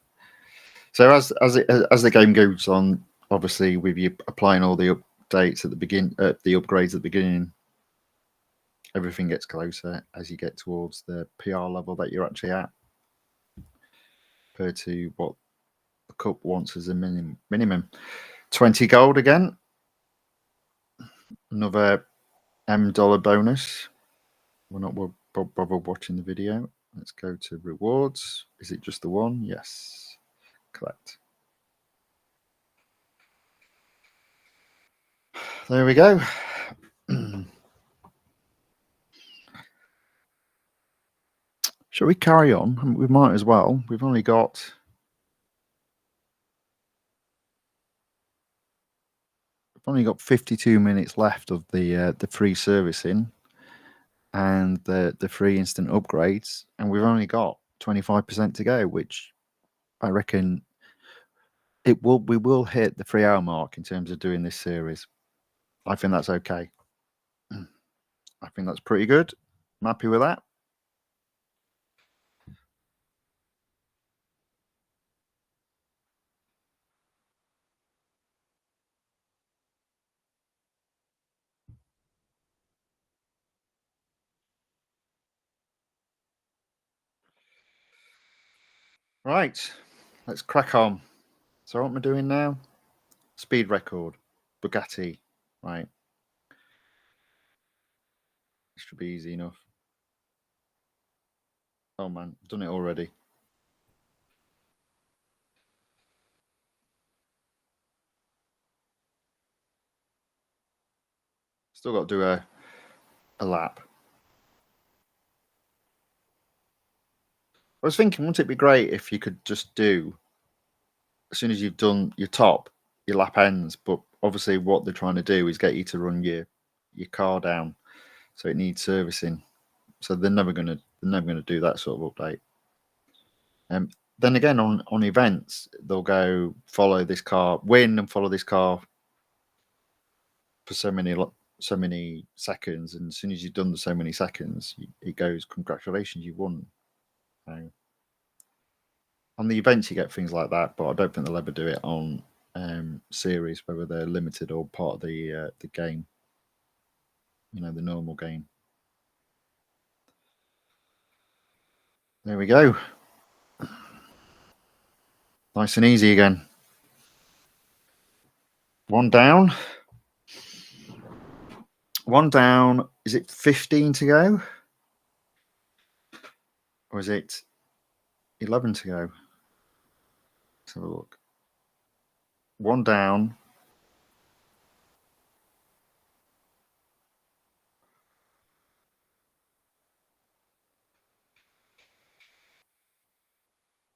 So as the game goes on, obviously with you applying all the updates at the the upgrades at the beginning, everything gets closer as you get towards the PR level that you're actually at, compared to what the cup wants as a minimum. 20 gold again. Another $M bonus. We're not bothered watching the video. Let's go to rewards. Is it just the one? Yes. Collect. There we go. Shall we carry on? We might as well. We've only got 52 minutes left of the free servicing and the free instant upgrades, and we've only got 25% to go, which I reckon we will hit the 3 hour mark in terms of doing this series. I think that's okay. I think that's pretty good. I'm happy with that. Right, let's crack on. So what am I doing now? Speed record, Bugatti. Right. This should be easy enough. Oh man, I've done it already. Still got to do a lap. I was thinking, wouldn't it be great if you could just do, as soon as you've done your top, your lap ends. But obviously what they're trying to do is get you to run your car down, so it needs servicing. So they're never gonna do that sort of update. Then again, on events, they'll go follow this car, win and follow this car for so many seconds, and as soon as you've done the so many seconds, it goes, congratulations, you won. So, on the events, you get things like that, but I don't think they'll ever do it on series, whether they're limited or part of the game. You know, the normal game. There we go. Nice and easy again. One down. One down. Is it 15 to go? Or is it 11 to go? Let's have a look. One down.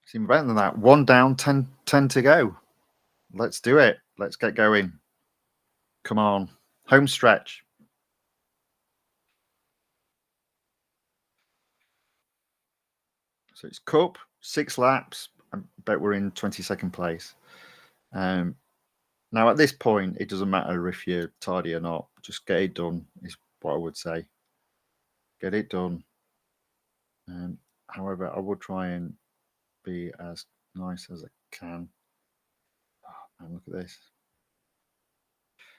It's even better than that. One down, 10 to go. Let's do it. Let's get going. Come on. Home stretch. So it's cup, 6 laps. I bet we're in 22nd place. Now, at this point, it doesn't matter if you're tardy or not. Just get it done, is what I would say. Get it done. However, I would try and be as nice as I can. Oh, man, look at this.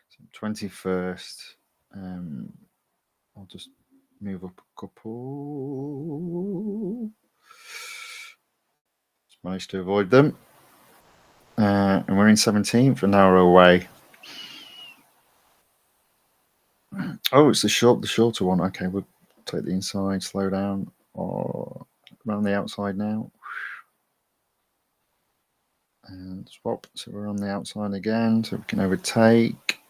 So 21st. I'll just move up a couple. Just managed to avoid them. And we're in 17th, an hour away. Oh, it's the shorter one. Okay, we'll take the inside, slow down, or around the outside now. And swap. So we're on the outside again, so we can overtake.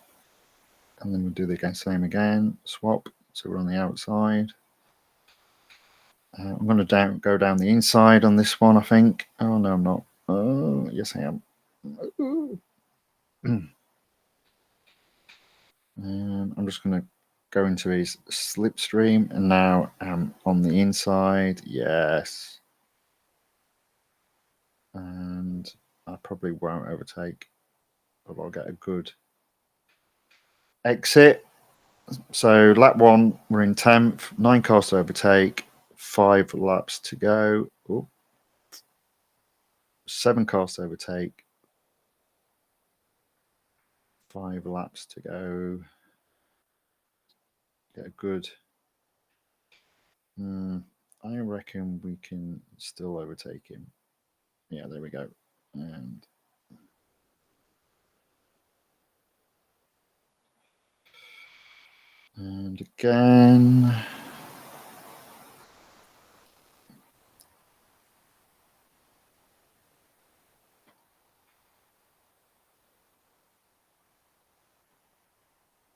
And then we'll do the same again. Swap. So we're on the outside. I'm going to go down the inside on this one, I think. Oh, no, I'm not. Oh, yes, I am. And I'm just going to go into his slipstream, and now I'm on the inside. Yes. And I probably won't overtake, but I'll get a good exit. So lap 1, we're in 10th, 9 cars to overtake, 5 laps to go. Ooh. 7 cars to overtake, 5 laps to go. Get a good. I reckon we can still overtake him. Yeah, there we go. And again.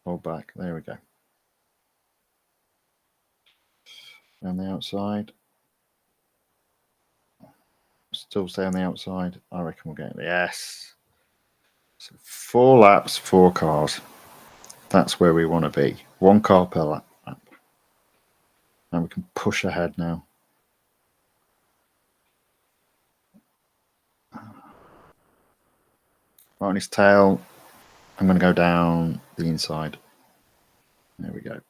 Hold back. There we go. On the outside. Still stay on the outside. I reckon we'll get it. Yes. So 4 laps, 4 cars. That's where we want to be. 1 car per lap. And we can push ahead now. Right on his tail. I'm going to go down the inside. There we go.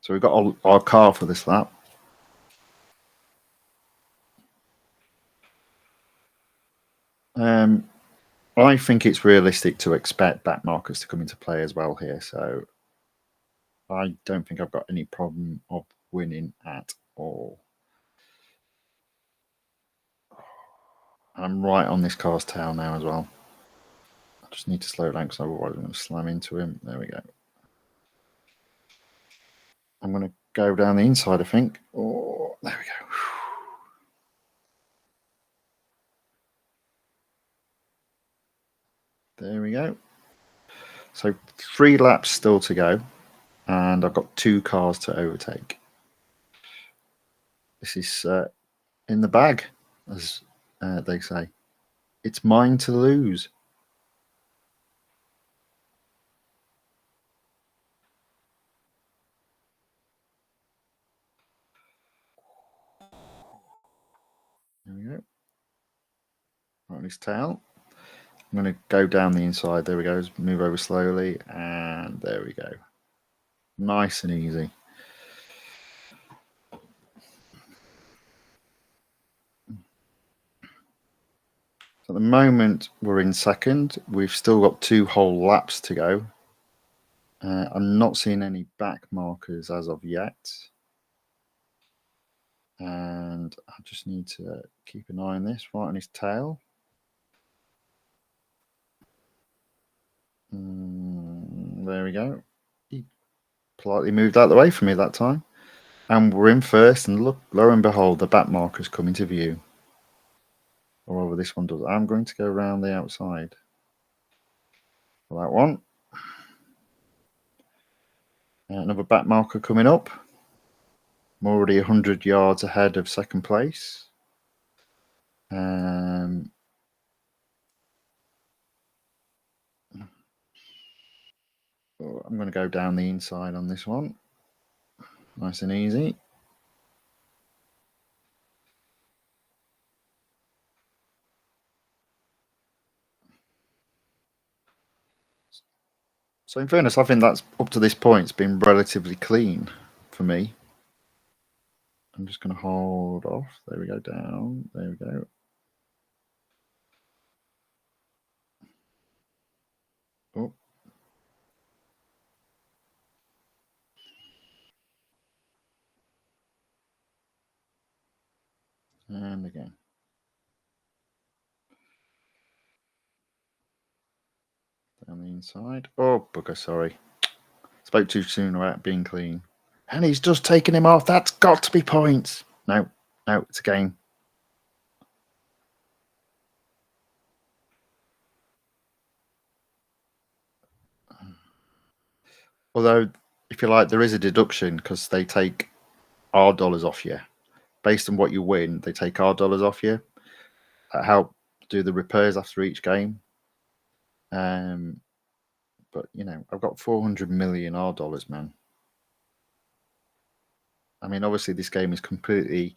So we've got our car for this lap. I think it's realistic to expect back markers to come into play as well here. So I don't think I've got any problem of winning at all. I'm right on this car's tail now as well. I just need to slow down because otherwise I'm going to slam into him. There we go. I'm going to go down the inside, I think. Oh, there we go. There we go. So 3 laps still to go, and I've got 2 cars to overtake. This is in the bag, as they say. It's mine to lose. There we go. Right on his tail. I'm going to go down the inside. There we go. Move over slowly, and there we go. Nice and easy. At the moment, we're in second. We've still got 2 whole laps to go. I'm not seeing any back markers as of yet. And I just need to keep an eye on this, right on his tail. There we go. He politely moved out of the way for me that time. And we're in first, and look, lo and behold, the back markers come into view. Or whatever this one does. I'm going to go around the outside for that one. Another back marker coming up. I'm already 100 yards ahead of second place. I'm going to go down the inside on this one. Nice and easy. So in fairness, I think that's up to this point, it's been relatively clean for me. I'm just going to hold off. There we go, down. There we go. Oh. And again. Down the inside. Oh, bugger, sorry. Spoke too soon about being clean. And he's just taken him off. That's got to be points. No, it's a game. Although, if you like, there is a deduction because they take our dollars off you. Based on what you win, they take our dollars off you. That help do the repairs after each game. But you know, I've got 400 million R dollars, man. I mean, obviously, this game is completely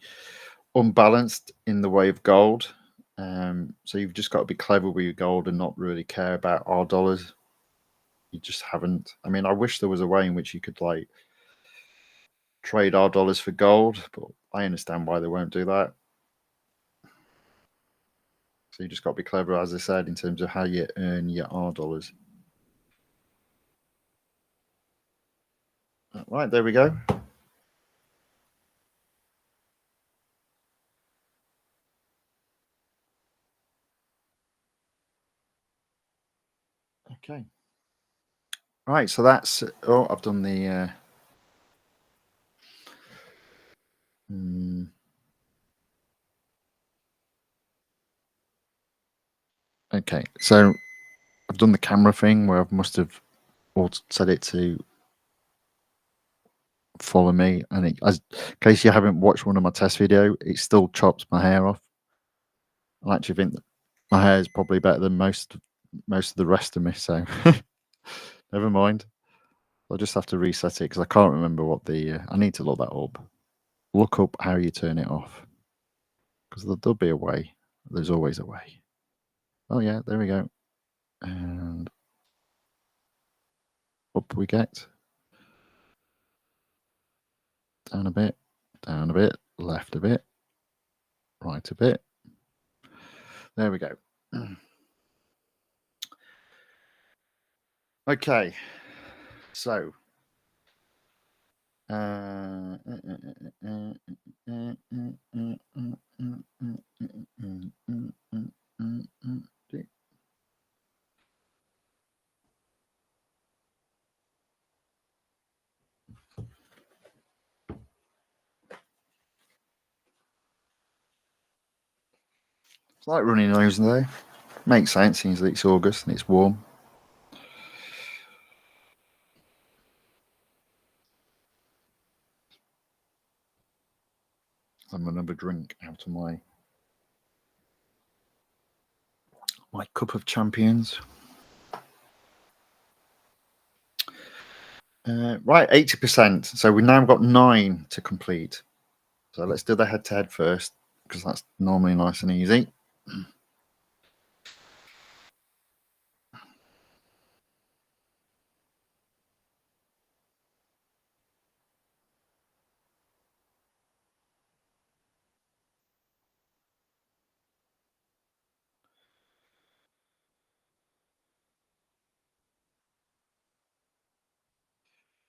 unbalanced in the way of gold. So you've just got to be clever with your gold and not really care about R dollars. You just haven't. I mean, I wish there was a way in which you could like trade R dollars for gold, but I understand why they won't do that. So you just got to be clever, as I said, in terms of how you earn your R dollars. Right, there we go. Okay. Right, so that's. Oh, I've done the. Okay, so I've done the camera thing where I must have set it to follow me, and in case you haven't watched one of my test video, it still chops my hair off. I actually think that my hair is probably better than most of the rest of me, so never mind. I'll just have to reset it because I can't remember what the. I need to look that up. Look up how you turn it off because there'll be a way. There's always a way. Oh yeah, there we go. And up we get. Down a bit, left a bit, right a bit. There we go. Okay, so it's like runny nose there. Makes sense, since it's August and it's warm. I'm another drink out of my cup of champions. Right, 80%. So we've now got 9 to complete. So let's do the head-to-head first, because that's normally nice and easy.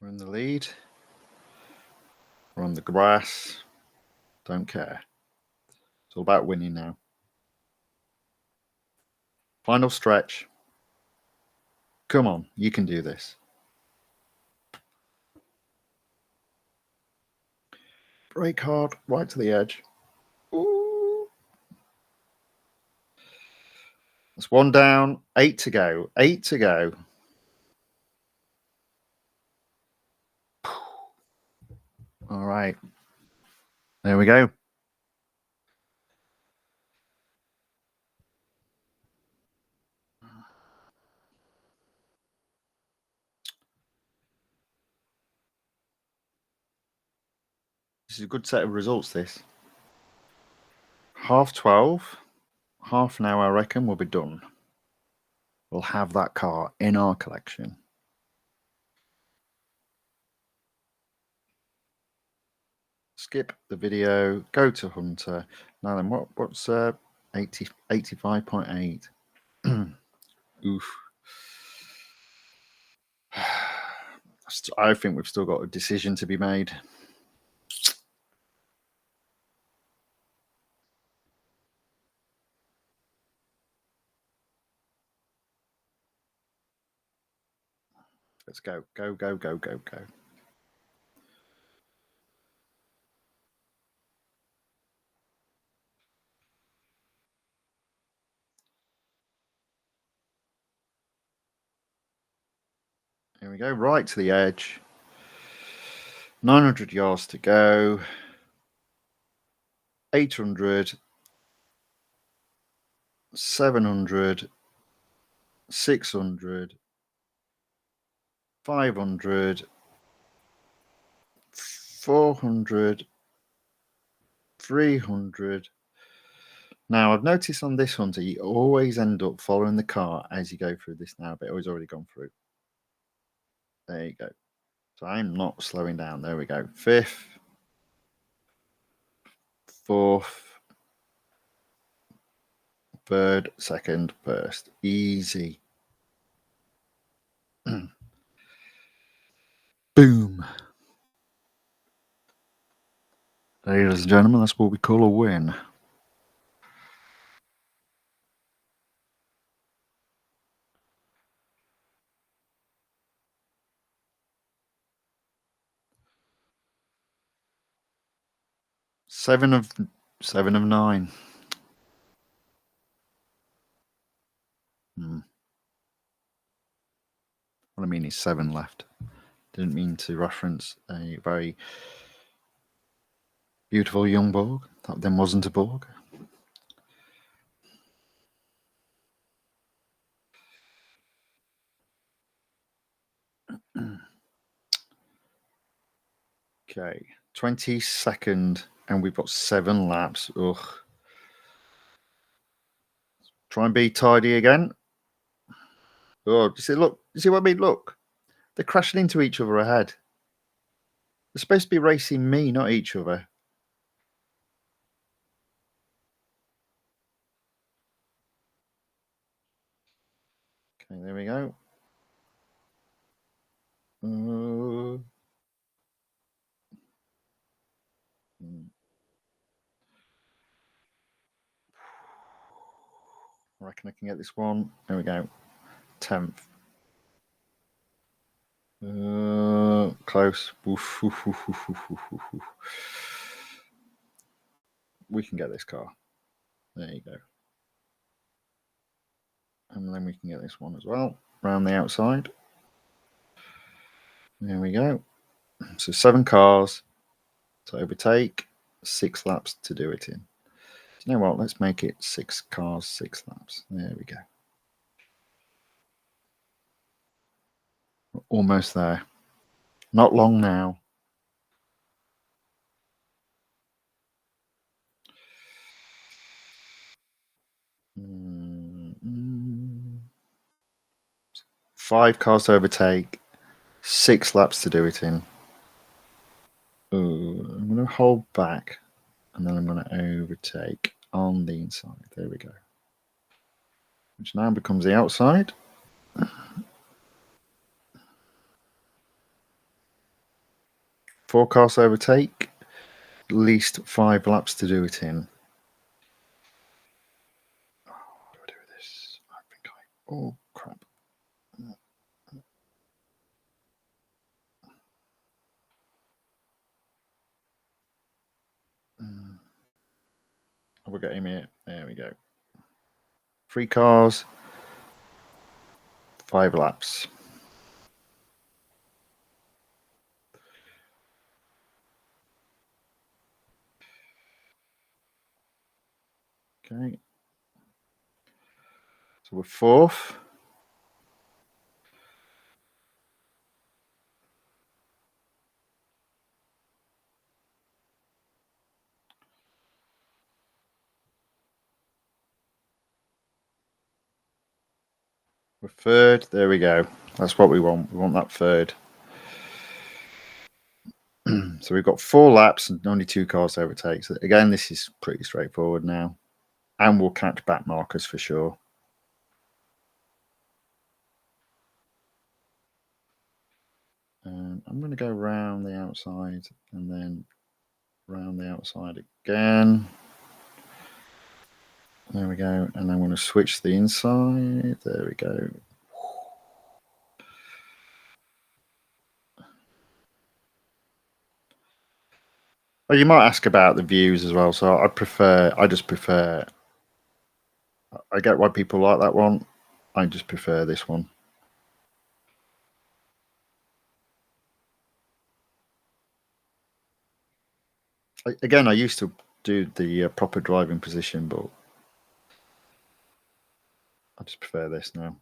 We're in the lead. We're on the grass. Don't care. It's all about winning now. Final stretch. Come on, you can do this. Brake hard, right to the edge. Ooh. That's 1 down, 8 to go. 8 to go. All right. There we go. This is a good set of results, this. 12:30. Half an hour, I reckon, we'll be done. We'll have that car in our collection. Skip the video, go to Hunter. Now then, what's 85.8? Oof. I think we've still got a decision to be made. Let's go. Go, go, go, go, go. Here we go, right to the edge. 900 yards to go. 800. 700. 600, 500, 400, 300. Now, I've noticed on this hunter, you always end up following the car as you go through this now, but it's already gone through. There you go. So I'm not slowing down. There we go. Fifth, fourth, third, second, first. Easy. Boom. Ladies and gentlemen, that's what we call a win. Seven of 9. What I mean is 7 left. Didn't mean to reference a very beautiful young Borg. That then wasn't a Borg. Okay, 22nd, and we've got 7 laps. Ugh. Try and be tidy again. Oh, you see what I mean? Look, they're crashing into each other ahead. They're supposed to be racing me, not each other. Okay, there we go. I reckon I can get this one. There we go. 10th. Close. Oof, oof, oof, oof, oof, oof, oof. We can get this car. There you go. And then we can get this one as well. Round the outside. There we go. So 7 cars to overtake, 6 laps to do it in. You know what? Let's make it 6 cars, 6 laps. There we go. We're almost there. Not long now. Mm-hmm. 5 cars to overtake, 6 laps to do it in. Ooh, I'm going to hold back, and then I'm going to overtake on the inside. There we go. Which now becomes the outside. Four cars to overtake, at least 5 laps to do it in. Oh, what do I do with this? I think oh, crap. We'll get him here. There we go. 3 cars, 5 laps. Okay. So we're 4th. We're 3rd. There we go. That's what we want. We want that 3rd. So we've got 4 laps and only 2 cars to overtake. So again, this is pretty straightforward now. And we'll catch back markers for sure. I'm going to go round the outside and then round the outside again. There we go. And I'm going to switch the inside. There we go. Well, you might ask about the views as well. So I just prefer, I get why people like that one. I just prefer this one. Again, I used to do the proper driving position, but I just prefer this now.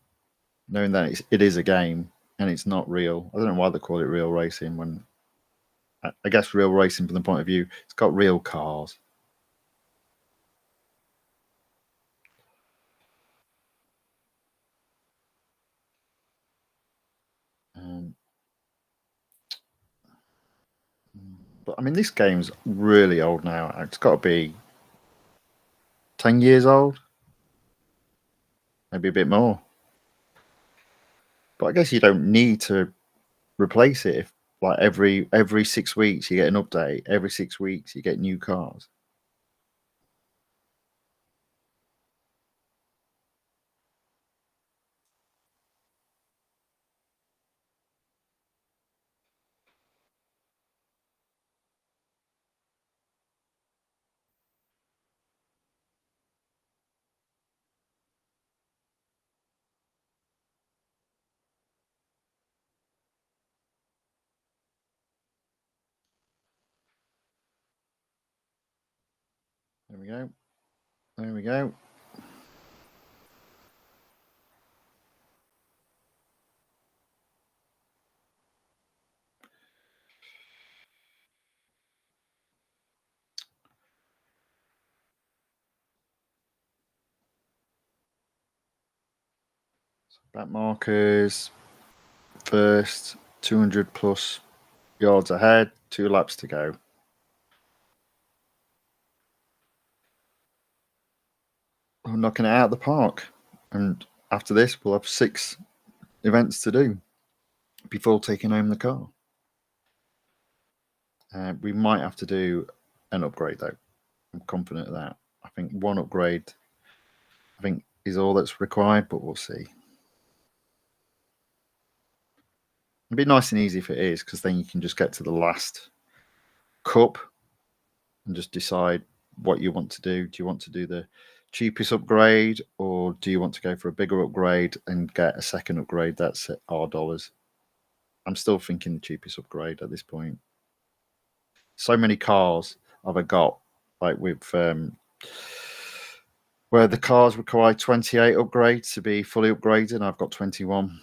knowing that it is a game and it's not real. I don't know why they call it real racing when I guess real racing from the point of view, it's got real cars. But I mean, this game's really old now. It's got to be 10 years old, maybe a bit more. But I guess you don't need to replace it if, like, every 6 weeks you get an update. Every 6 weeks you get new cars. There we go. There we go. Back markers. First, 200 plus yards ahead. 2 laps to go. We're knocking it out of the park. And after this, we'll have 6 events to do before taking home the car. We might have to do an upgrade, though. I'm confident of that. I think one upgrade, is all that's required, but we'll see. It'd be nice and easy if it is, because then you can just get to the last cup and just decide what you want to do. Do you want to do the cheapest upgrade, or do you want to go for a bigger upgrade and get a second upgrade that's at $R? I'm still thinking the cheapest upgrade at this point. So many cars have I got, like with where the cars require 28 upgrades to be fully upgraded, and I've got 21.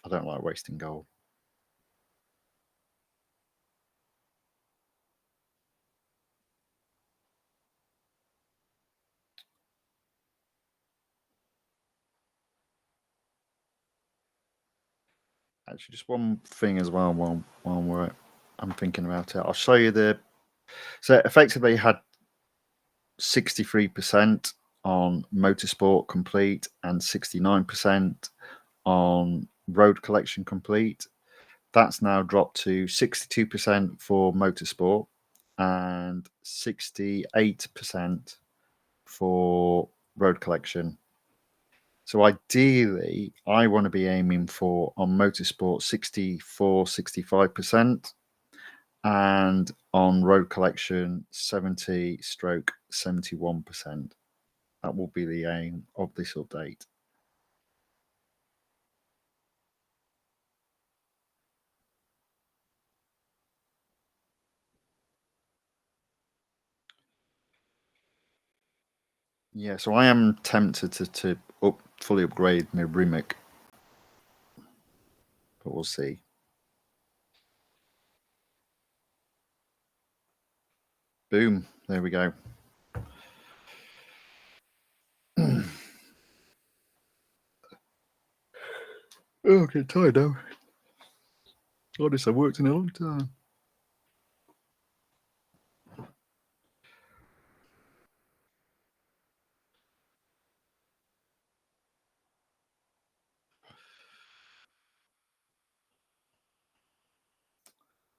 I don't like wasting gold. Actually, just one thing as well while I'm thinking about it. I'll show you so effectively had 63% on Motorsport Complete and 69% on Road Collection Complete. That's now dropped to 62% for Motorsport and 68% for Road Collection. So ideally, I want to be aiming for on Motorsport 64-65%, and on Road Collection 70-71%. That will be the aim of this update. Yeah, so I am tempted to fully upgrade my Rimac, but we'll see. Boom, there we go. Oh, I'm getting tired now. Honestly, I've worked in a long time.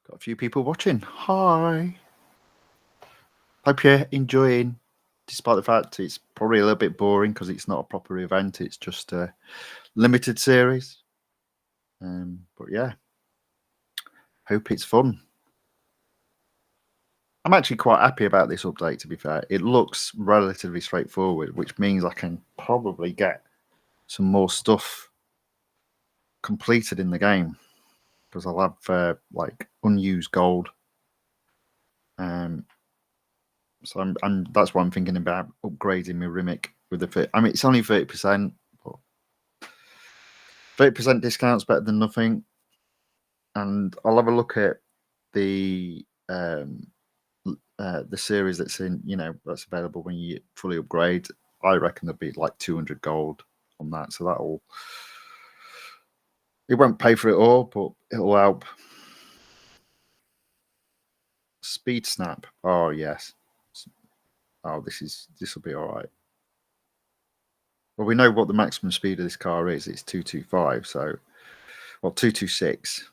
Got a few people watching. Hi. Hope you're enjoying, despite the fact it's probably a little bit boring because it's not a proper event. It's just a limited series. But yeah, hope it's fun. I'm actually quite happy about this update, to be fair. It looks relatively straightforward, which means I can probably get some more stuff completed in the game because I'll have like unused gold. So that's what I'm thinking about, upgrading my Rimac with the fit. I mean, it's only 30%, but 30% discount's better than nothing. And I'll have a look at the series that's in, that's available when you fully upgrade. I reckon there'll be like 200 gold on that, so it won't pay for it all, but it'll help. Speed snap. Oh yes. Oh, this will be all right. Well, we know what the maximum speed of this car is. It's 225. So, well, 226.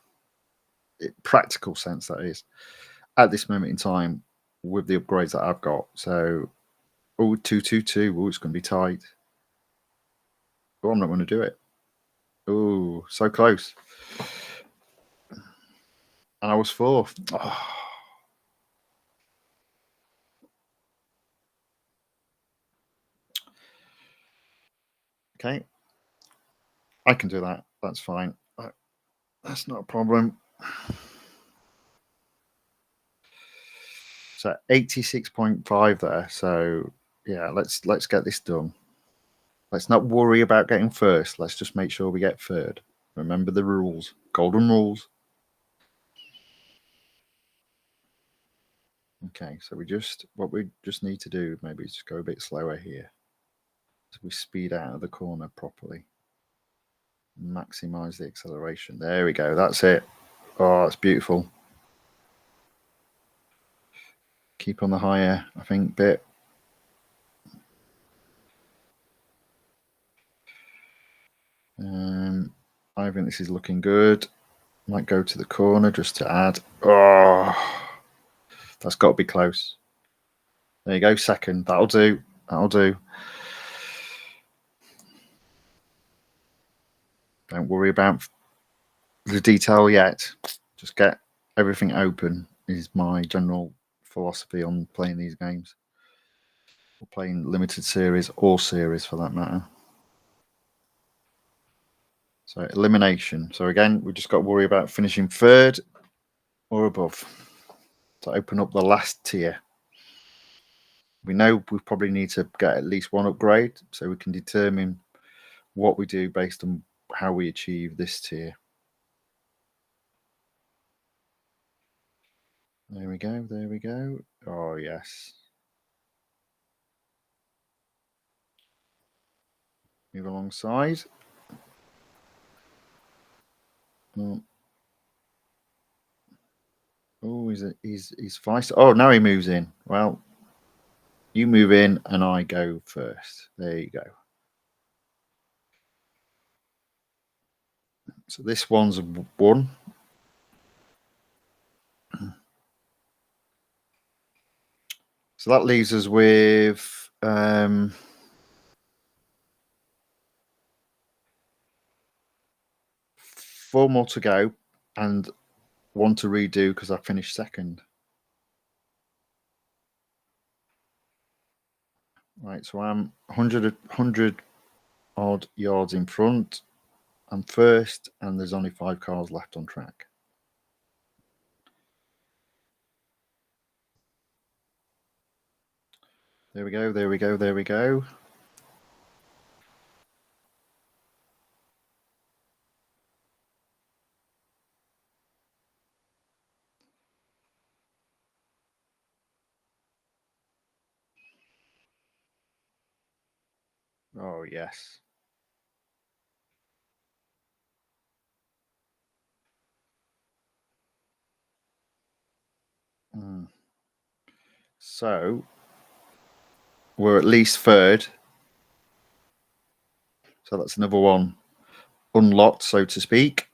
Practical sense, that is. At this moment in time, with the upgrades that I've got. So, 222. Oh, it's going to be tight. Oh, I'm not going to do it. Oh, so close. And I was fourth. Oh. Okay. I can do that. That's fine. That's not a problem. So 86.5 there. So yeah, let's get this done. Let's not worry about getting first. Let's just make sure we get third. Remember the rules. Golden rules. Okay, so what we just need to do maybe is just go a bit slower here. So we speed out of the corner properly. Maximize the acceleration. There we go. That's it. Oh, that's beautiful. Keep on the higher, I think, bit. I think this is looking good. Might go to the corner just to add. Oh, that's got to be close. There you go, second. That'll do. That'll do. Don't worry about the detail yet. Just get everything open is my general philosophy on playing these games. Or playing limited series or series for that matter. So elimination. So again, we just got to worry about finishing third or above to open up the last tier. We know we probably need to get at least one upgrade so we can determine what we do based on how we achieve this tier. There we go. There we go. Oh, yes. Move alongside. Oh, he's feisty. Oh, now he moves in. Well, you move in and I go first. There you go. So this one's one. So that leaves us with 4 more to go and 1 to redo because I finished second. Right, so I'm 100 odd yards in front. I'm first, and there's only 5 cars left on track. There we go, there we go, there we go. Oh, yes. So, we're at least third. So that's another one unlocked, so to speak.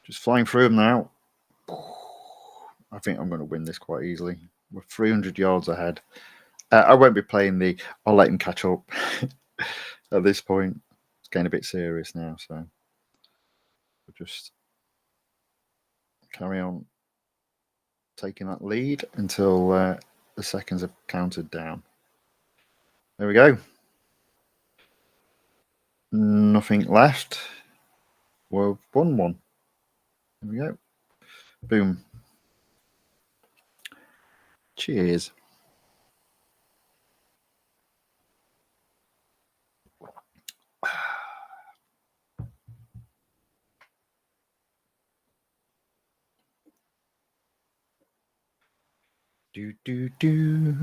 Just flying through them now. I think I'm going to win this quite easily. We're 300 yards ahead. I won't be playing I'll let him catch up at this point. It's getting a bit serious now, so we'll just carry on taking that lead until the seconds have counted down. There we go. Nothing left. We've won one. There we go. Boom. Cheers. Do do do.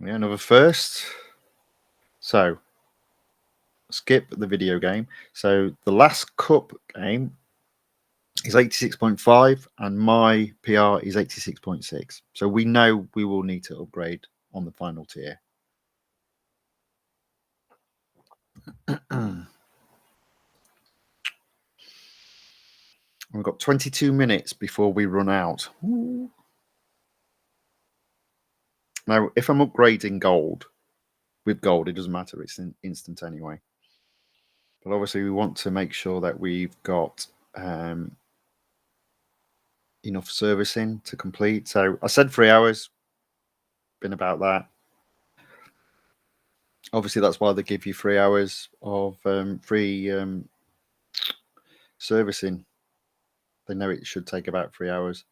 Yeah, another first. So, skip the video game. So, the last cup game is 86.5 and my PR is 86.6. So, we know we will need to upgrade on the final tier. We've got 22 minutes before we run out. Ooh. Now, if I'm upgrading gold, with gold, it doesn't matter. It's instant anyway. But obviously, we want to make sure that we've got enough servicing to complete. So I said 3 hours. Been about that. Obviously, that's why they give you 3 hours of free servicing. They know it should take about 3 hours.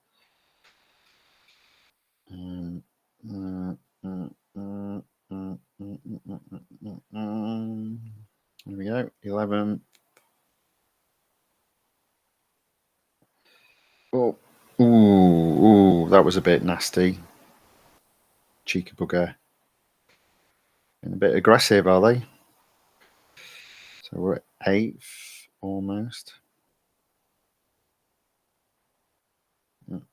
There we go. 11. Oh, ooh, that was a bit nasty. Cheeky bugger. And a bit aggressive, are they? So we're at 8th almost. I'm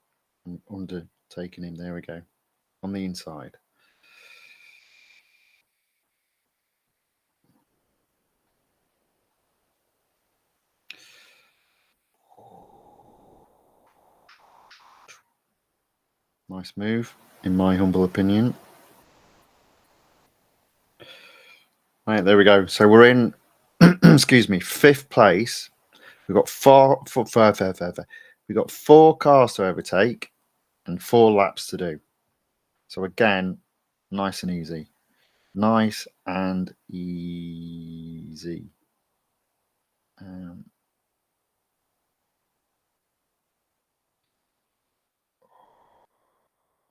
undertaking him. There we go. On the inside. Nice move, in my humble opinion. Right, there we go. So we're in, excuse me, 5th place. We've got four. We've got 4 cars to overtake and 4 laps to do. So again, nice and easy. Nice and easy.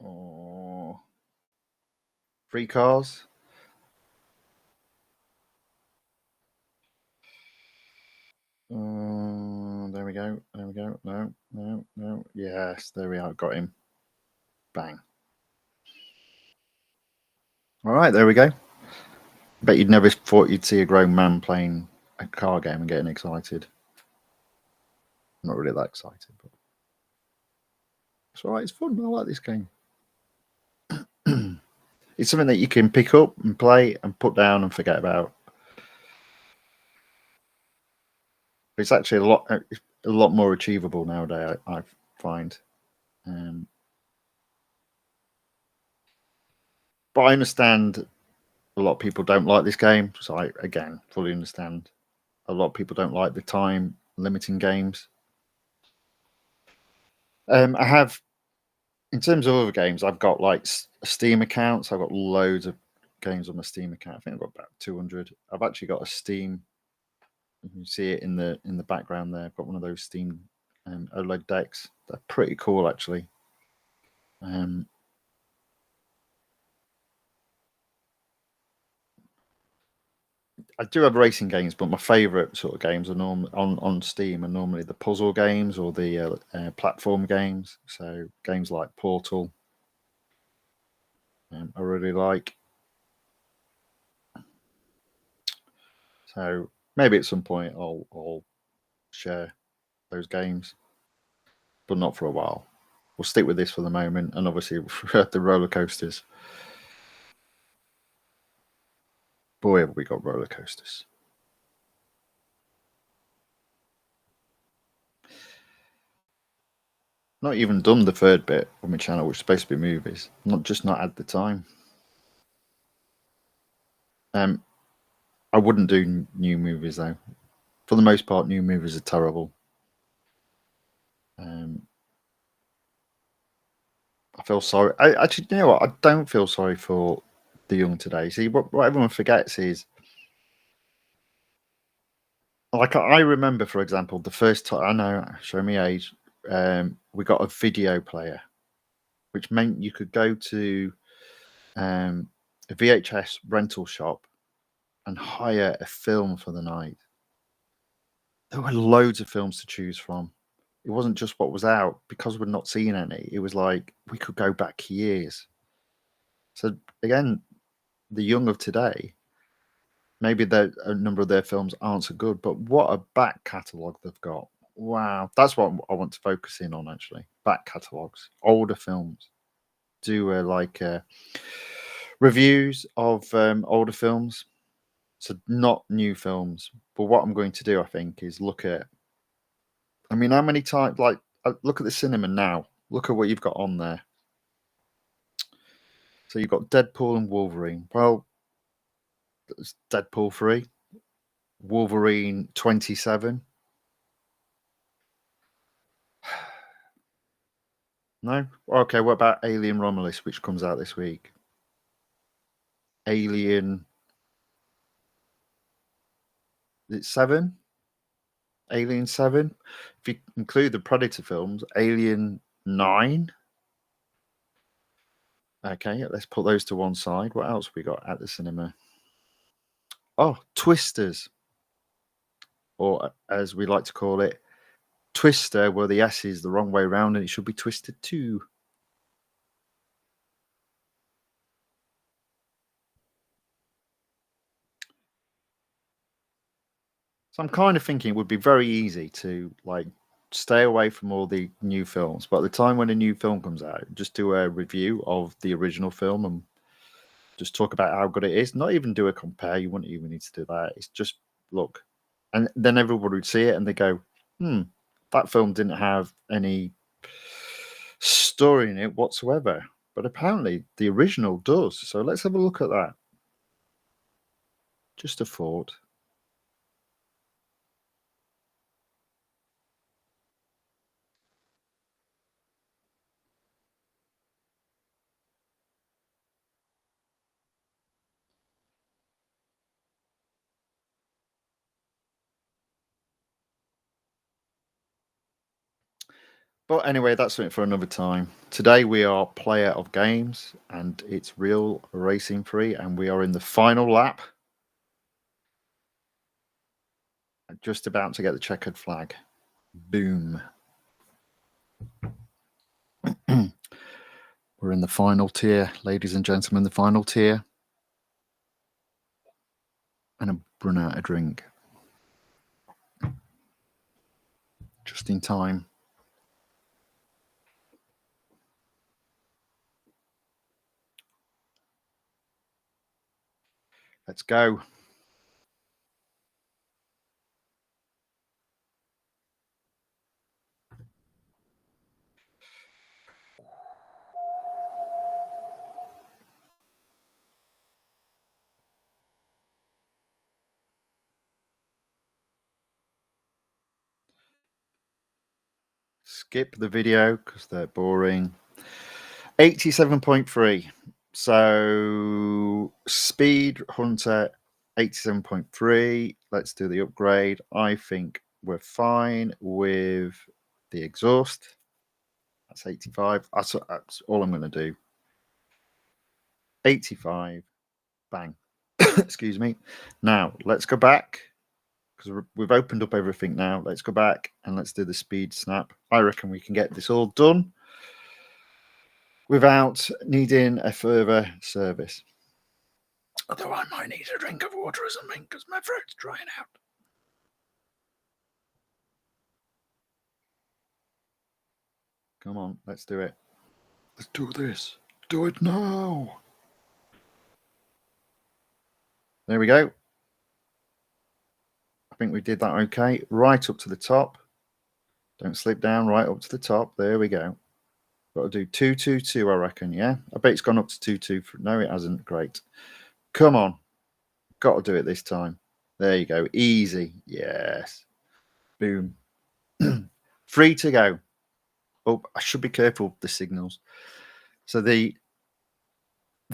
Oh, 3 cars. There we go. There we go. No. Yes, there we are. Got him. Bang. All right, there we go. Bet you'd never thought you'd see a grown man playing a car game and getting excited. I'm not really that excited, but it's all right. It's fun. I like this game. It's something that you can pick up and play and put down and forget about. It's actually a lot more achievable nowadays, I find. But I understand a lot of people don't like this game, so I again fully understand. A lot of people don't like the time limiting games. I have, in terms of other games, I've got like a Steam account. So I've got loads of games on my Steam account. I think I've got about 200. I've actually got a Steam. You can see it in the background there. I've got one of those Steam OLED decks. They're pretty cool, actually. I do have racing games, but my favourite sort of games are on Steam are normally the puzzle games or the platform games. So games like Portal, I really like. So maybe at some point I'll share those games, but not for a while. We'll stick with this for the moment, and obviously the roller coasters. Boy, have we got roller coasters! Not even done the 3rd bit of my channel, which is supposed to be movies. Not at the time. I wouldn't do new movies though. For the most part, new movies are terrible. I feel sorry. Actually, you know what? I don't feel sorry for the young today. See, what everyone forgets is Like I remember, for example, the first time I know, show me age, we got a video player, which meant you could go to a VHS rental shop and hire a film for the night. There were loads of films to choose from. It wasn't just what was out because we're not seeing any. It was like we could go back years. So again, the young of today, maybe a number of their films aren't so good, but what a back catalogue they've got. Wow. That's what I want to focus in on, actually. Back catalogues, older films. Do reviews of older films. So not new films. But what I'm going to do, I think, is look at, I mean, how many times, like, look at the cinema now. Look at what you've got on there. So you've got Deadpool and Wolverine. Well, it's Deadpool 3, Wolverine 27. No? Okay, what about Alien Romulus, which comes out this week? Alien. It's 7? Alien 7? If you include the Predator films, Alien 9. Okay, let's put those to one side. What else we got at the cinema? Oh, Twisters. Or as we like to call it, Twister, where the S is the wrong way around and it should be Twisted 2. So I'm kind of thinking it would be very easy to like stay away from all the new films, but at the time when a new film comes out, just do a review of the original film and just talk about how good it is. Not even do a compare. You wouldn't even need to do that. It's just look, and then everybody would see it and they go, that film didn't have any story in it whatsoever. But apparently the original does. So let's have a look at that. Just a thought. But anyway, that's something for another time. Today we are Player of Games, and it's Real Racing 3, and we are in the final lap. Just about to get the checkered flag. Boom. We're in the final tier, ladies and gentlemen, the final tier. And I've run out of drink. Just in time. Let's go. Skip the video because they're boring. 87.3. So Speed Hunter 87.3. Let's do the upgrade. I think we're fine with the exhaust. That's 85. That's all I'm going to do. 85. Bang. Excuse me. Now, let's go back because we've opened up everything now. Let's go back and let's do the speed snap. I reckon we can get this all done without needing a further service. Although I might need a drink of water or something because my throat's drying out. Come on, let's do it. Let's do this. Do it now. There we go. I think we did that okay. Right up to the top. Don't slip down, right up to the top. There we go. Got to do 222, I reckon, yeah? I bet it's gone up to 22. No, it hasn't. Great. Come on. Got to do it this time. There you go. Easy. Yes. Boom. 3 to go. Oh, I should be careful with the signals. So the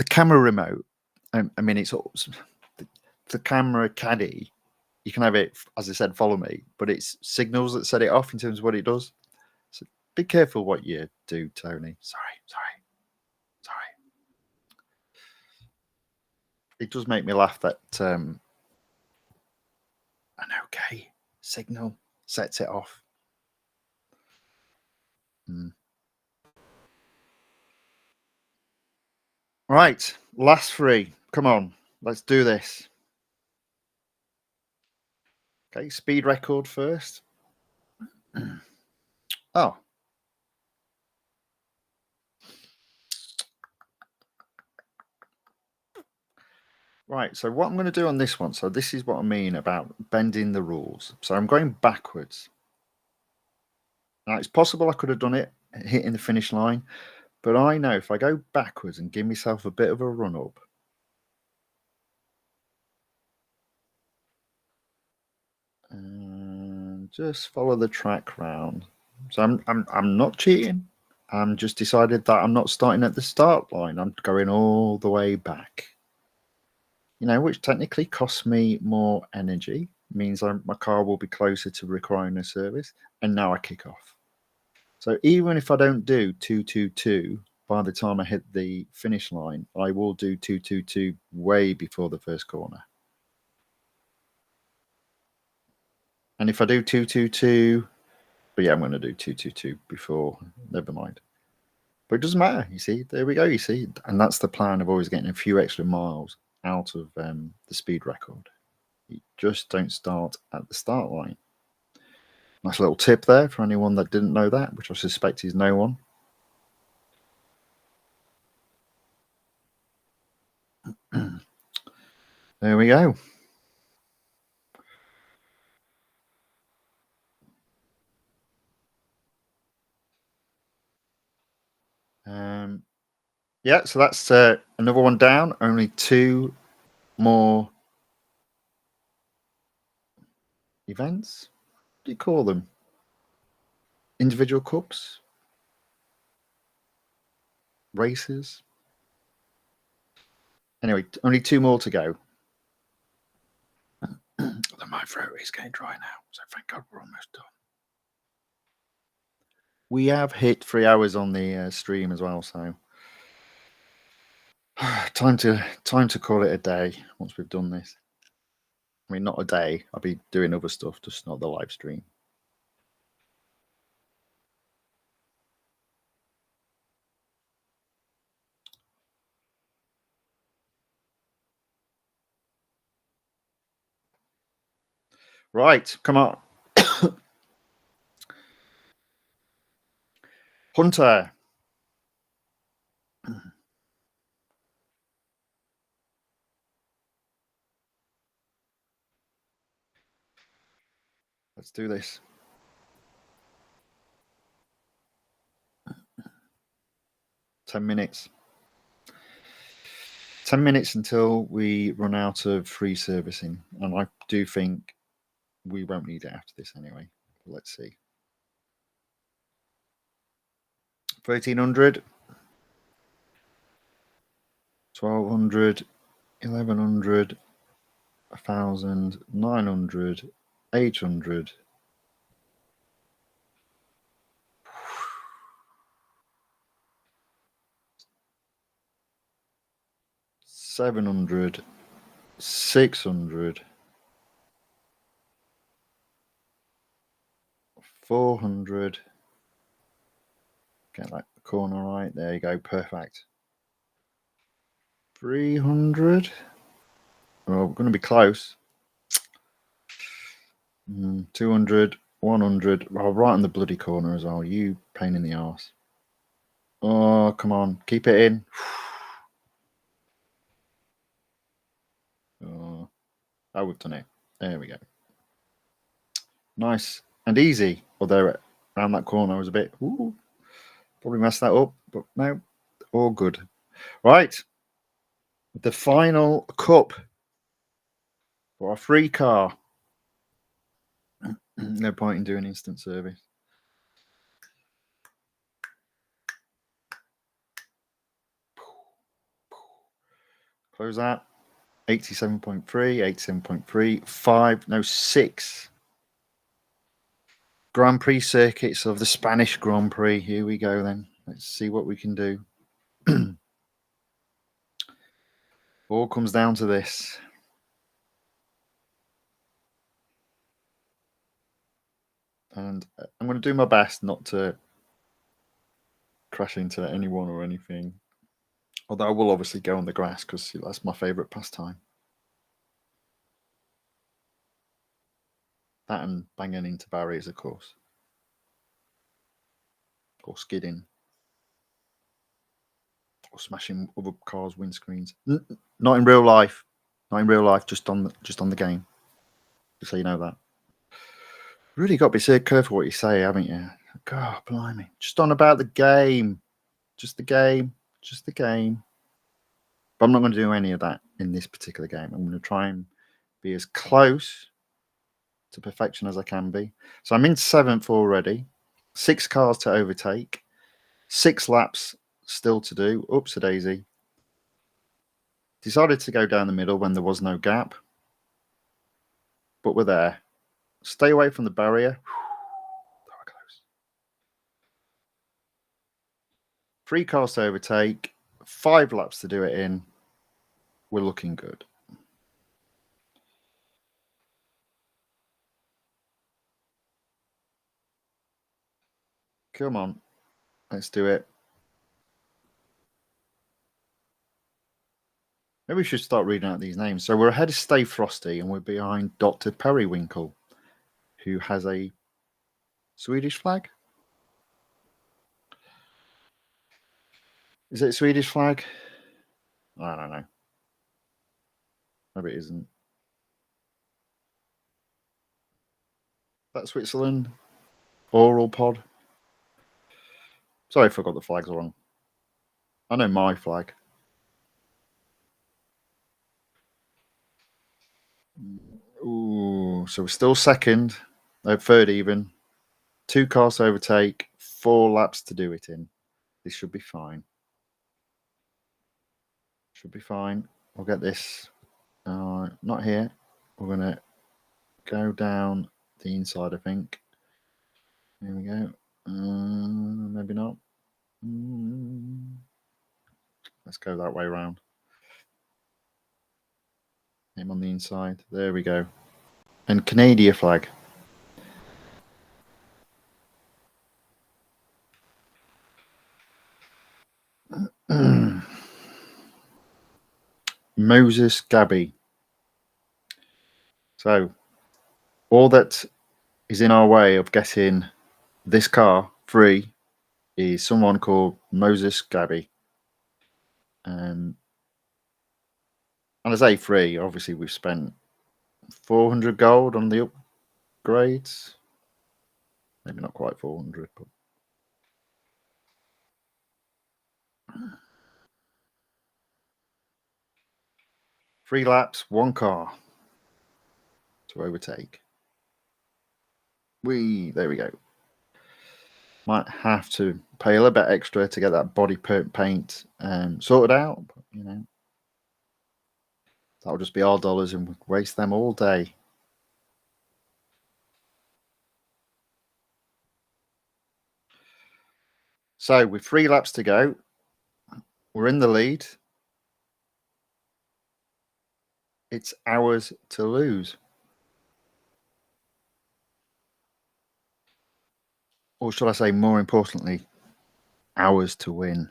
camera remote, I mean, it's the camera caddy you can have it, as I said, follow me, but it's signals that set it off in terms of what it does. So be careful what you do, Tony. Sorry. It does make me laugh that an OK signal sets it off. Right, last three. Come on, let's do this. Okay, speed record first. Oh. Right, so what I'm going to do on this one, so this is what I mean about bending the rules. So I'm going backwards. Now, it's possible I could have done it hitting the finish line, but I know if I go backwards and give myself a bit of a run up, and just follow the track round. So I'm not cheating. I'm just decided that I'm not starting at the start line. I'm going all the way back. You know, which technically costs me more energy, means my car will be closer to requiring a service, and now I kick off. So even if I don't do 222 by the time I hit the finish line, I will do 222 way before the first corner. And if I do 222, but yeah, I'm going to do 222 before, never mind. But it doesn't matter, you see, there we go, you see. And that's the plan of always getting a few extra miles out of the speed record. You just don't start at the start line. Nice little tip there for anyone that didn't know that, which I suspect is no one. There we go. Yeah, so that's another one down. Only two more events. What do you call them? Individual cups? Races? Anyway, only two more to go. My throat is getting dry now, so thank God we're almost done. We have hit 3 hours on the stream as well, so time to call it a day once we've done this. I mean, not a day. I'll be doing other stuff, just not the live stream. Right, come on. Hunter. Let's do this. Ten minutes. 10 minutes until we run out of free servicing. And I do think we won't need it after this anyway. Let's see. 1,300. 1,200. 1,100. 1,000. 900. 800. 700. 600. 400. Get that corner right. There you go. Perfect. 300. Well, we're going to be close. 200. 100. Well, right on the bloody corner as well. You pain in the arse. Oh, come on. Keep it in. Oh, we've done it. There we go. Nice and easy. Although around that corner I was a bit, probably messed that up. But no, all good. Right. The final cup for a free car. No point in doing instant service. Close that. 87.3, 87.3, 5, no, 6 Grand Prix circuits of the Spanish Grand Prix. Here we go then. Let's see what we can do. All comes down to this. And I'm going to do my best not to crash into anyone or anything. Although I will obviously go on the grass because that's my favourite pastime. That and banging into barriers, of course. Or skidding. Or smashing other cars' windscreens. Not in real life. Not in real life, just on the game. Just so you know that. Really got to be so careful what you say, haven't you? God, blimey. Just on about the game. Just the game. Just the game. But I'm not going to do any of that in this particular game. I'm going to try and be as close to perfection as I can be. So I'm in 7th already. 6 cars to overtake. 6 laps still to do. Oops a daisy. Decided to go down the middle when there was no gap. But we're there. Stay away from the barrier. That were close. 3 cars to overtake. 5 laps to do it in. We're looking good. Come on. Let's do it. Maybe we should start reading out these names. So we're ahead of Stay Frosty and we're behind Dr. Periwinkle, who has a Swedish flag. Is it a Swedish flag? I don't know. Maybe it isn't. That's Switzerland. Oral pod. Sorry if I got the flags wrong. I know my flag. Ooh, so we're still second. No, third even. 2 cars to overtake. 4 laps to do it in. This should be fine. Should be fine. We'll get this. Not here. We're going to go down the inside, I think. Here we go. Maybe not. Let's go that way around. Name on the inside. There we go. And Canadian flag. Moses Gabby. So, all that is in our way of getting this car free is someone called Moses Gabby. And I say free, obviously we've spent 400 gold on the upgrades. Maybe not quite 400, but 3 laps, 1 car to overtake. There we go. Might have to pay a little bit extra to get that body paint sorted out, but you know, that'll just be our dollars and we'll waste them all day. So with 3 laps to go, we're in the lead. It's ours to lose. Or should I say, more importantly, ours to win.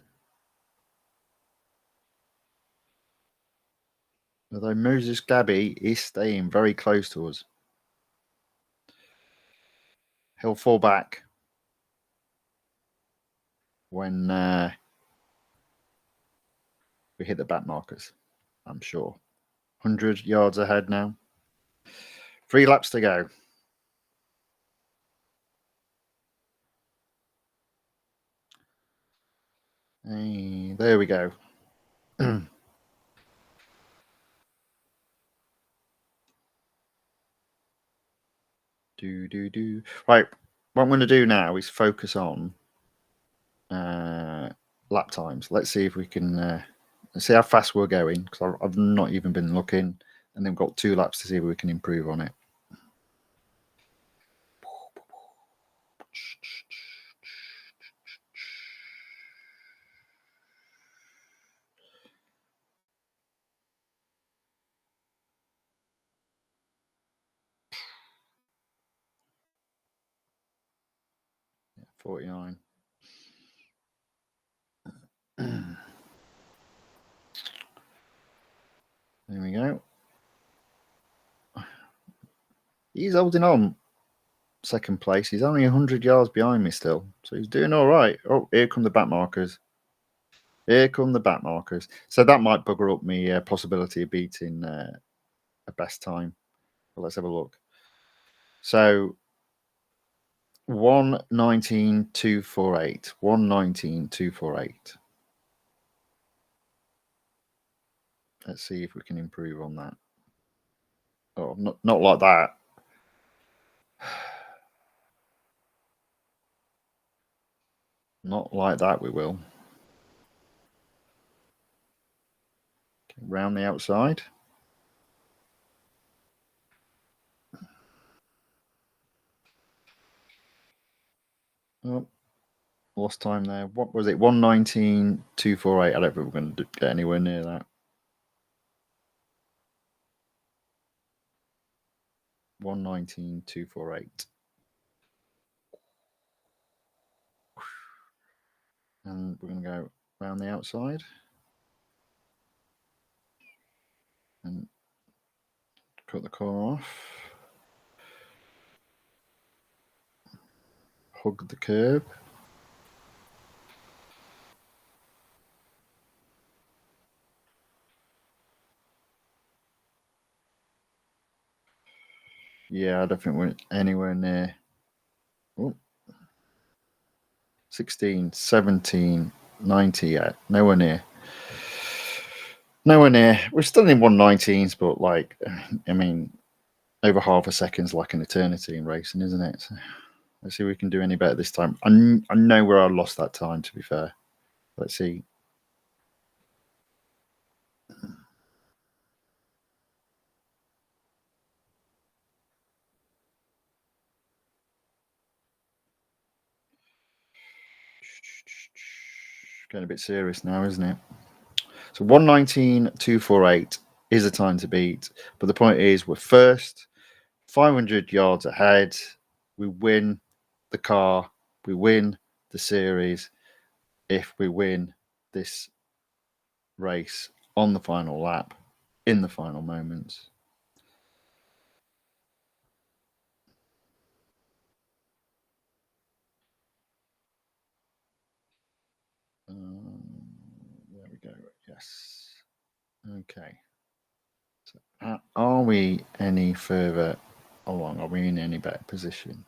Although Moses Gabby is staying very close to us. He'll fall back when we hit the back markers, I'm sure. 100 yards ahead now. 3 laps to go. Hey, there we go. Right, what I'm going to do now is focus on lap times. Let's see if we can see how fast we're going, because I've not even been looking, and then we've got 2 laps to see if we can improve on it. Yeah, 49. There we go. He's holding on second place. He's only 100 yards behind me still, so he's doing all right. Oh, here come the back markers. Here come the back markers. So that might bugger up me possibility of beating a best time. But let's have a look. So 1:19.248. 1:19.248. Let's see if we can improve on that. Oh, not like that. Not like that, we will. Okay, round the outside. Oh, lost time there. What was it? 1:19.248. I don't think we're going to get anywhere near that. 1:19.248. And we're going to go round the outside. And cut the corner off. Hug the curb. Yeah, I don't think we're anywhere near. Oh. 16, 17, 90 yet. Nowhere near. Nowhere near. We're still in 1:19s, but like, I mean, over half a second's like an eternity in racing, isn't it? So let's see if we can do any better this time. I know where I lost that time, to be fair. Let's see. Getting a bit serious now, isn't it? So 1:19.248 is a time to beat. But the point is, we're first, 500 yards ahead. We win the car. We win the series if we win this race on the final lap in the final moments. There we go. Yes. Okay. So, are we any further along? Are we in any better position?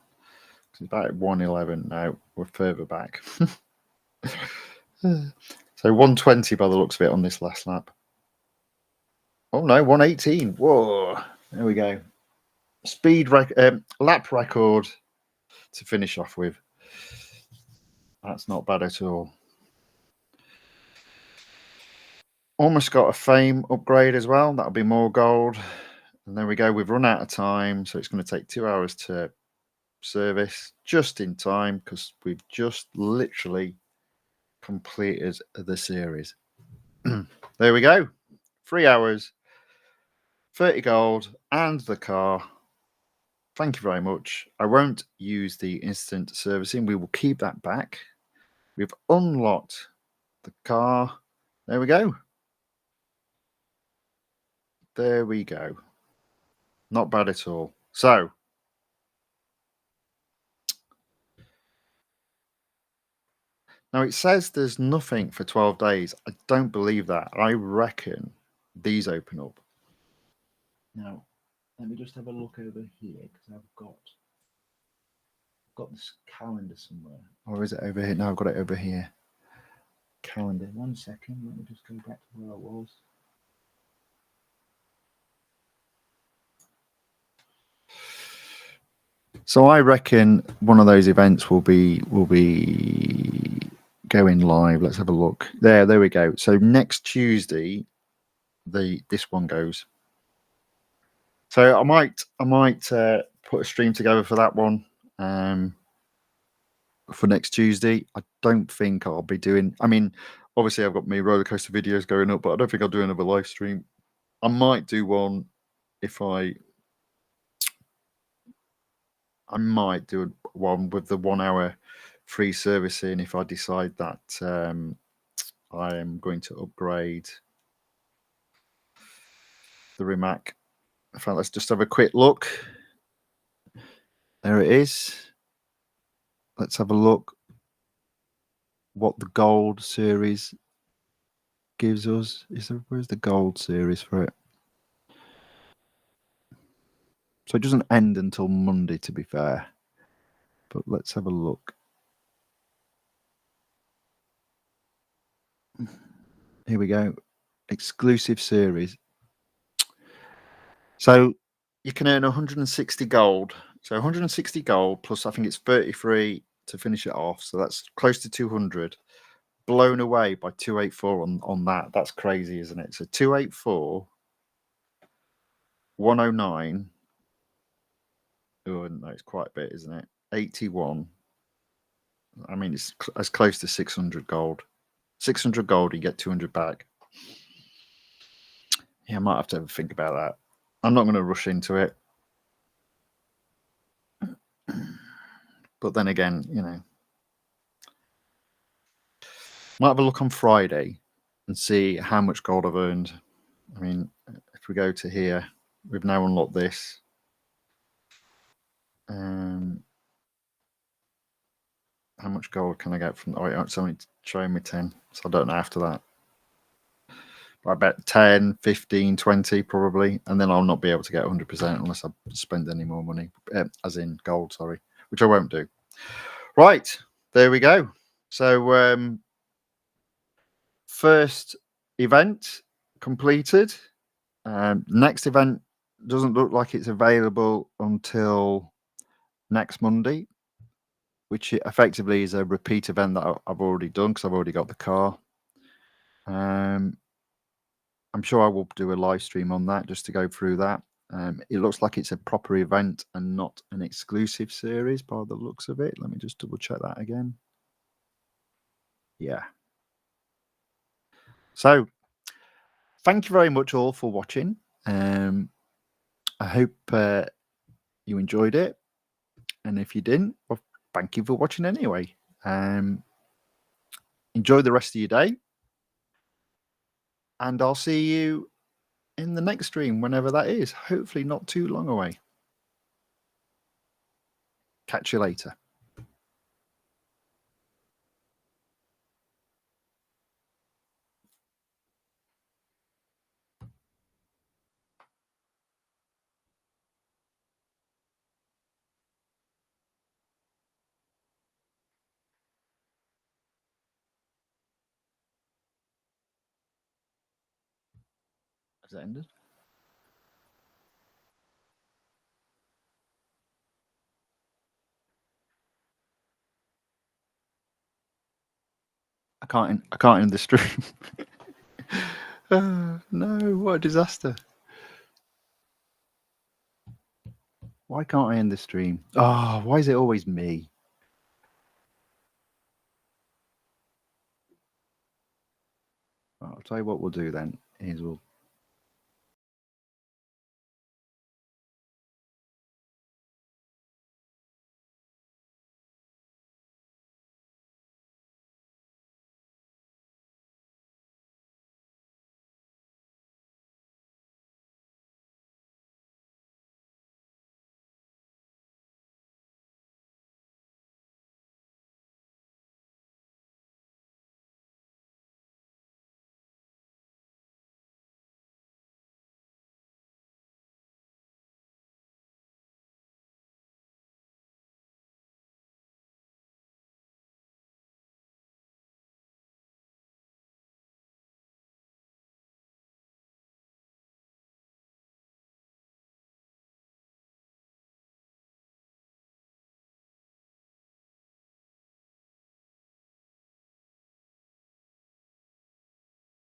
It's about 1:11 now. We're further back. So 1:20 by the looks of it on this last lap. Oh no, 1:18. Whoa. There we go. Lap record to finish off with. That's not bad at all. Almost got a fame upgrade as well. That'll be more gold. And there we go. We've run out of time. So it's going to take 2 hours to service just in time because we've just literally completed the series. There we go. 3 hours, 30 gold, and the car. Thank you very much. I won't use the instant servicing. We will keep that back. We've unlocked the car. There we go. There we go. Not bad at all. So, now it says there's nothing for 12 days. I don't believe that. I reckon these open up. Now, let me just have a look over here because I've got this calendar somewhere. Or is it over here? No, I've got it over here. Calendar. 1 second. Let me just go back to where I was. So I reckon one of those events will be going live. Let's have a look. There we go. So next Tuesday, this one goes. So I might put a stream together for that one for next Tuesday. I don't think I'll be doing. I mean, obviously I've got my roller coaster videos going up, but I don't think I'll do another live stream. I might do one if I might do one with the 1 hour free servicing if I decide that I am going to upgrade the Rimac. In fact, let's just have a quick look. There it is. Let's have a look what the gold series gives us. Where's the gold series for it? So it doesn't end until Monday, to be fair. But let's have a look. Here we go. Exclusive series. So you can earn 160 gold. So 160 gold plus I think it's 33 to finish it off. So that's close to 200. Blown away by 284 on that. That's crazy, isn't it? So 284, 109. Oh no, it's quite a bit, isn't it? 81. I mean, it's as close to 600 gold. 600 gold, you get 200 back. Yeah, I might have to have a think about that. I'm not going to rush into it. But then again, you know, might have a look on Friday and see how much gold I've earned. I mean, if we go to here, we've now unlocked this. How much gold can I get from? Oh, it's only showing me 10, so I don't know after that. But I bet 10, 15, 20 probably, and then I'll not be able to get 100% unless I spend any more money, as in gold, sorry, which I won't do. Right, there we go. So first event completed. Next event doesn't look like it's available until next Monday, which effectively is a repeat event that I've already done because I've already got the car. I'm sure I will do a live stream on that just to go through that. It looks like it's a proper event and not an exclusive series by the looks of it. Let me just double check that again. Yeah. So thank you very much all for watching. I hope you enjoyed it. And if you didn't, well, thank you for watching anyway. Enjoy the rest of your day. And I'll see you in the next stream, whenever that is. Hopefully not too long away. Catch you later. Has it ended? I can't end the stream. No, what a disaster. Why can't I end the stream? Oh, why is it always me? I'll tell you what we'll do then is we'll